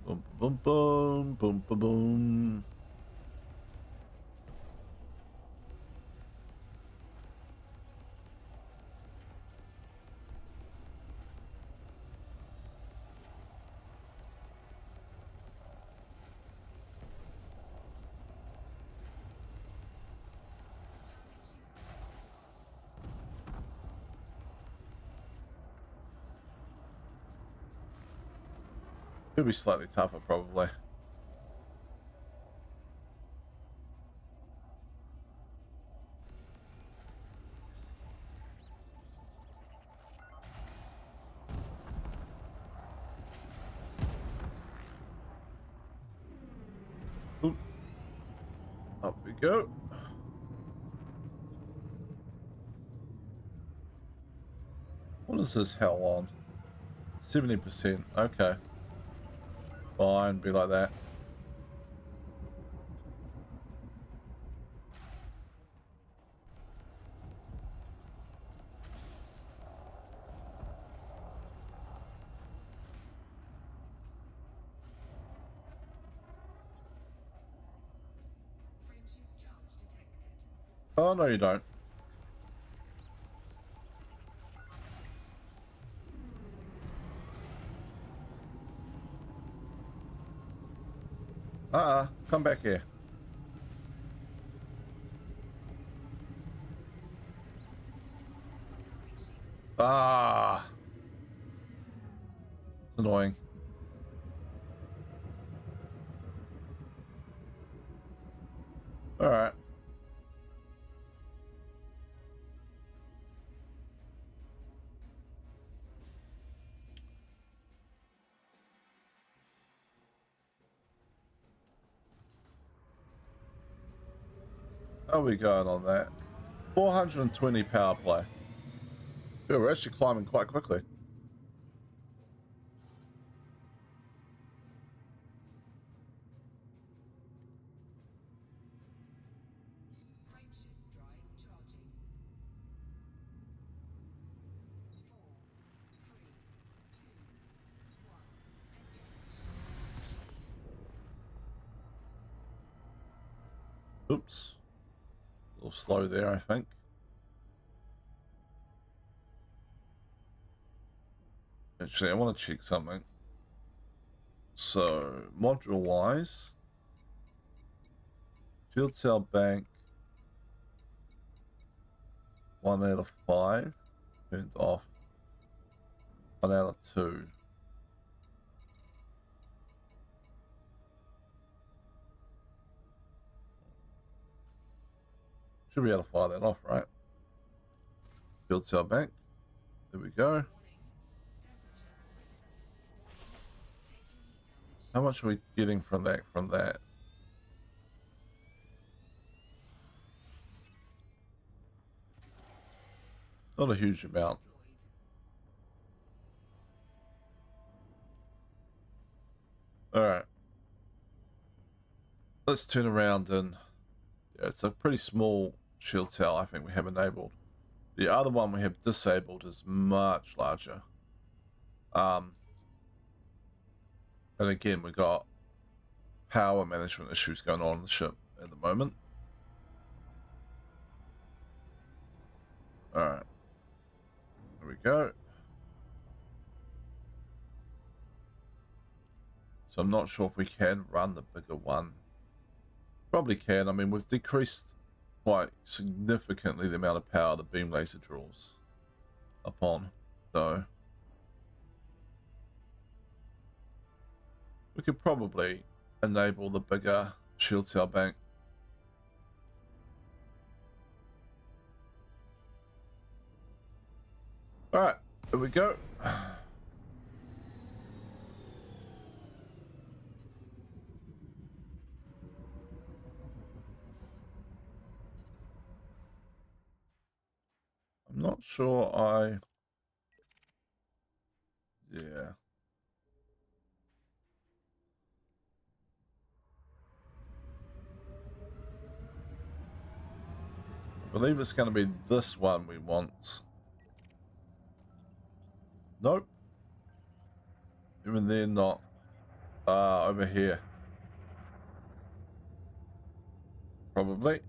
Boom, boom, boom, boom, boom, boom. Could be slightly tougher, probably. Oop. Up we go. What is this hell on? 70%. Okay. Fine, be like that. Oh, no, you don't. Come back here. Ah, it's annoying. All right. How are we going on that? 420 power play. Yeah, we're actually climbing quite quickly. Frameshift drive charging. 4, 3, 2, 1. Engage. Oops. A little slow there, I think. Actually, I want to check something. So, module-wise, field cell bank, 1 out of 5, turned off, 1 out of 2. Should be able to fire that off, right? Field cell bank. There we go. Warning. Temperature critical. Taking heat damage. How much are we getting from that? Not a huge amount. Deployed. Alright. Let's turn around and... Yeah, it's a pretty small shield cell I think we have enabled. The other one we have disabled is much larger. And again, we got power management issues going on the ship at the moment. Alright. There we go. So I'm not sure if we can run the bigger one. Probably can. I mean, we've decreased quite significantly the amount of power the beam laser draws upon. So we could probably enable the bigger shield cell bank. Alright, here we go. I'm not sure yeah. I believe it's going to be this one we want. Nope. Even then, not. Over here. Probably.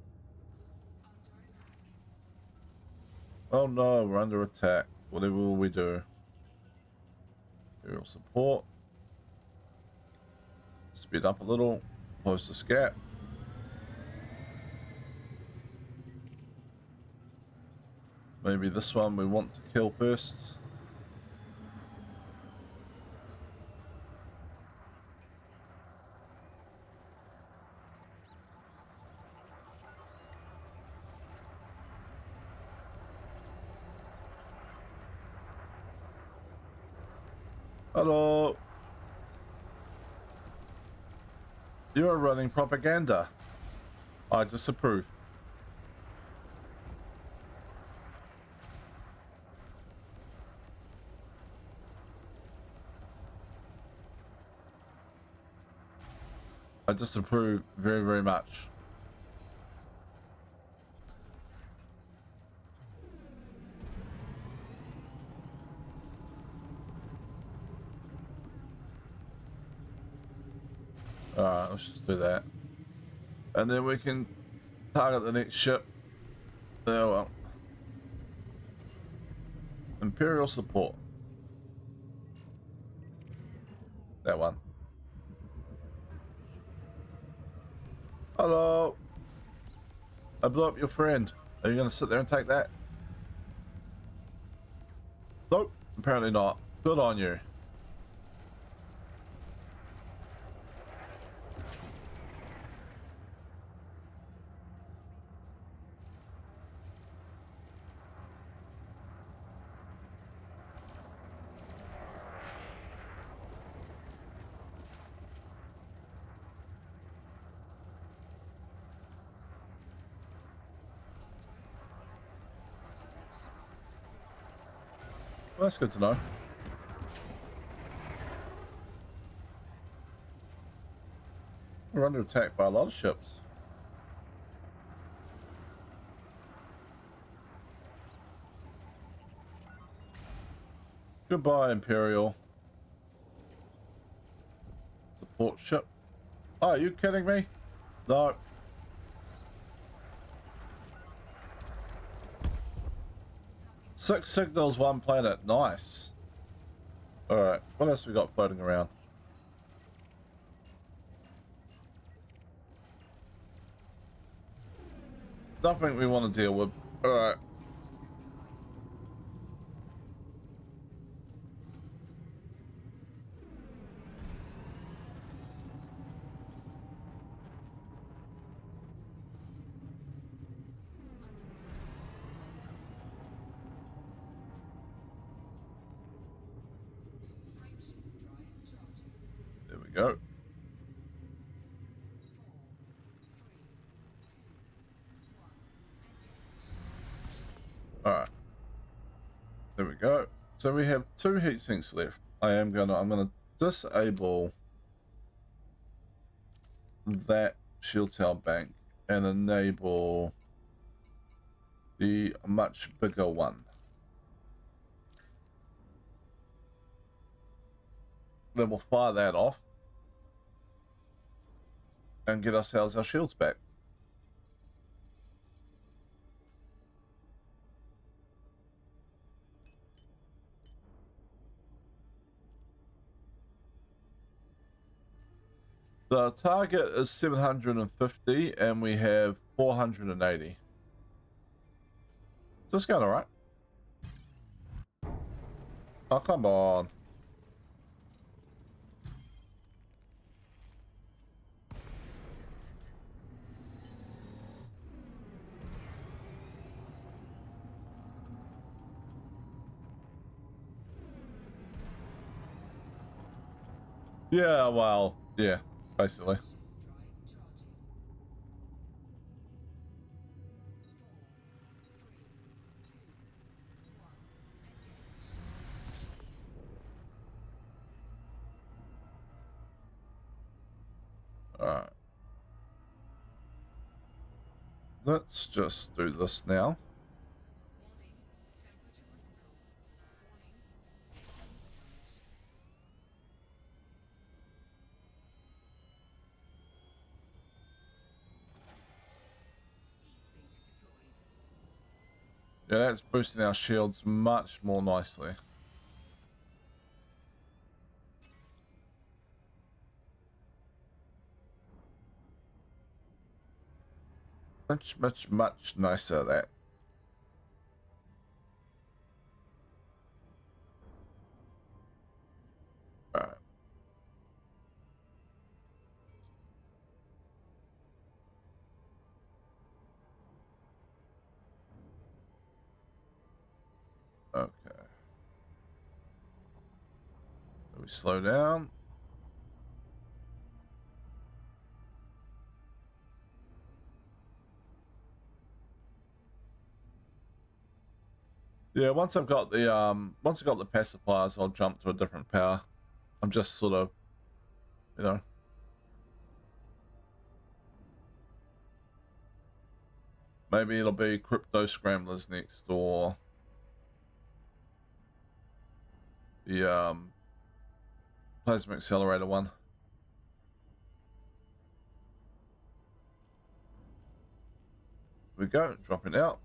Oh no, we're under attack. Whatever will we do? Aerial support. Speed up a little. Close this gap. Maybe this one we want to kill first. Hello. You are running propaganda. I disapprove. I disapprove very, very much. Alright, let's just do that. And then we can target the next ship Oh well. Imperial support. That one. Hello. I blew up your friend. Are you going to sit there and take that? Nope. Apparently not. Good on you. Well, that's good to know. We're under attack by a lot of ships. Goodbye, Imperial. Support ship. Oh, are you kidding me? No. Six signals, one planet. Nice. Alright, what else we got floating around? Nothing we want to deal with. Alright. There we go. 4, 3, 2, 1, engage. Alright. There we go. So we have 2 heat sinks left. I'm gonna disable that shield cell bank and enable the much bigger one. Then we'll fire that off and get ourselves our shields back. The target is 750 and we have 480. So it's going alright. Oh, come on. Yeah, well, yeah, basically. Alright. Let's just do this now. Yeah, that's boosting our shields much more nicely. Much nicer, that. Alright. Okay. So we slow down. Yeah, once I've got the pacifiers, I'll jump to a different power. I'm just sort of, you know. Maybe it'll be Crypto Scramblers next, or the Plasma Accelerator one. There we go, dropping out.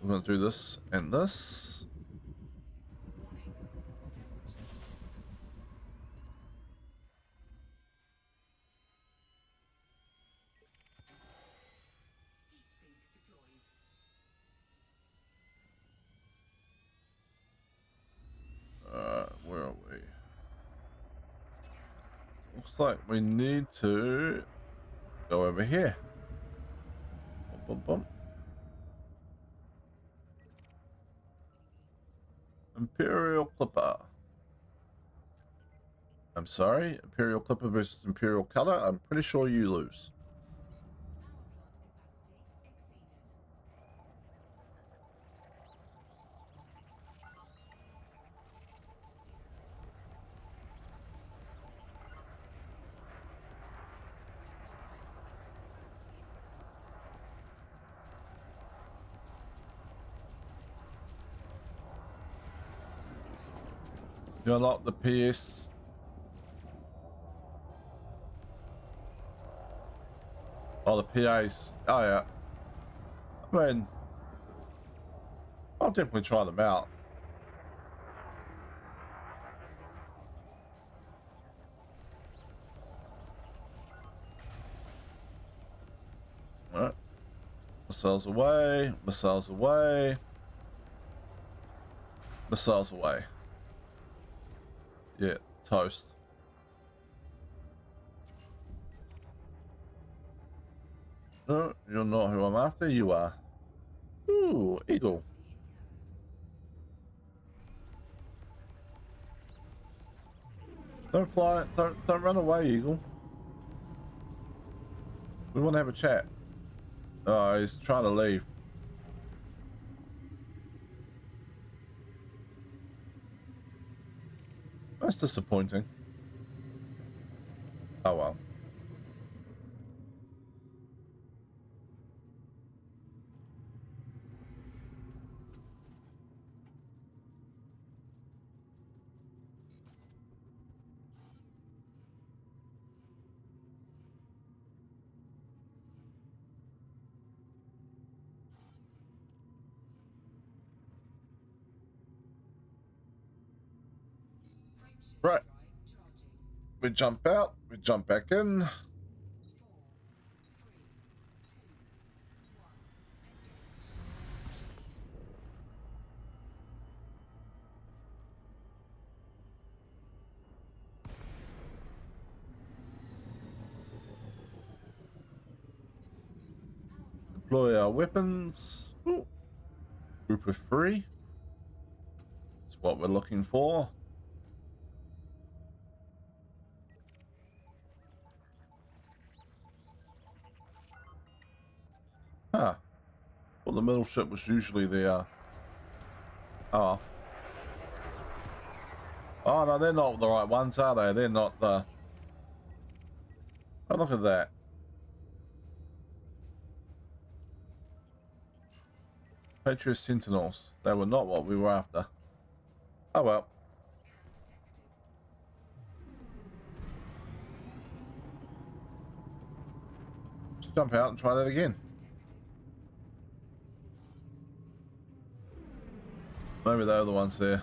we're going to do this and this. Warning. Temperature critical. Heat sink deployed. Where are we? Scan detected. Looks like we need to go over here. Bum, bum, bum. Imperial Clipper. I'm sorry, Imperial Clipper versus Imperial Cutter. I'm pretty sure you lose. Power plant capacity exceeded. You unlock the PS. Oh, the PAs. Oh, yeah. I mean, I'll definitely try them out. Alright. Missiles away. Missiles away. Missiles away. Yeah, toast. No, you're not who I'm after. You are. Ooh, eagle. Don't fly. Don't run away, eagle. We want to have a chat. Oh, he's trying to leave. That's disappointing. Oh well. Frameshift Right. drive charging. We jump out. We jump back in. 4, 3, 2, 1. Engage. Power plant Deploy our weapons. Ooh. Group of 3. That's what we're looking for. Huh. Well, the middle ship was usually the, oh. Oh, no, they're not the right ones, are they? They're not the... Oh, look at that. Patriot Sentinels. They were not what we were after. Oh, well. scan detected. Just jump out and try that again. Maybe they're the ones there.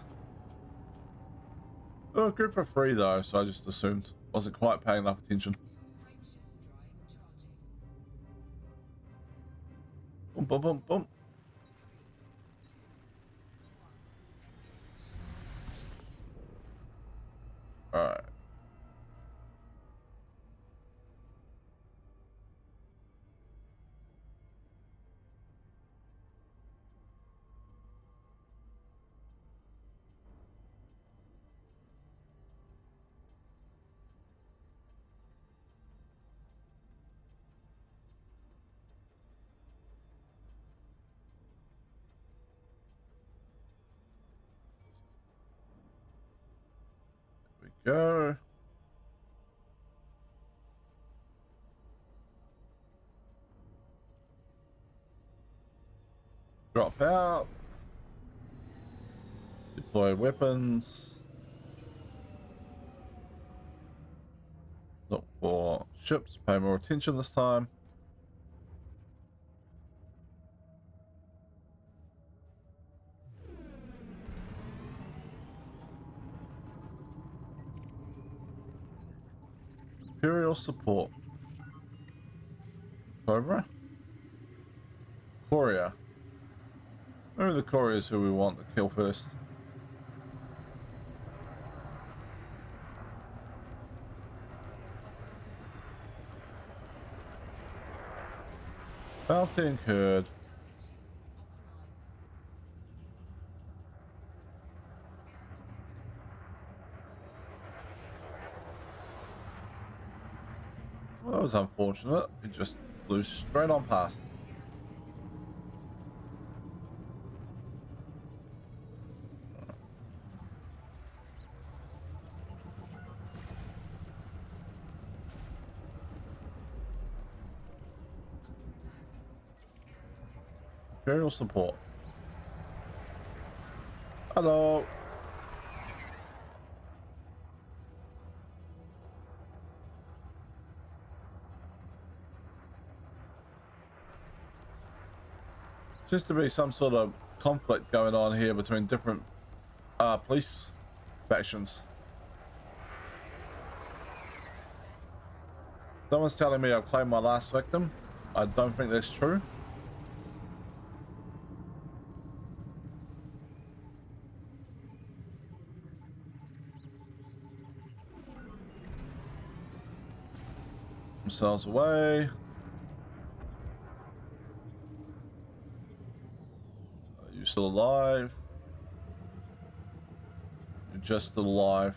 Oh, a group of 3 though, so I just assumed. Wasn't quite paying enough attention. Frameshift drive charging. Boom, boom, boom, boom. 3, 2, 1. Engage. Alright. There we go. Drop out. Deploy weapons. Look for ships. Pay more attention this time. Imperial support. Cobra? Courier. Who are the couriers who we want to kill first? Bounty incurred. Well, that was unfortunate. It just flew straight on past. Imperial support. Hello. Seems to be some sort of conflict going on here between different police factions. Someone's telling me I've claimed my last victim. I don't think that's true. Themselves away. Are you still alive? You're just still alive.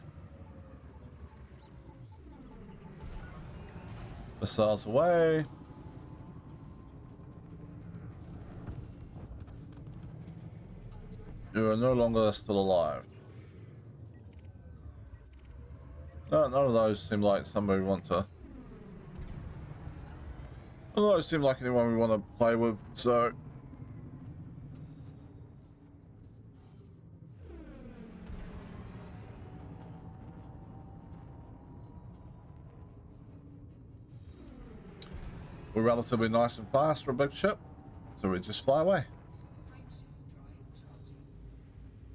Missiles away. You are no longer still alive. No, none of those seem like somebody we want to. None of those seem like anyone we want to play with, so. We're relatively nice and fast for a big ship, so we just fly away.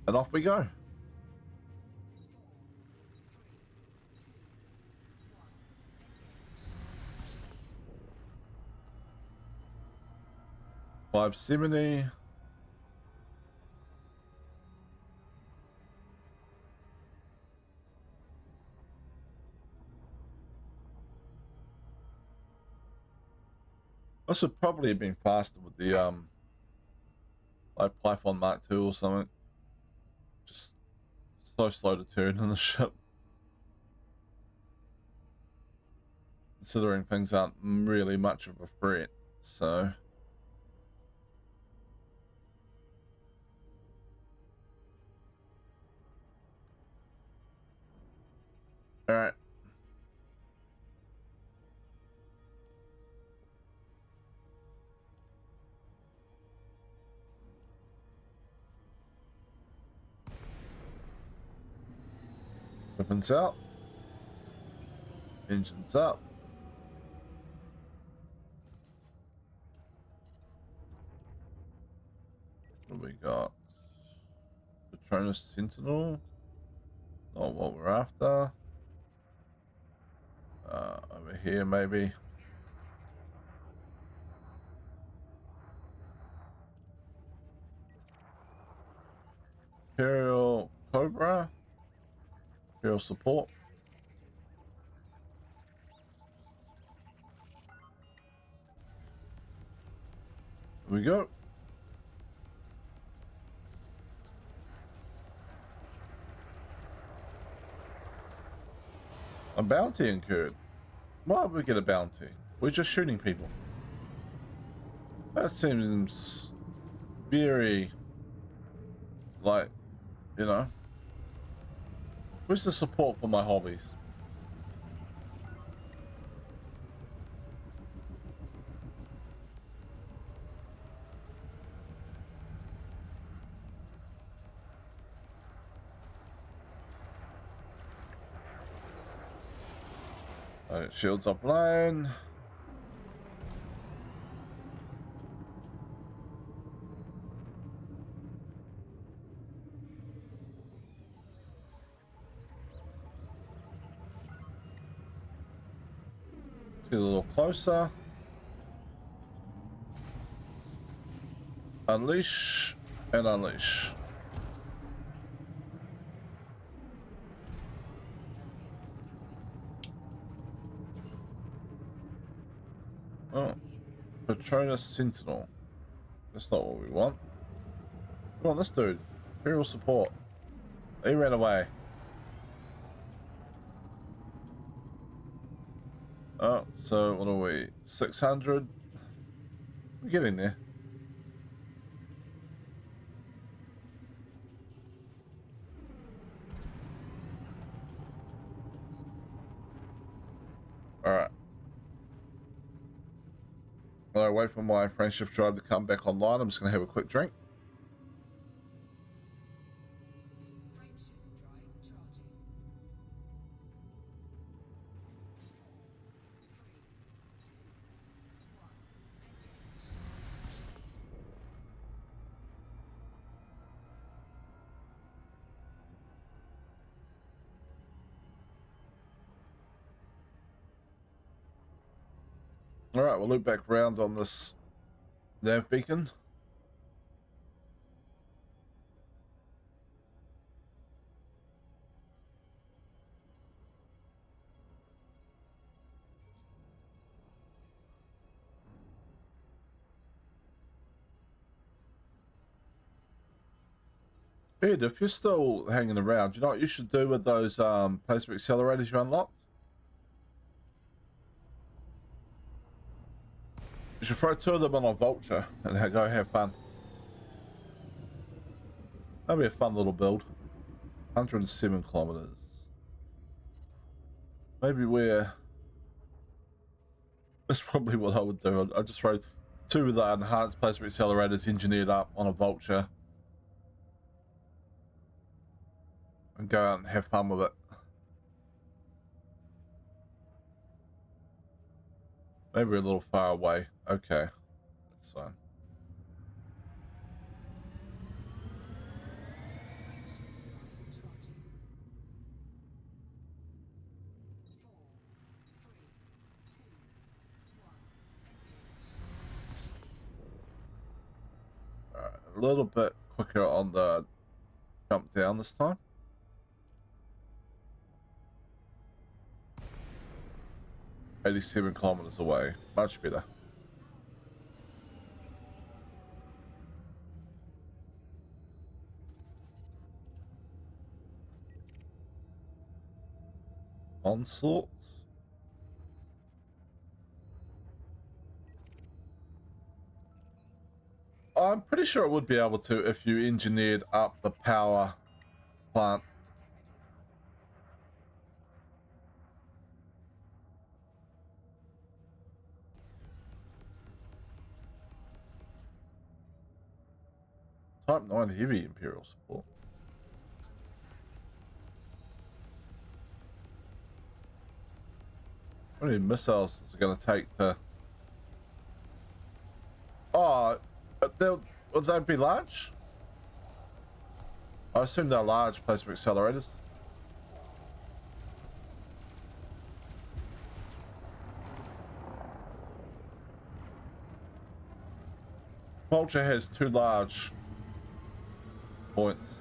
And off we go. 570. This would probably have been faster with the like Python Mark II or something. Just so slow to turn in the ship. Considering things aren't really much of a threat, so. Alright. Weapons out. Engines up. What do we got? Patronus Sentinel. Not what we're after. Over here maybe. Imperial Cobra. Imperial support. Here we go. A bounty incurred. Why would we get a bounty? We're just shooting people. That seems very, like, you know. Where's the support for my hobbies? Shields offline. Get a little closer. Unleash and unleash. Oh, Patronus Sentinel. That's not what we want. We want this dude. Imperial support. He ran away. Oh, so what are we? 600? We're getting there. Alright. While I wait for my friendship drive to come back online, I'm just going to have a quick drink. Frameshift drive charging. 4, 3, 2, 1, engage. Alright, we'll loop back around on this nav beacon. Ed, if you're still hanging around, you know what you should do with those plasma accelerators you unlocked? You should throw 2 of them on a vulture and go have fun. That'll be a fun little build. 107 kilometers. Maybe we're... That's probably what I would do. I'd just throw 2 of the enhanced plasma accelerators engineered up on a vulture. And go out and have fun with it. Maybe a little far away. Okay. That's fine. Alright, a little bit quicker on the jump down this time. "87 kilometers away. Much better. Onslaught. I'm pretty sure it would be able to if you engineered up the power plant. Type 9 heavy Imperial support. How many missiles is it going to take to... Oh, would they be large? I assume they're large plasma accelerators. Vulture has 2 large points.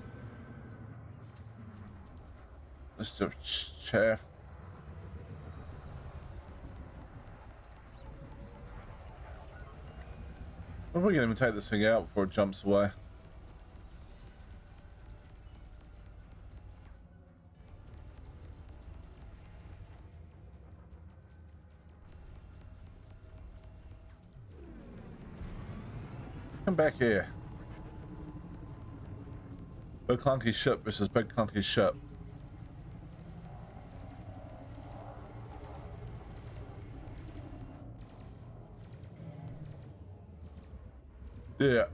Mr. Chaff. We're probably gonna even take this thing out before it jumps away. Come back here. Big clunky ship versus big clunky ship. Yeah.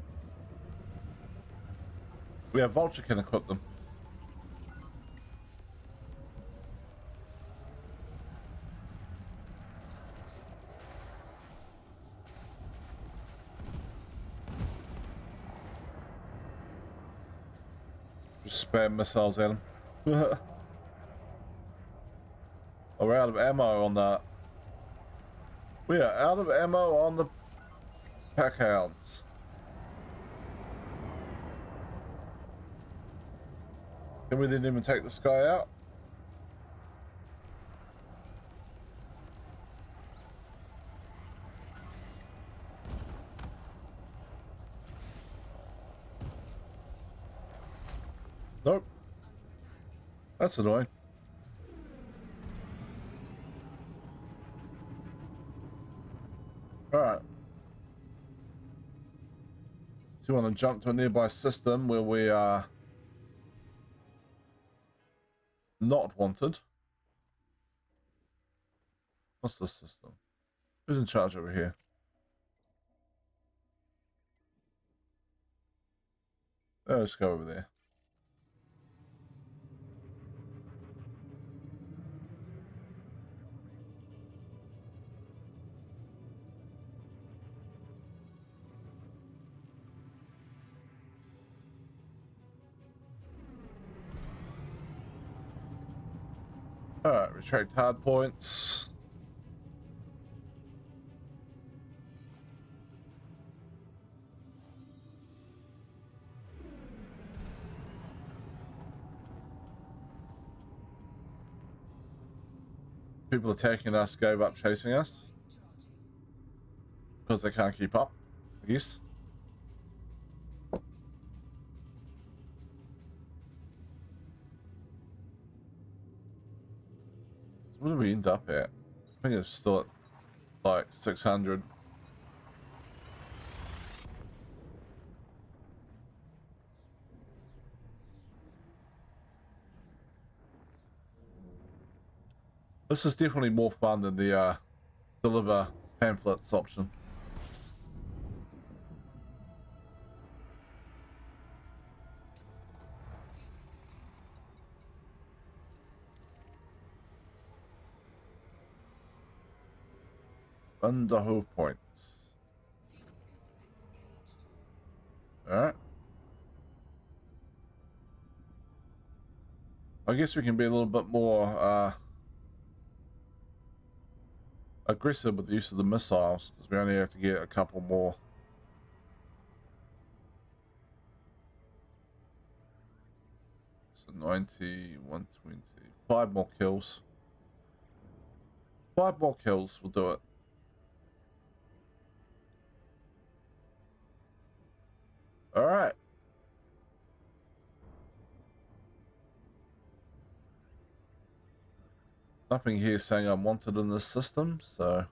Yeah, Vulture can equip them. Just spam missiles at him. Oh, we're out of ammo on that. We are out of ammo on the pack hounds. And we didn't even take this guy out. Nope. That's annoying. Alright. So you want to jump to a nearby system where we are not wanted. What's the system? Who's in charge over here? Let's go over there. Alright, retract hard points. People attacking us gave up chasing us because they can't keep up, I guess. So what do we end up at? I think it's still at like 600. This is definitely more fun than the deliver pamphlets option. Underho points. Alright. I guess we can be a little bit more aggressive with the use of the missiles, because we only have to get a couple more. So 90, 120. 5 more kills. 5 more kills will do it. Alright. Nothing here saying I'm wanted in this system, so...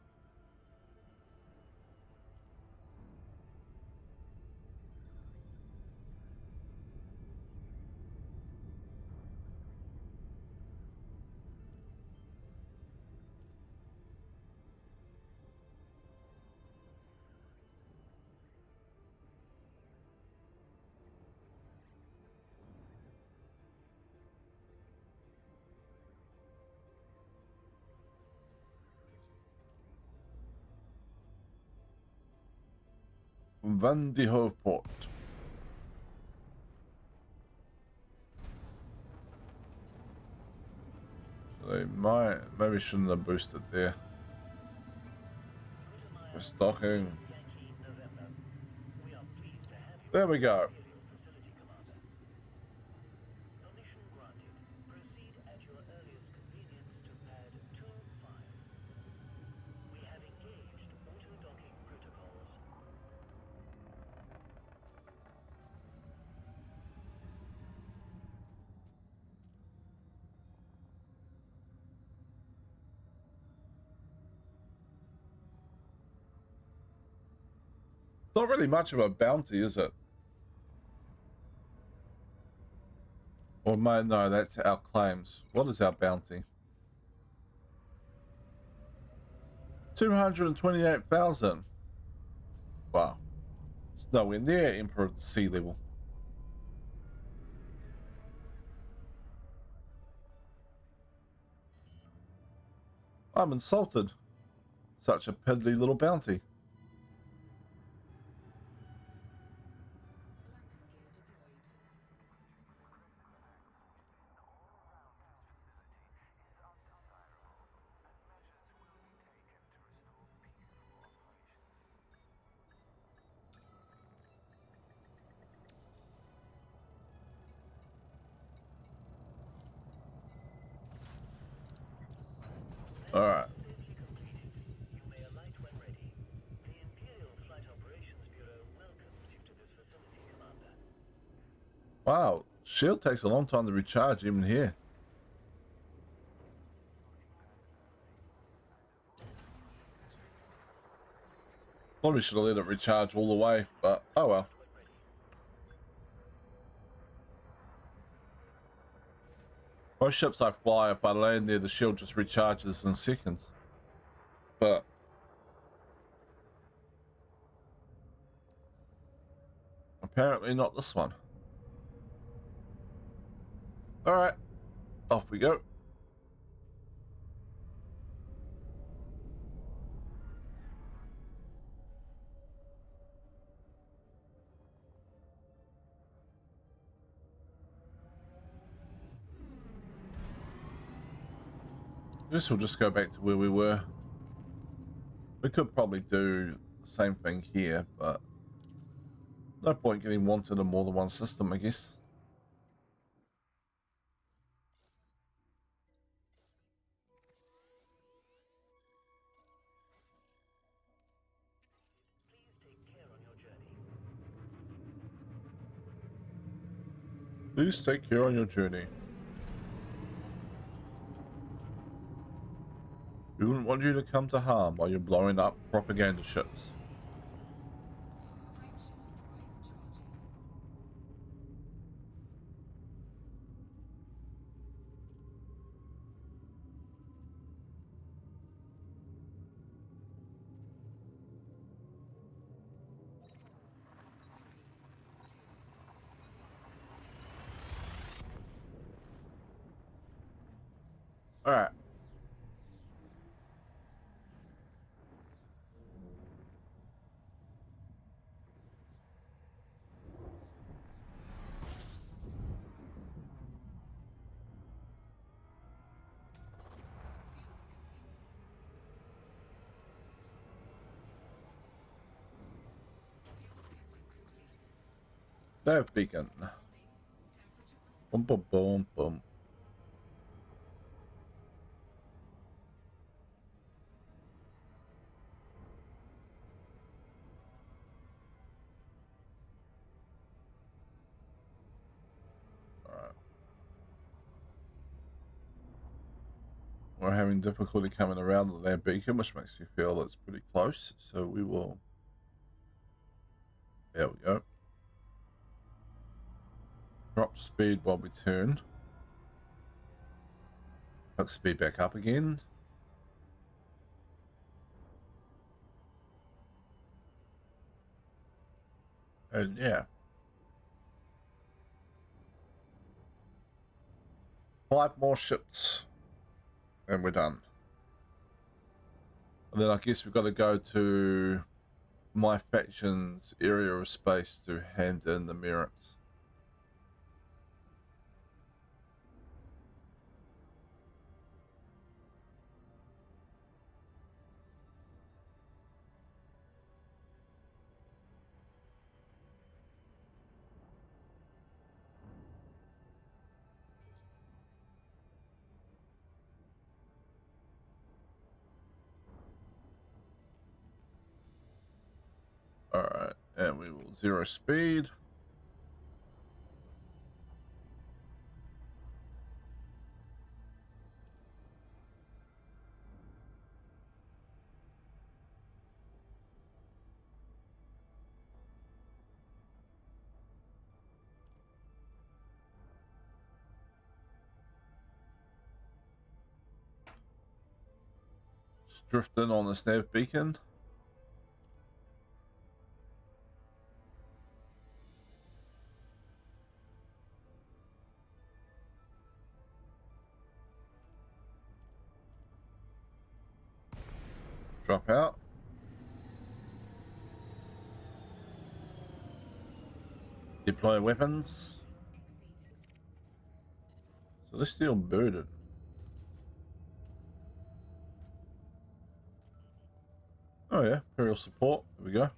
Van de Hoofdpoort. So they might, maybe shouldn't have boosted there. We're stocking. There we go. Not really much of a bounty, is it? Or no, that's our claims. What is our bounty? 228,000. Wow. It's nowhere near Emperor Sea level. I'm insulted. Such a piddly little bounty. Landing gear deployed. All right. Safely completed. You may alight when ready. The Imperial Flight Operations Bureau welcomes you to this facility, Commander. Wow, shield takes a long time to recharge even here. Probably should have let it recharge all the way, but oh well. When ready. Most ships I fly, if I land there, the shield just recharges in seconds. But apparently not this one. All right, off we go. Guess we'll just go back to where we were. We could probably do the same thing here, but no point getting wanted in more than one system, I guess. Please take care on your journey. Please take care on your journey. We wouldn't want you to come to harm while you're blowing up propaganda ships. Frameshift drive charging. All right. Nav beacon. Boom, boom, boom, boom. All right. We're having difficulty coming around the nav beacon, which makes me feel it's pretty close. So we will. There we go. Drop speed while we turn. Hook speed back up again. And yeah. 5 more ships. And we're done. And then I guess we've got to go to my faction's area of space to hand in the merits. Alright, and we will 0 speed. Drift in on the nav beacon. Drop out. Deploy weapons. Exceeded. Celestial burden. Oh yeah, Imperial support. There we go.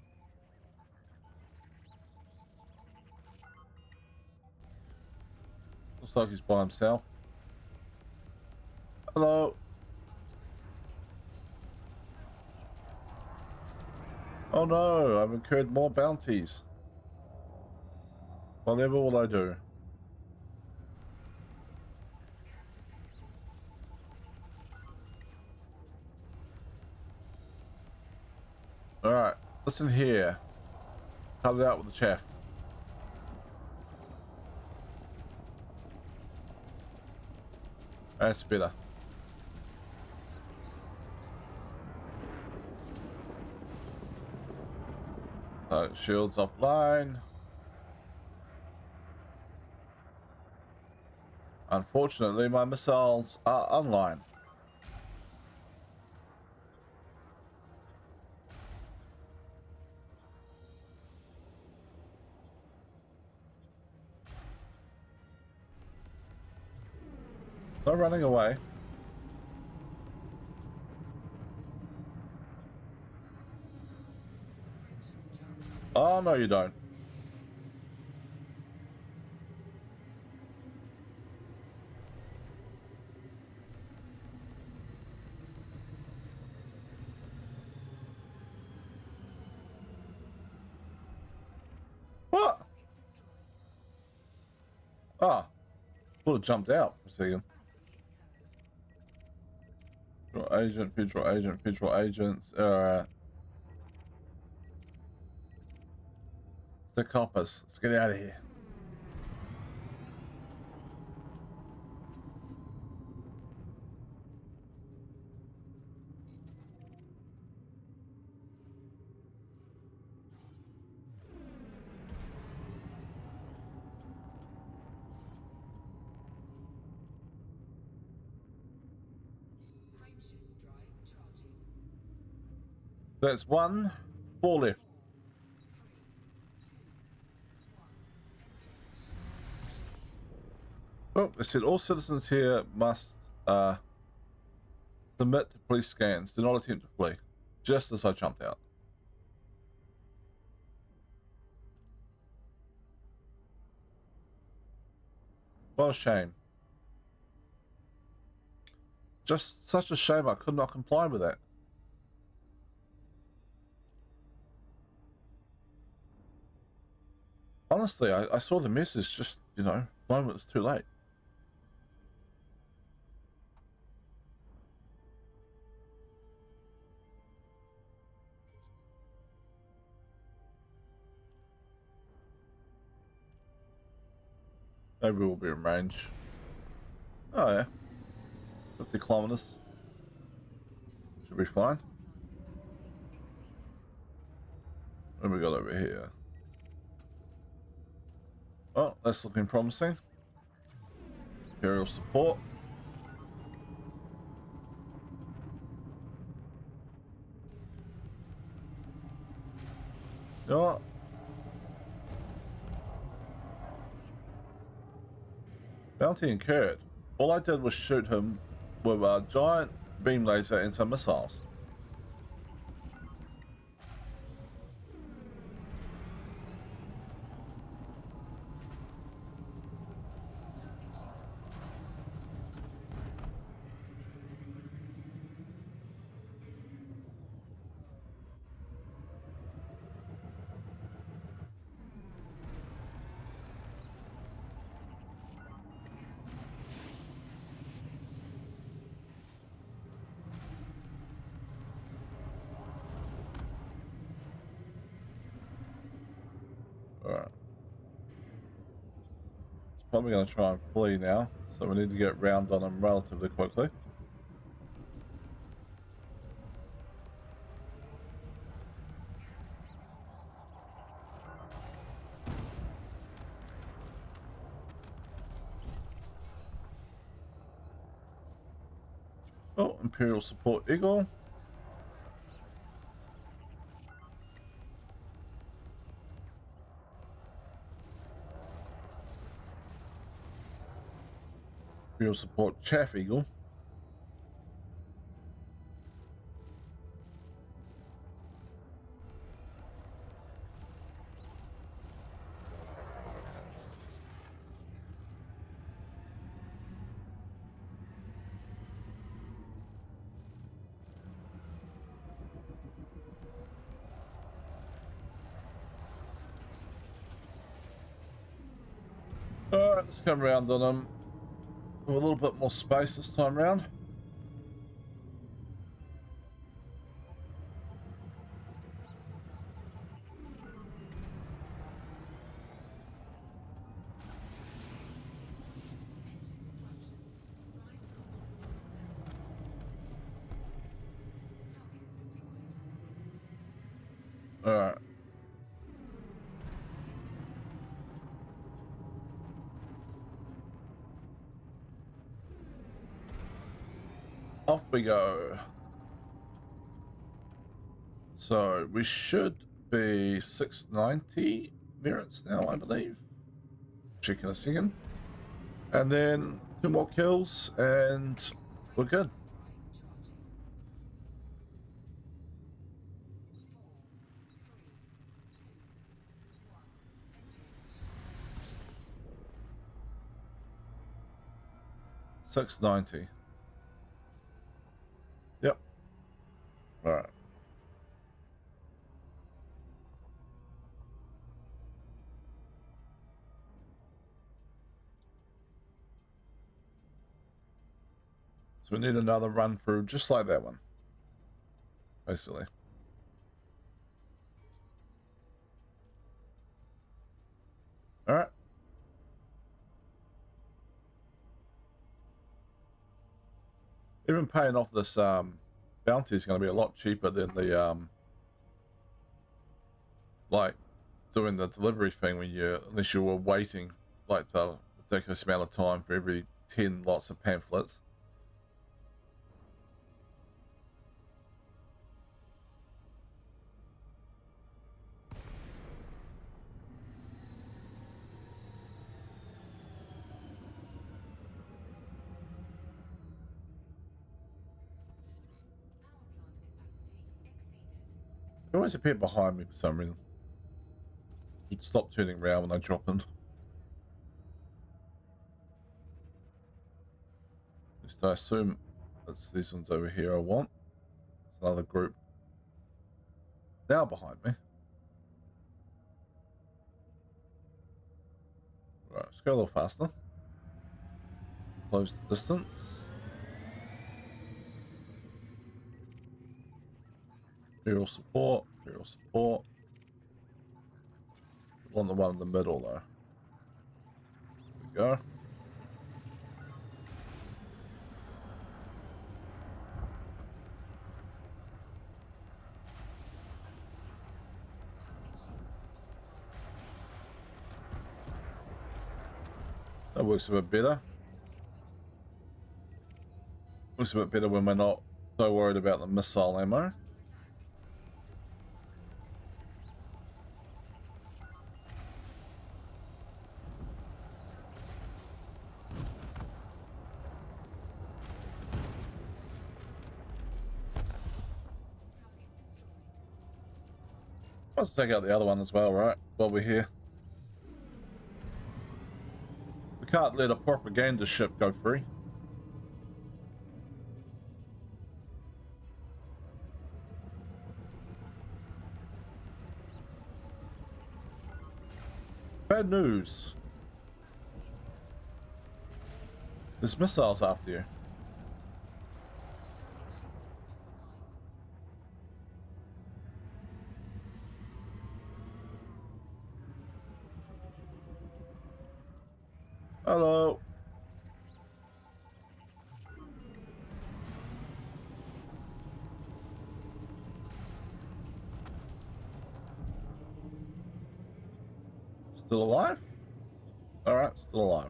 Looks like he's by himself. Hello. Oh no, I've incurred more bounties. Whatever will I do? Alright, listen here. Cut it out with the chaff. That's better. Shields offline. Unfortunately, my missiles are online. No running away. Oh, no, you don't. What? Ah, would have jumped out for a second. Federal agents. The coppers. Let's get out of here. Frameshift drive charging. That's 1, 4 left. 4, 3, 2, 1. Engage. Oh, they said all citizens here must submit to police scans. Do not attempt to flee. Just as I jumped out. What a shame. Just such a shame I could not comply with that. Honestly, I saw the message just, you know, moments too late. Maybe we'll be in range. Oh yeah. 50 kilometers. Should be fine. Plant capacity exceeded. What have we got over here? Oh, that's looking promising. Imperial support. You know what? Bounty incurred. All I did was shoot him with a giant beam laser and some missiles. Alright. It's probably going to try and flee now, so we need to get round on him relatively quickly. Oh, Imperial support Eagle. Imperial support Chaff Eagle. Alright, let's come round on them with a little bit more space this time round. Alright. Off we go. So we should be 690 merits now, I believe. Check in a second. And then 2 more kills and we're good. Drive charging. 4, 3, 2, 1, engage. 690. Yep. Alright. So we need another run through just like that one. Basically. Alright. Even paying off this bounty is going to be a lot cheaper than the like doing the delivery thing when you, unless you were waiting like the ridiculous amount of time for every 10 lots of pamphlets. Power plant capacity exceeded. They always appear behind me for some reason. You'd stop turning around when I drop them. At least I assume it's these ones over here I want. It's another group now behind me. Right, let's go a little faster. Close the distance. Imperial support, Imperial support. We want the one in the middle though. There we go. That works a bit better. Looks a bit better when we're not so worried about the missile ammo. Let's take out the other one as well, right? While we're here. We can't let a propaganda ship go free. Bad news. There's missiles after you. Hello. Still alive? Alright, still alive.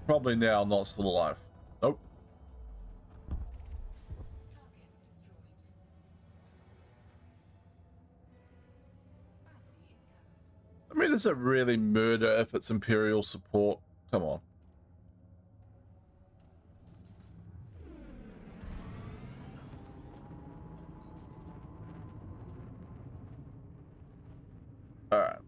Probably now not still alive. Nope. Target destroyed. Bounty incurred. I mean, is it really murder if it's Imperial support? Come on. Alright.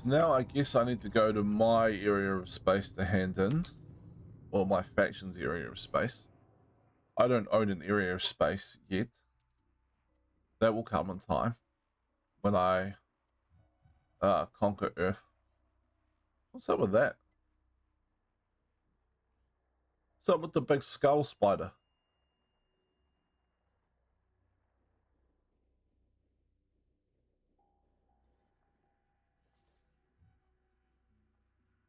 Now I guess I need to go to my area of space to hand in, or my faction's area of space. I don't own an area of space yet. That will come in time when I conquer Earth. What's up with that? What's up with the big skull spider?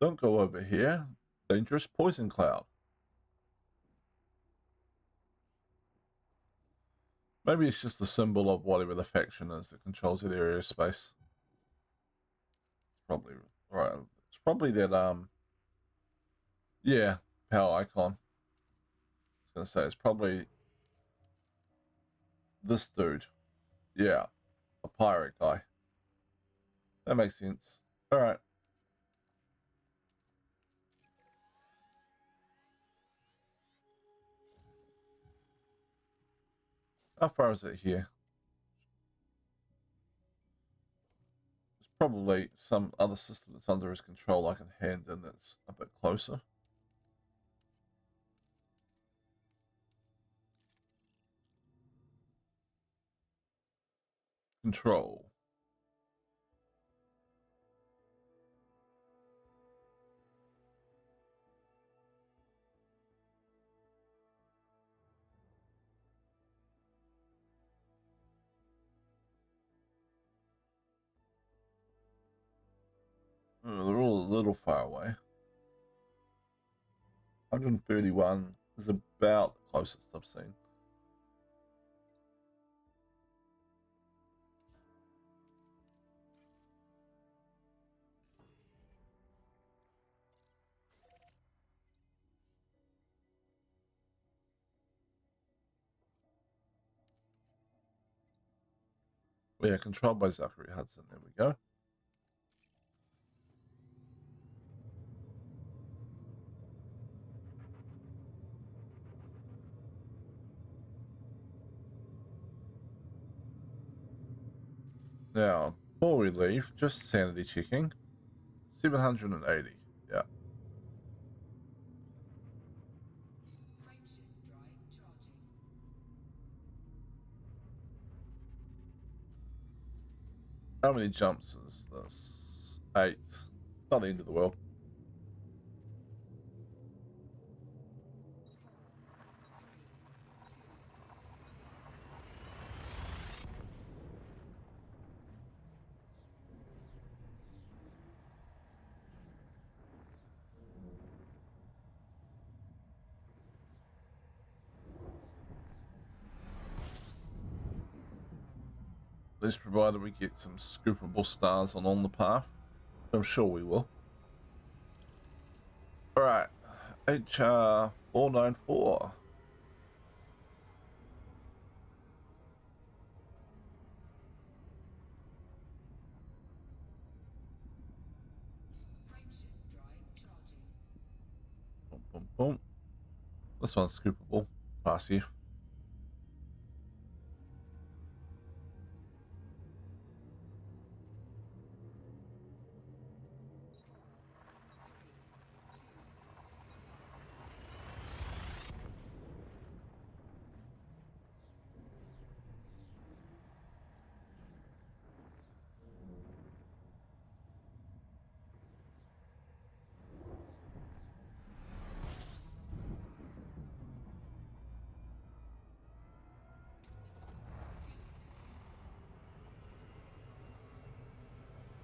Don't go over here. Dangerous poison cloud. Maybe it's just a symbol of whatever the faction is that controls that area of space. Probably right. It's probably that yeah, power icon. I was gonna say it's probably this dude. Yeah. A pirate guy. That makes sense. Alright. How far is it here? There's probably some other system that's under his control I can hand in that's a bit closer. Control. They're all a little far away. 131 is about the closest I've seen. Yeah, controlled by Zachary Hudson. There we go. Now, before we leave, just sanity checking. 780. Yeah. Frameshift drive charging. How many jumps is this? 8. Not the end of the world. This provided we get some scoopable stars on the path. I'm sure we will. Alright. HR 494. Frameshift drive charging. Boom, boom, boom. This one's scoopable. Pass you.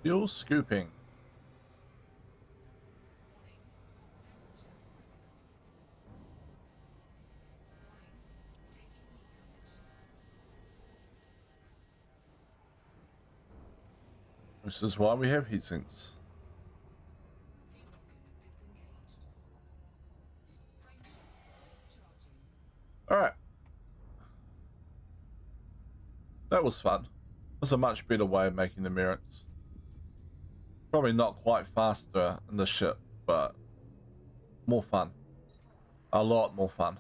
Fuel scooping. Warning. Temperature critical. Warning. Taking heat damage. This is why we have heat sinks. Fuel scoop disengaged. Frameshift drive charging. Alright. That was fun. That's a much better way of making the merits. Probably not quite faster in the ship, but more fun. A lot more fun.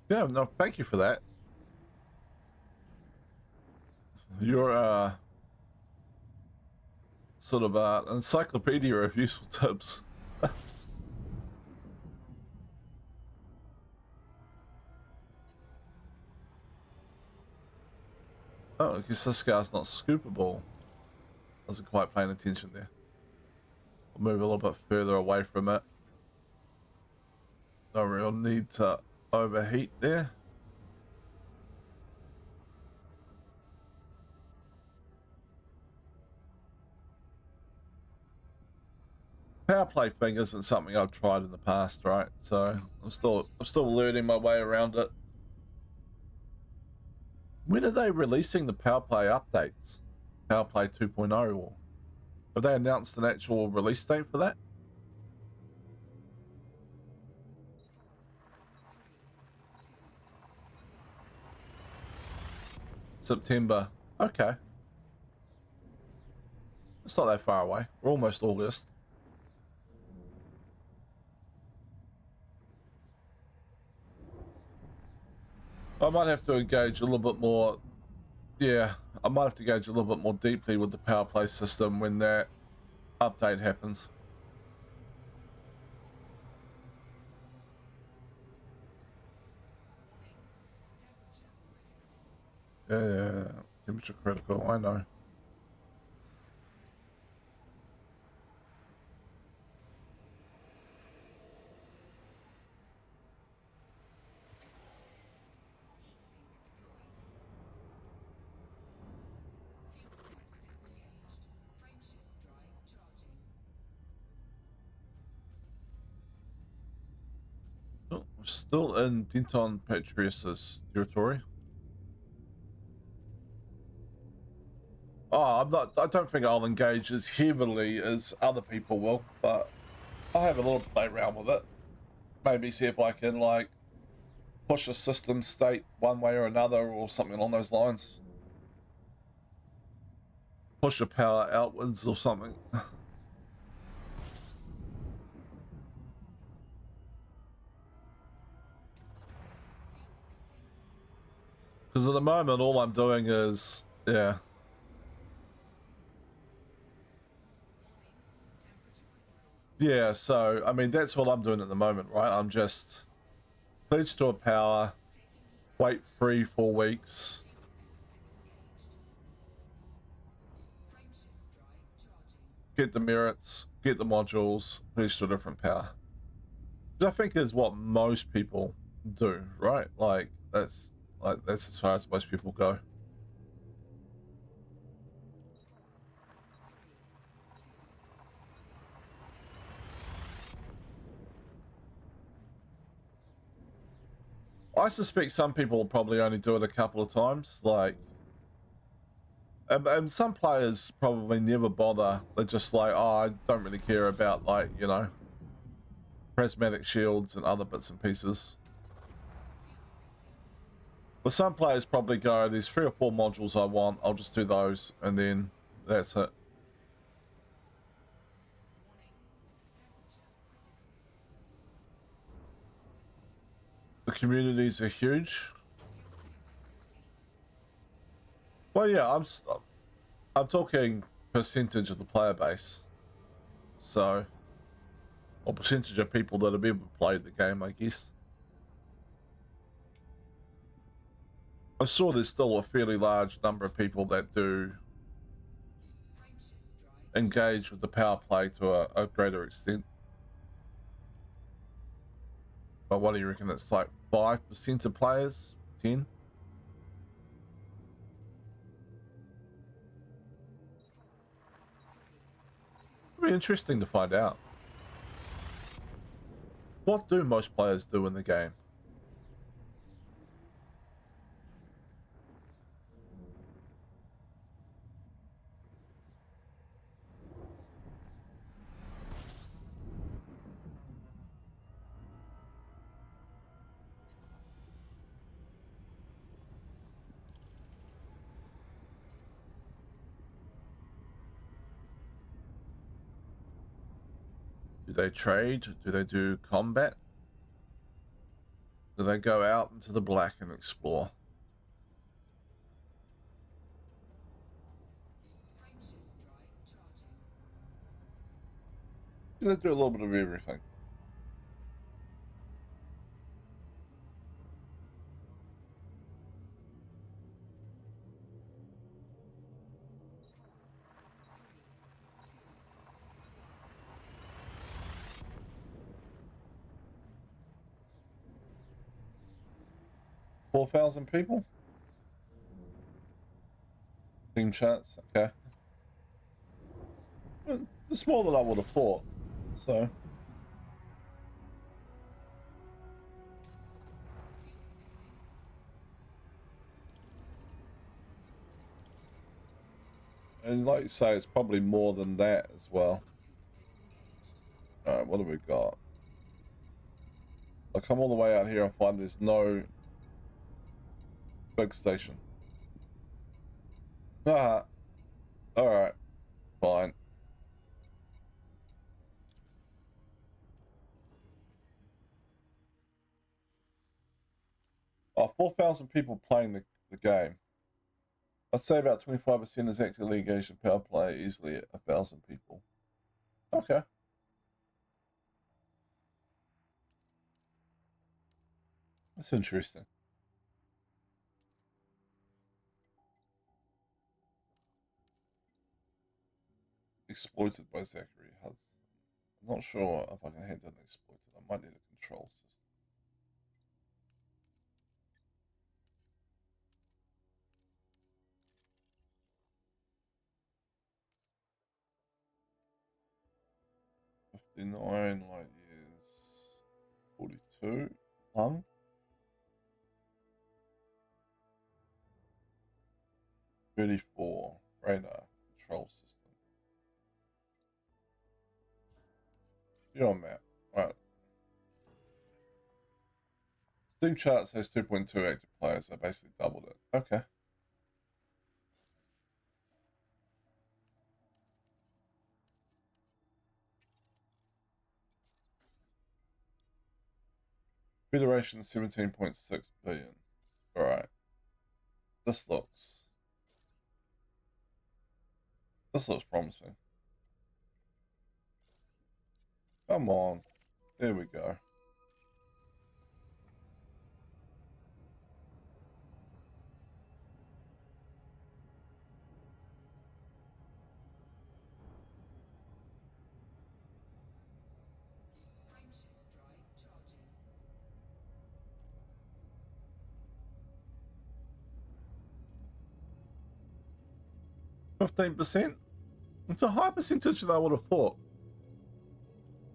Yeah, no, thank you for that. You're sort of an encyclopedia of useful tips. Oh, I guess this guy's not scoopable. Wasn't quite paying attention there. I'll move a little bit further away from it. No real need to overheat there. Power play thing isn't something I've tried in the past, right? So I'm still learning my way around it. When are they releasing the Power Play updates? Power Play 2.0, or have they announced an actual release date for that? September. Okay. It's not that far away. We're almost August. I might have to engage a little bit more. Yeah, I might have to engage a little bit more deeply with the Power Play system when that update happens. Yeah, temperature critical, I know. Oh, we're still in Dinton Patrius's territory. Oh, I don't think I'll engage as heavily as other people will, but I'll have a little play around with it. Maybe see if I can, like, push a system state one way or another or something along those lines. Push the power outwards or something. Because at the moment, all I'm doing is, yeah. Yeah, so, I mean, that's what I'm doing at the moment, right? I'm just pledged to a power, wait 3-4 weeks. Get the merits, get the modules, pledge to a different power. Which I think is what most people do, right? That's as far as most people go. I suspect some people will probably only do it a couple of times, like, and some players probably never bother. They're just like, oh, I don't really care about, like, you know, prismatic shields and other bits and pieces. But some players probably go, there's 3 or 4 modules I want, I'll just do those, and then that's it. The communities are huge. Well, yeah, I'm talking percentage of the player base. So, or percentage of people that have ever played the game, I guess. I'm sure there's still a fairly large number of people that do engage with the power play to a greater extent. But what do you reckon? It's like 5% of players? 10? It'll be interesting to find out. What do most players do in the game? Do they trade? Do they do combat? Do they go out into the black and explore? They do a little bit of everything. Four 4,000 people? Team chats, okay. Well, it's more than I would have thought, so. And like you say, it's probably more than that as well. Alright, what have we got? I come all the way out here and find there's no big station. Ah, alright, fine. Oh, 4,000 people playing the game. I'd say about 25% is actively engaged in power play, easily at 1,000 people. Okay. That's interesting. Exploited by Zachary Hudson. I'm not sure if I can hand down exploited. I might need a control system. "59 light years, 42 lung, 34 radar control system." You're on map. Right. Steam chart says 2.2 active players. I basically doubled it. Okay. Federation 17.6 billion. Alright. This looks promising. Come on. There we go. Frameshift drive charging. 15%? It's a high percentage than I would have thought.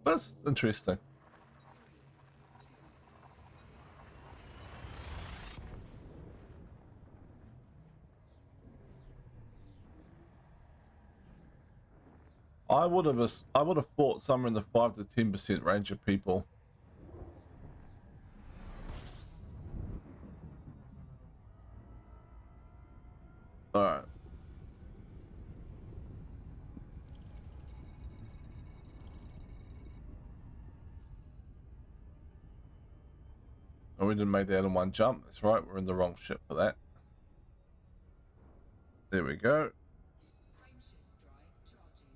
That's interesting. I would have thought somewhere in the 5 to 10% range of people. Alright. And we didn't make that in one jump. That's right, we're in the wrong ship for that. There we go. Frameshift drive charging.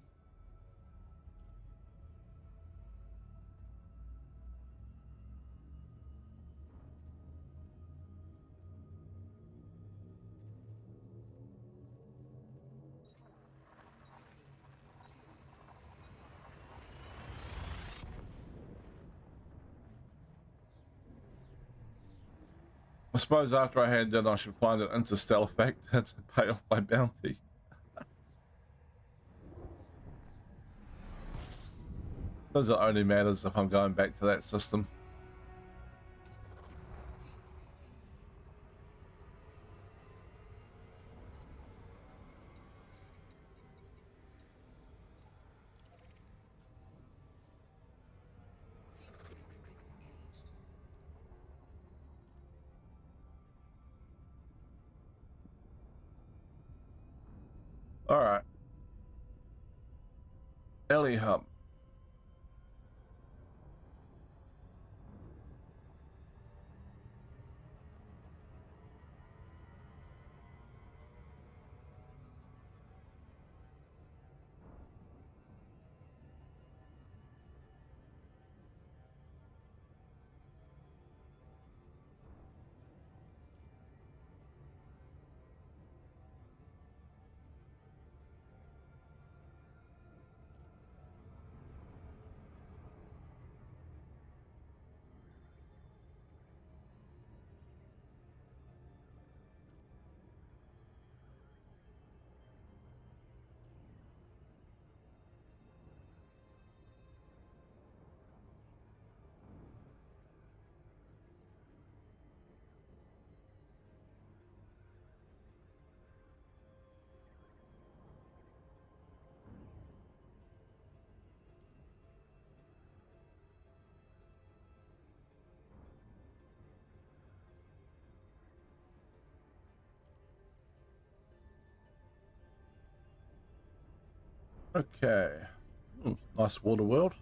I suppose after I hand in, I should find an interstellar factor to pay off my bounty. Those are only matters if I'm going back to that system. Alright. Ellie Hub. Okay. Nice water world.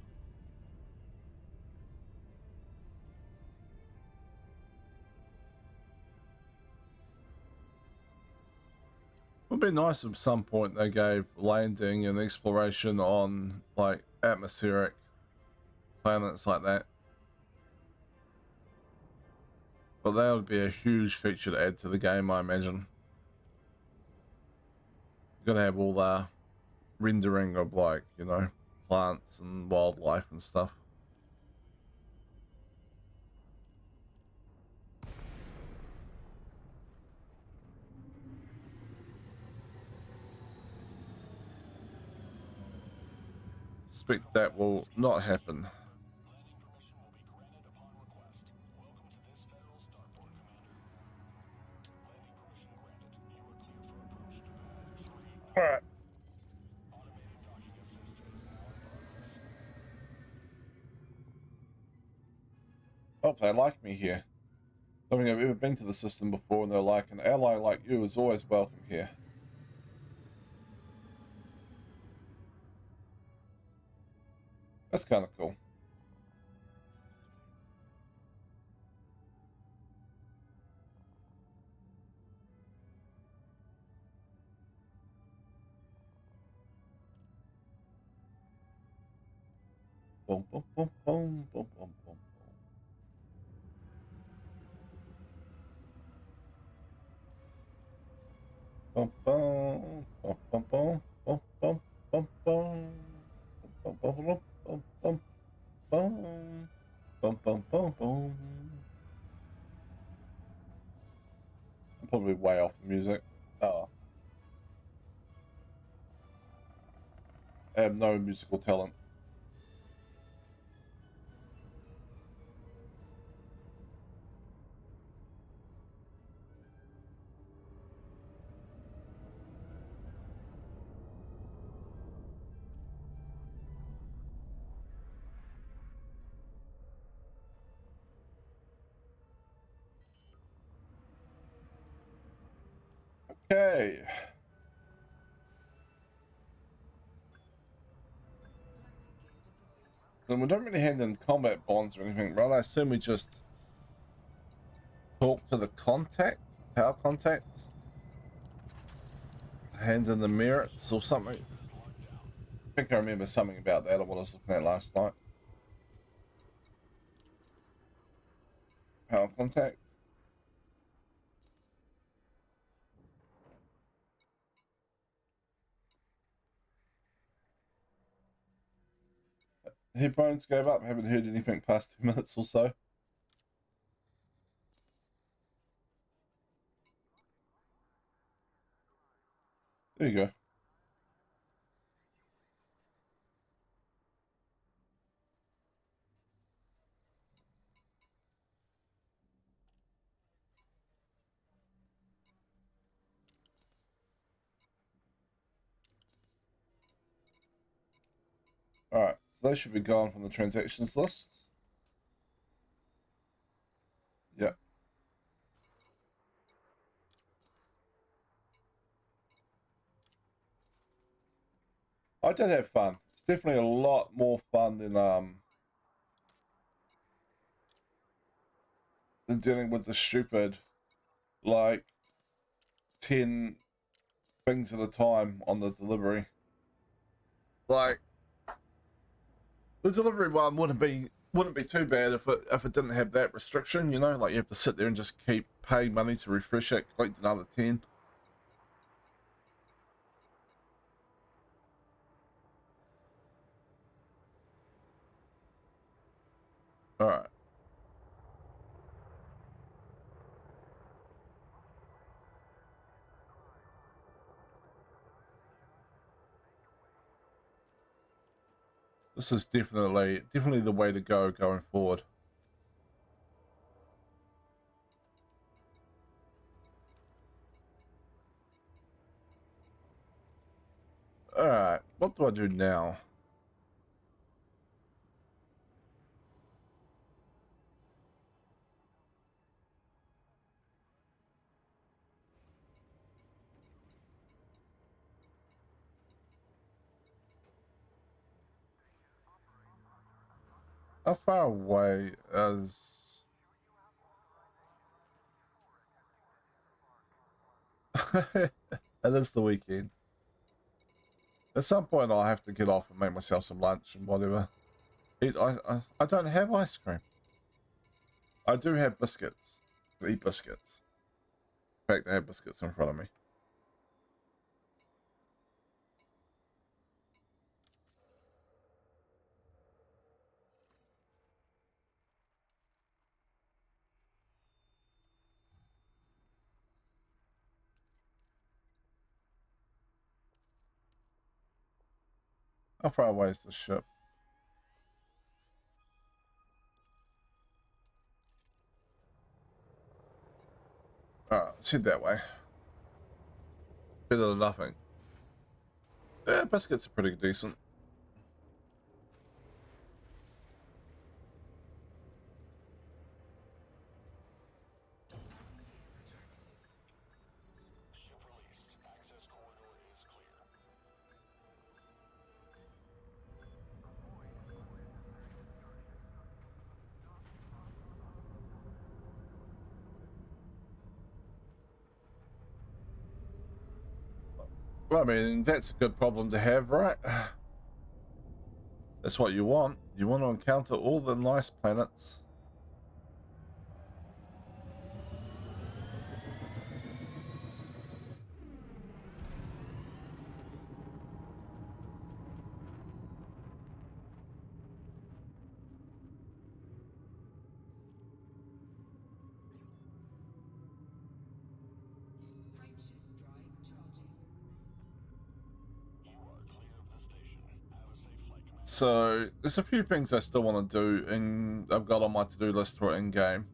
Would be nice if at some point they gave landing and exploration on like atmospheric planets like that. But that would be a huge feature to add to the game, I imagine. You're gonna have all the rendering of like, you know, plants and wildlife and stuff. Suspect that will not happen. Alright. Oh, they like me here. I don't think I've ever been to the system before, and they're like, an ally like you is always welcome here. That's kind of cool. Boom, boom, boom, boom, boom, boom, boom. Bum, bum, bum, bum, bum, bum, bum, bum, bum. Bum, bum, bum, bum, bum, bum. Bum, bum, bum, bum. I'm probably way off the music. Oh, I have no musical talent. Okay. Then we don't really hand in combat bonds or anything, right? I assume we just talk to the contact, power contact, hand in the merits or something. I think I remember something about that of what I was looking at last night. Power contact. Headphones gave up. Haven't heard anything past 2 minutes or so. There you go. All right, so they should be gone from the transactions list. Yeah. I did have fun. It's definitely a lot more fun than dealing with the stupid like 10 things at a time on the delivery. Like the delivery one wouldn't be too bad if it didn't have that restriction, you know, like you have to sit there and just keep paying money to refresh it, collect another 10. All right. This is definitely the way to go going forward. All right, what do I do now? How far away is... It is the weekend. At some point I'll have to get off and make myself some lunch and whatever. I don't have ice cream. I do have biscuits. I eat biscuits. In fact, I have biscuits in front of me. How far away is the ship? Alright, let's head that way. Better than nothing. Yeah, biscuits are pretty decent. Ship released. Access corridor is clear. Well, I mean, that's a good problem to have, right? That's what you want. You want to encounter all the nice planets. Frameshift drive charging. You are clear of the station. Have a safe flight, Commander. So, there's a few things I still want to do, and I've got on my to-do list for in-game.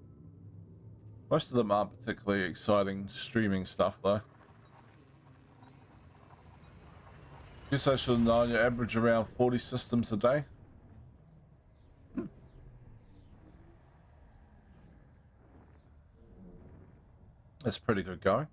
Most of them aren't particularly exciting streaming stuff, though. Guess I should have known you average around 40 systems a day. That's pretty good going.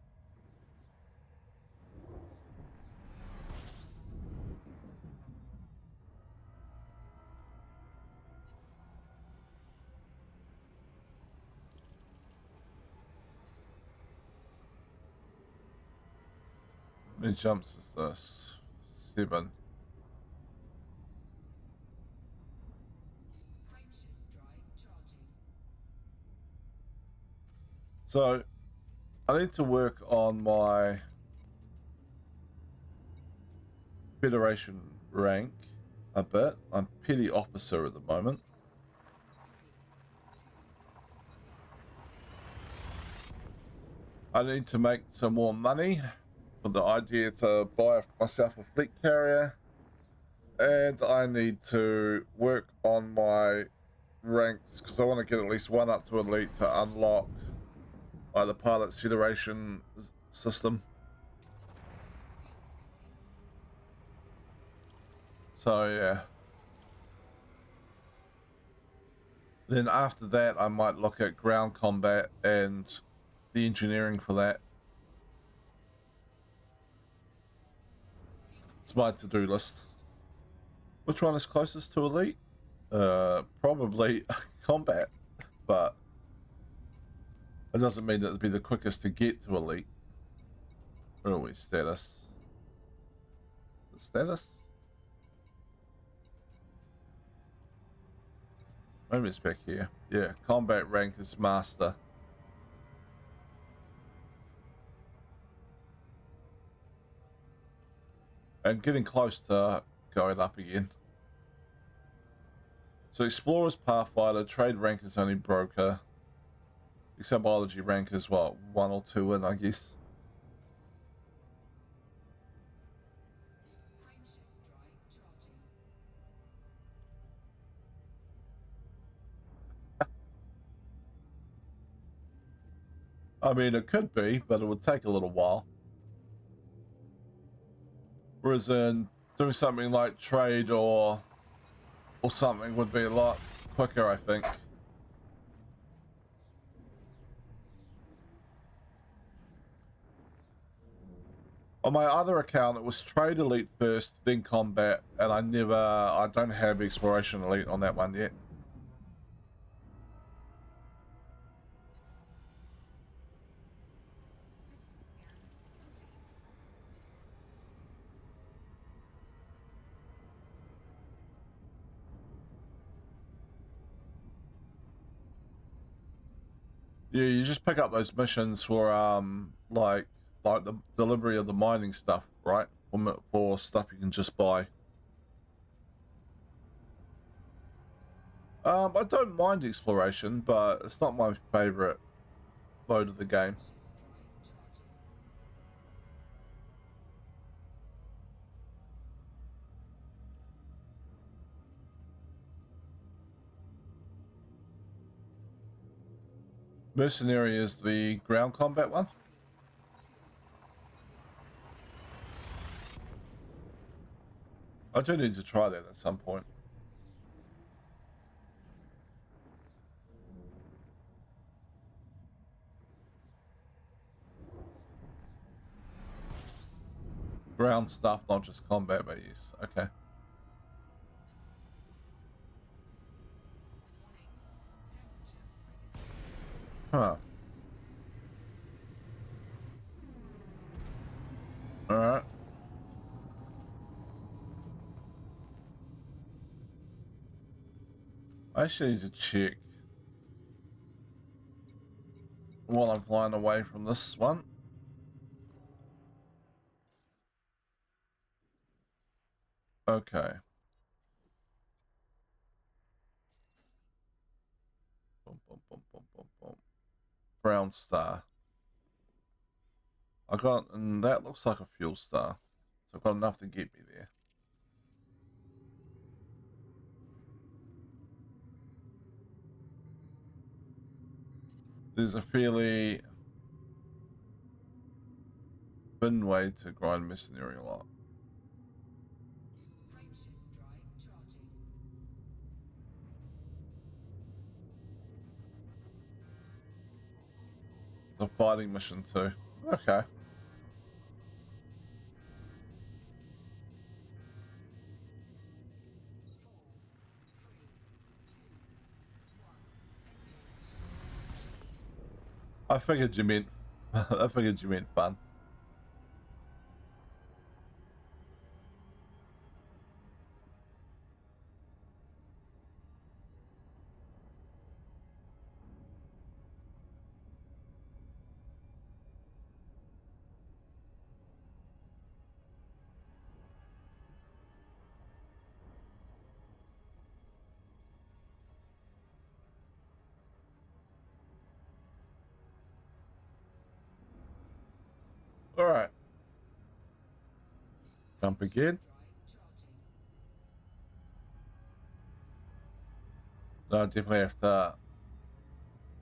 How many jumps is this? 7. Frameshift drive charging. So, I need to work on my Federation rank a bit. I'm petty officer at the moment. I need to make some more money with the idea to buy myself a fleet carrier. And I need to work on my ranks because I want to get at least one up to elite to unlock the Pilots Federation system. So yeah. Then after that, I might look at ground combat and the engineering for that. It's my to-do list. Which one is closest to elite? Probably combat, but it doesn't mean that it'd be the quickest to get to elite. Where are we? Status. Status? Maybe it's back here. Yeah, combat rank is master. And getting close to going up again. So Explorer's Pathfinder, trade rank is only broker. Except biology rank is what, 1 or 2 in, I guess. Frameshift drive charging. I mean, it could be, but it would take a little while. Whereas in doing something like trade or something would be a lot quicker, I think. On my other account, it was trade elite first, then combat, and I don't have exploration elite on that one yet. Yeah, you just pick up those missions for like the delivery of the mining stuff, right? For stuff you can just buy. I don't mind exploration, but it's not my favorite mode of the game. Mercenary is the ground combat one. I do need to try that at some point. Ground stuff, not just combat, but yes. Okay. Huh. Alright. I actually need to check while I'm flying away from this one. Okay. Boom, boom, boom, boom, boom, boom. Brown star. I got, and that looks like a fuel star. So I've got enough to get me there. There's a fairly thin way to grind mercenary a lot. Frameshift drive charging. The fighting mission too. Okay. I figured you meant I figured you meant fun. All right. Jump again. No, I definitely have to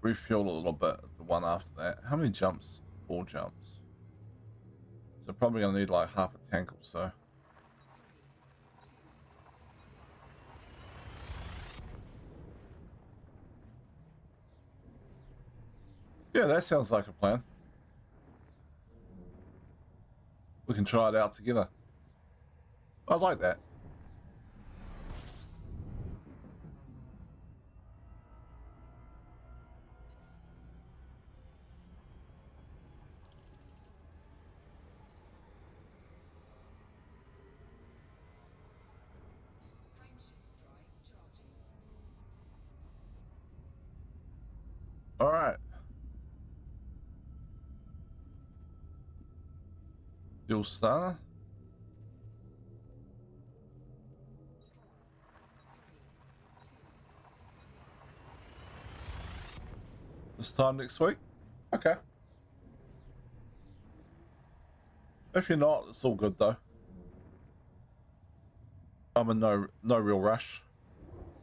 refuel a little bit. The one after that. How many jumps? 4 jumps. So probably gonna need like half a tank or so. Yeah, that sounds like a plan. We can try it out together. I like that. Frameshift drive charging. All right. Fuel star. This time next week. Okay. If you're not, it's all good though. I'm in no real rush. Fuel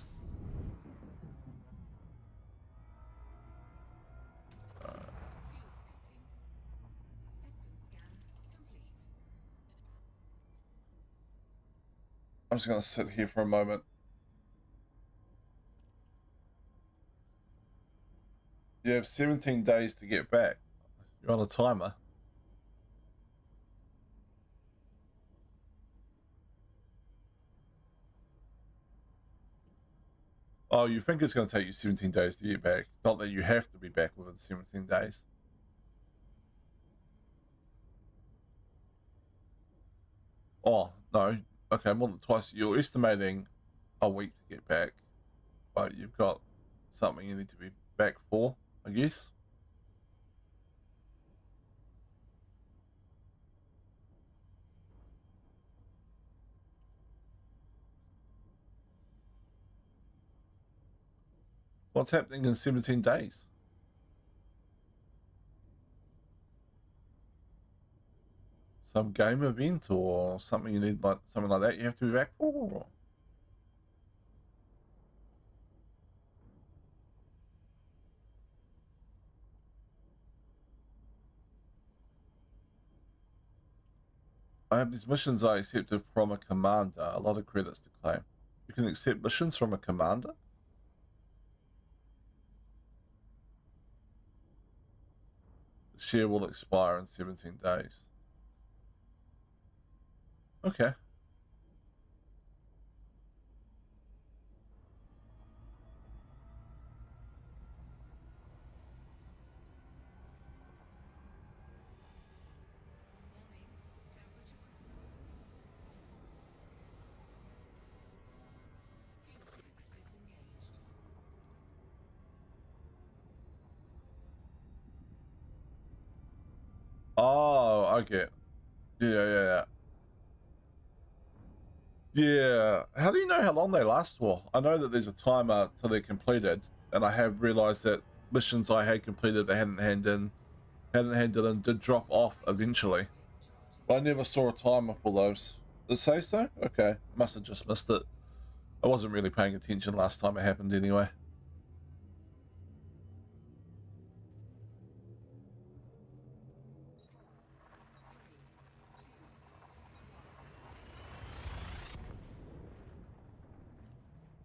scoping. System scan complete. I'm just gonna sit here for a moment. You have 17 days to get back. You're on a timer. Oh, you think it's going to take you 17 days to get back. Not that you have to be back within 17 days. Oh, no. Okay, more than twice. You're estimating a week to get back. But you've got something you need to be back for, I guess. What's happening in 17 days? Some game event or something you need, like something like that you have to be back for? I have these missions I accepted from a commander. A lot of credits to claim. You can accept missions from a commander? The share will expire in 17 days. Okay. Warning, temperature critical. Fuel scoop disengaged. Oh, okay. Yeah. Yeah. How do you know how long they last for? I know that there's a timer till they're completed, and I have realized that missions I had completed they hadn't handed in did drop off eventually. But I never saw a timer for those. Did it say so? Okay. Must have just missed it. I wasn't really paying attention last time it happened anyway.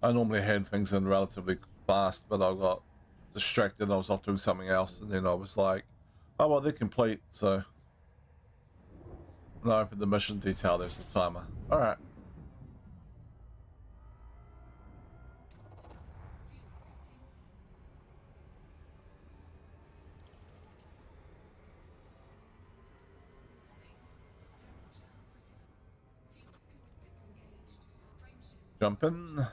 I normally hand things in relatively fast, but I got distracted. I was off doing something else, and then I was like, oh, well, they're complete, so... When I opened the mission detail, there's a timer. Alright. Fuel scooping. Warning, temperature critical. Fuel scoop disengaged. Frameshift Jumping. charging.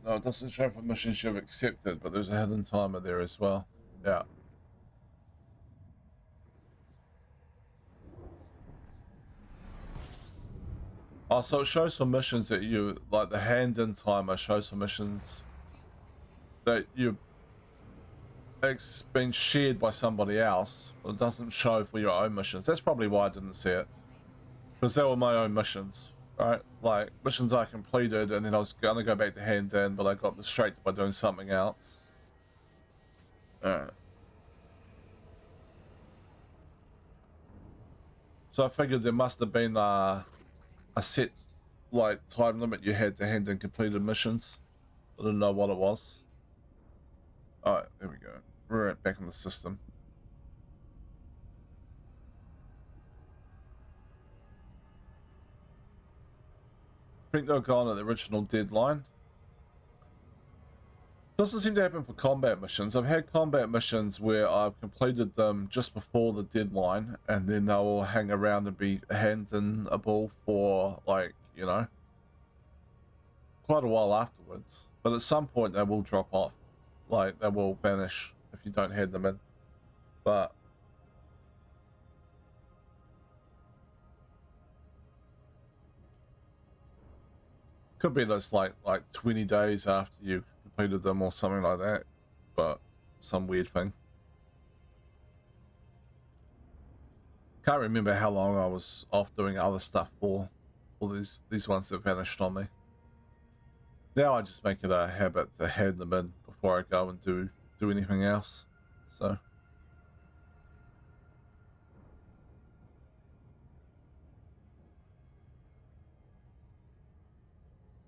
No, it doesn't show for missions you've accepted, but there's a hidden timer there as well. Yeah. Oh, so it shows some missions that you, like the hand-in timer shows some missions Fuel scooping. that you, it's been shared by somebody else, but it doesn't show for your own missions. That's probably why I didn't see it. Because they were my own missions, right? Like, missions I completed, and then I was gonna go back to hand-in, but I got distracted by doing something else. Alright. So I figured there must have been a set, like, time limit you had to hand in completed missions. I didn't know what it was. Alright, there we go. We're right back in the system. I think they're gone at the original deadline. Doesn't seem to happen for combat missions. I've had combat missions where I've completed them just before the deadline, and then they'll hang around and be hand-in-able for, like, you know, quite a while afterwards. But at some point they will drop off. Like, they will vanish if you don't hand them in. But could be that's like 20 days after you completed them or something like that. But some weird thing. Can't remember how long I was off doing other stuff for all these ones that vanished on me. Now I just make it a habit to hand them in before I go and do anything else. So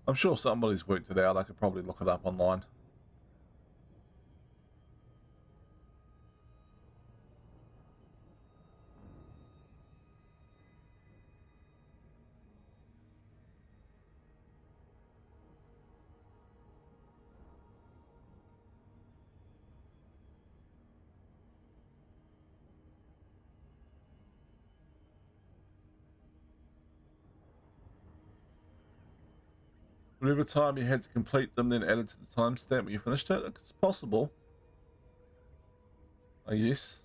I'm sure somebody's worked it out. I could probably look it up online. Whatever time you had to complete them, then added to the timestamp when you finished it. It's possible, I guess.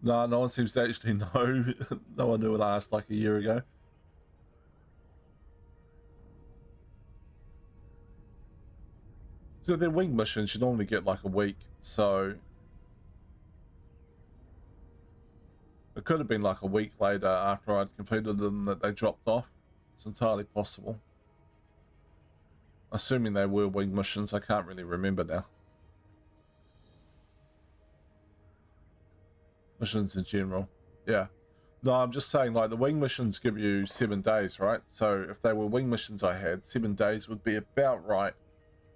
No, no one seems to actually know. No one knew when I asked like a year ago. So their wing missions, you normally get like a week, so it could have been like a week later after I'd completed them that they dropped off. It's entirely possible. Assuming they were wing missions, I can't really remember now. Missions in general, yeah. No, I'm just saying like the wing missions give you 7 days, right? So if they were wing missions I had, 7 days would be about right.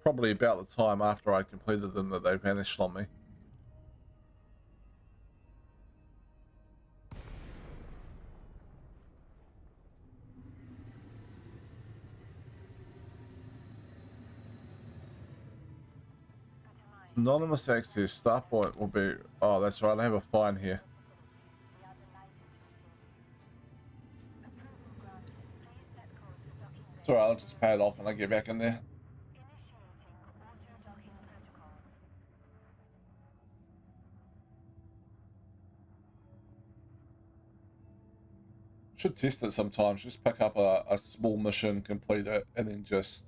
Probably about the time after I completed them that they vanished on me. Anonymous access, Starpoint will be... Oh, that's right, I have a fine here. It's alright, I'll just pay it off when I get back in there. Should test it sometimes. Just pick up a small mission, complete it, and then just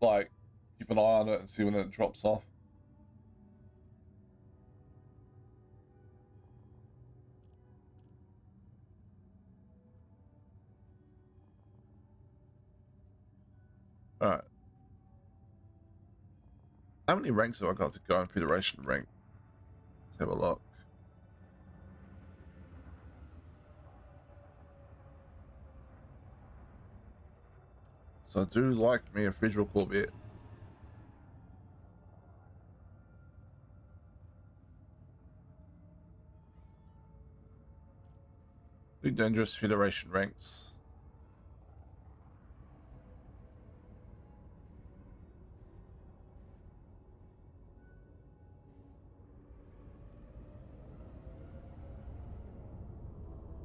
like keep an eye on it and see when it drops off. Alright. How many ranks have I got to go in Federation rank? Let's have a look. So I do like me a Federal Corvette. Big Dangerous Federation ranks.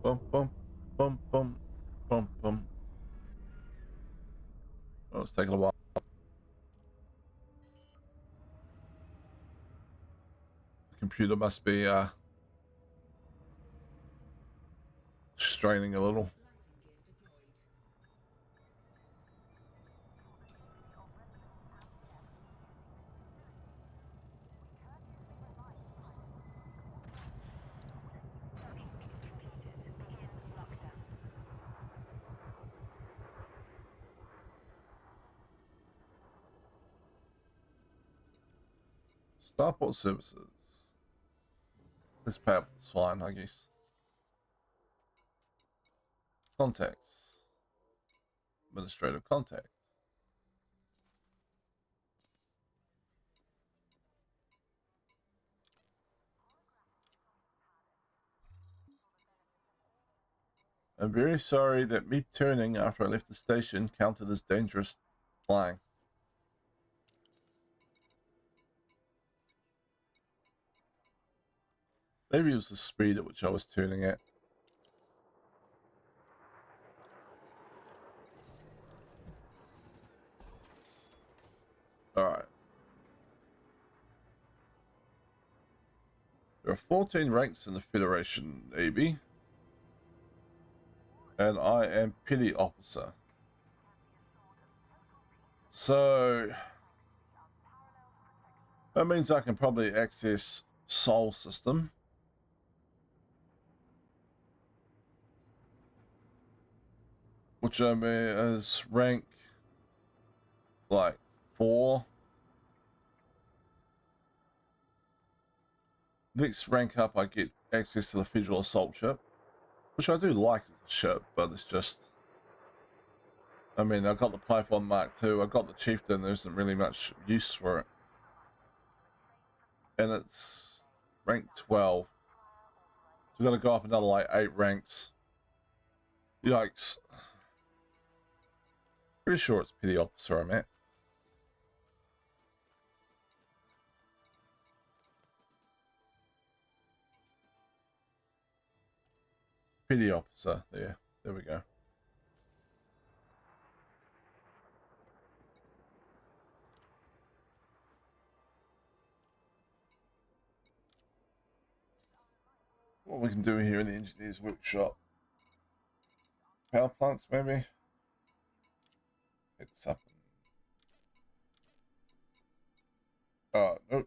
Bum bum bum bum bum bum. Oh, it's taking a while. The computer must be straining a little. Landing gear deployed. Starport services. Let's pay up this fine, I guess. Contacts. Administrative contact. I'm very sorry that me turning after I left the station counted as dangerous flying. Maybe it was the speed at which I was turning at. Alright. There are 14 ranks in the Federation Navy. And I am Petty Officer. So that means I can probably access Sol System. Which I mean is rank like 4. Next rank up I get access to the Federal Assault Ship. Which I do like as a ship, but it's just... I mean, I got the Python Mark II, I got the Chieftain, there isn't really much use for it. And it's rank 12. So we've got to go up another like 8 ranks. Yikes. Pretty sure it's Petty Officer I'm at. Petty officer. There we go. What we can do here in the engineer's workshop. Power plants, maybe? Pick this up. Nope.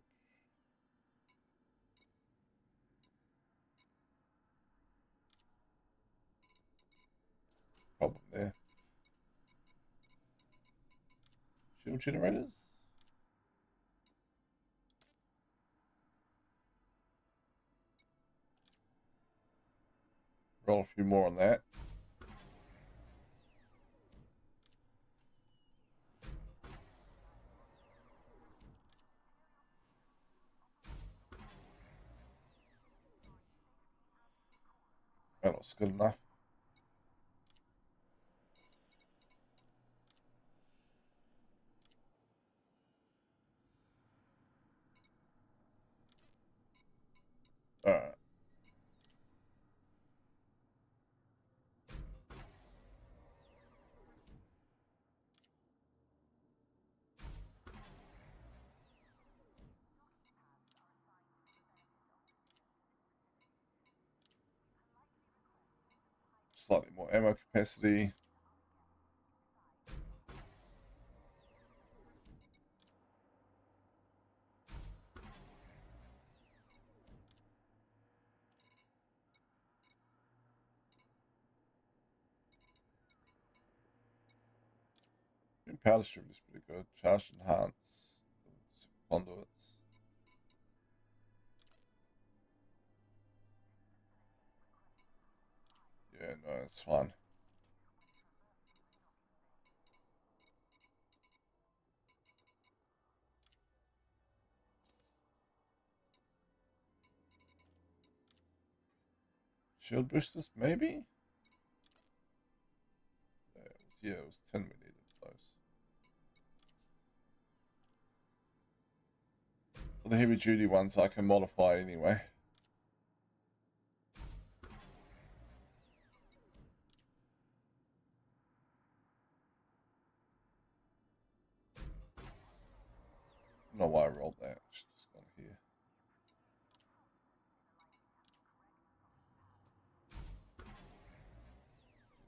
Problem there. Shield generators? Roll a few more on that. That looks good enough. Alright. Slightly more ammo capacity. Power distributor is pretty good. Charge enhance. Conduits. Yeah, no, it's fine. Shield boosters, maybe? Yeah, it was 10 we needed those. The heavy duty ones I can modify anyway. I don't know why I rolled that. Should just gone here.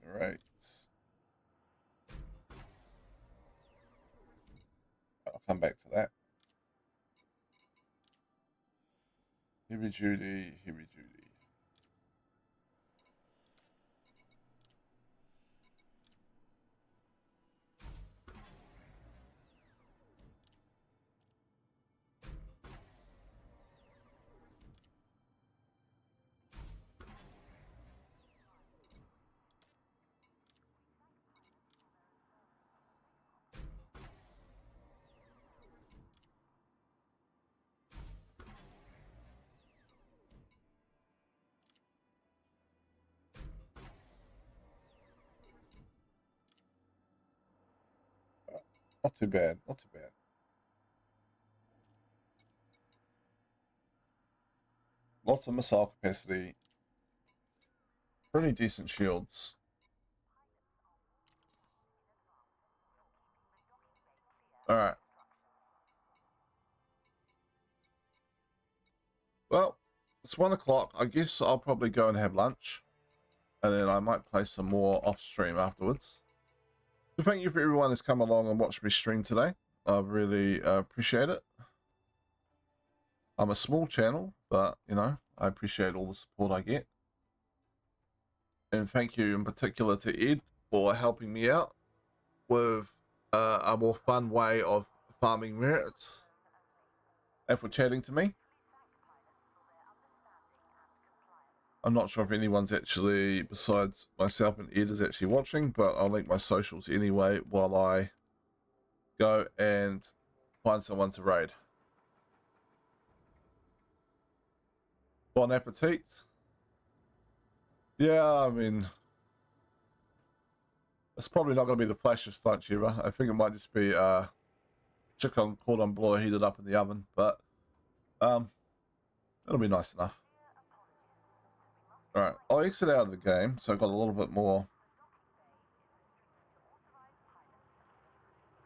Alright. I'll come back to that. Heavy duty, heavy duty. Not too bad, not too bad. Lots of missile capacity. Pretty decent shields. Alright. Well, it's 1 o'clock. I guess I'll probably go and have lunch. And then I might play some more off stream afterwards. So thank you for everyone who's come along and watched me stream today. I really appreciate it. I'm a small channel, but, you know, I appreciate all the support I get. And thank you in particular to Ed for helping me out with a more fun way of farming merits. And for chatting to me. I'm not sure if anyone's actually, besides myself and Ed, is actually watching, but I'll link my socials anyway while I go and find someone to raid. Bon appetit. Yeah, I mean, it's probably not going to be the flashiest lunch ever. I think it might just be chicken cordon bleu heated up in the oven, but it'll be nice enough. Alright, I'll exit out of the game, so I've got a little bit more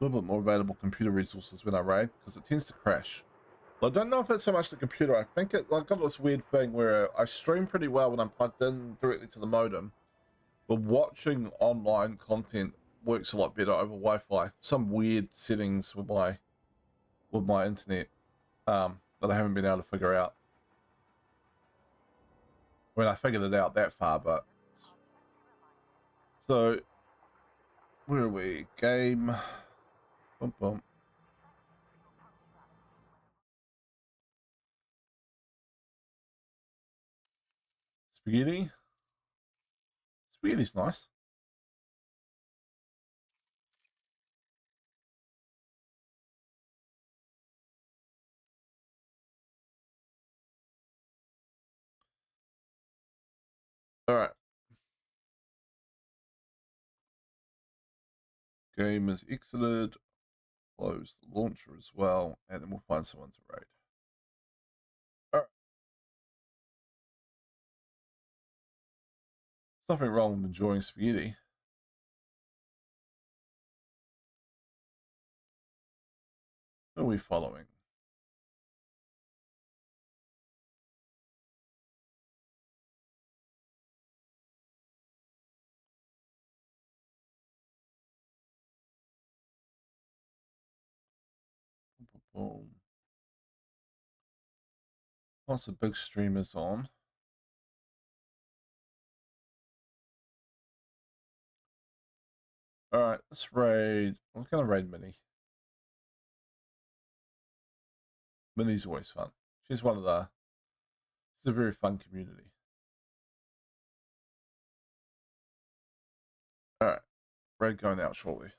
available computer resources when I raid, because it tends to crash. I don't know if it's so much the computer. I think I've got this weird thing where I stream pretty well when I'm plugged in directly to the modem, but watching online content works a lot better over Wi-Fi. Some weird settings with my internet that I haven't been able to figure out. I mean, I figured it out that far, but so where are we? Game. Boom, boom. Spaghetti. Spaghetti's nice. All right. Game is exited. Close the launcher as well, and then we'll find someone to raid. All right. There's nothing wrong with enjoying spaghetti. Who are we following? Boom. Lots of big streamers on. All right, let's raid. We're gonna raid Minnie. Minnie's always fun. She's one of the. It's a very fun community. All right, raid going out shortly.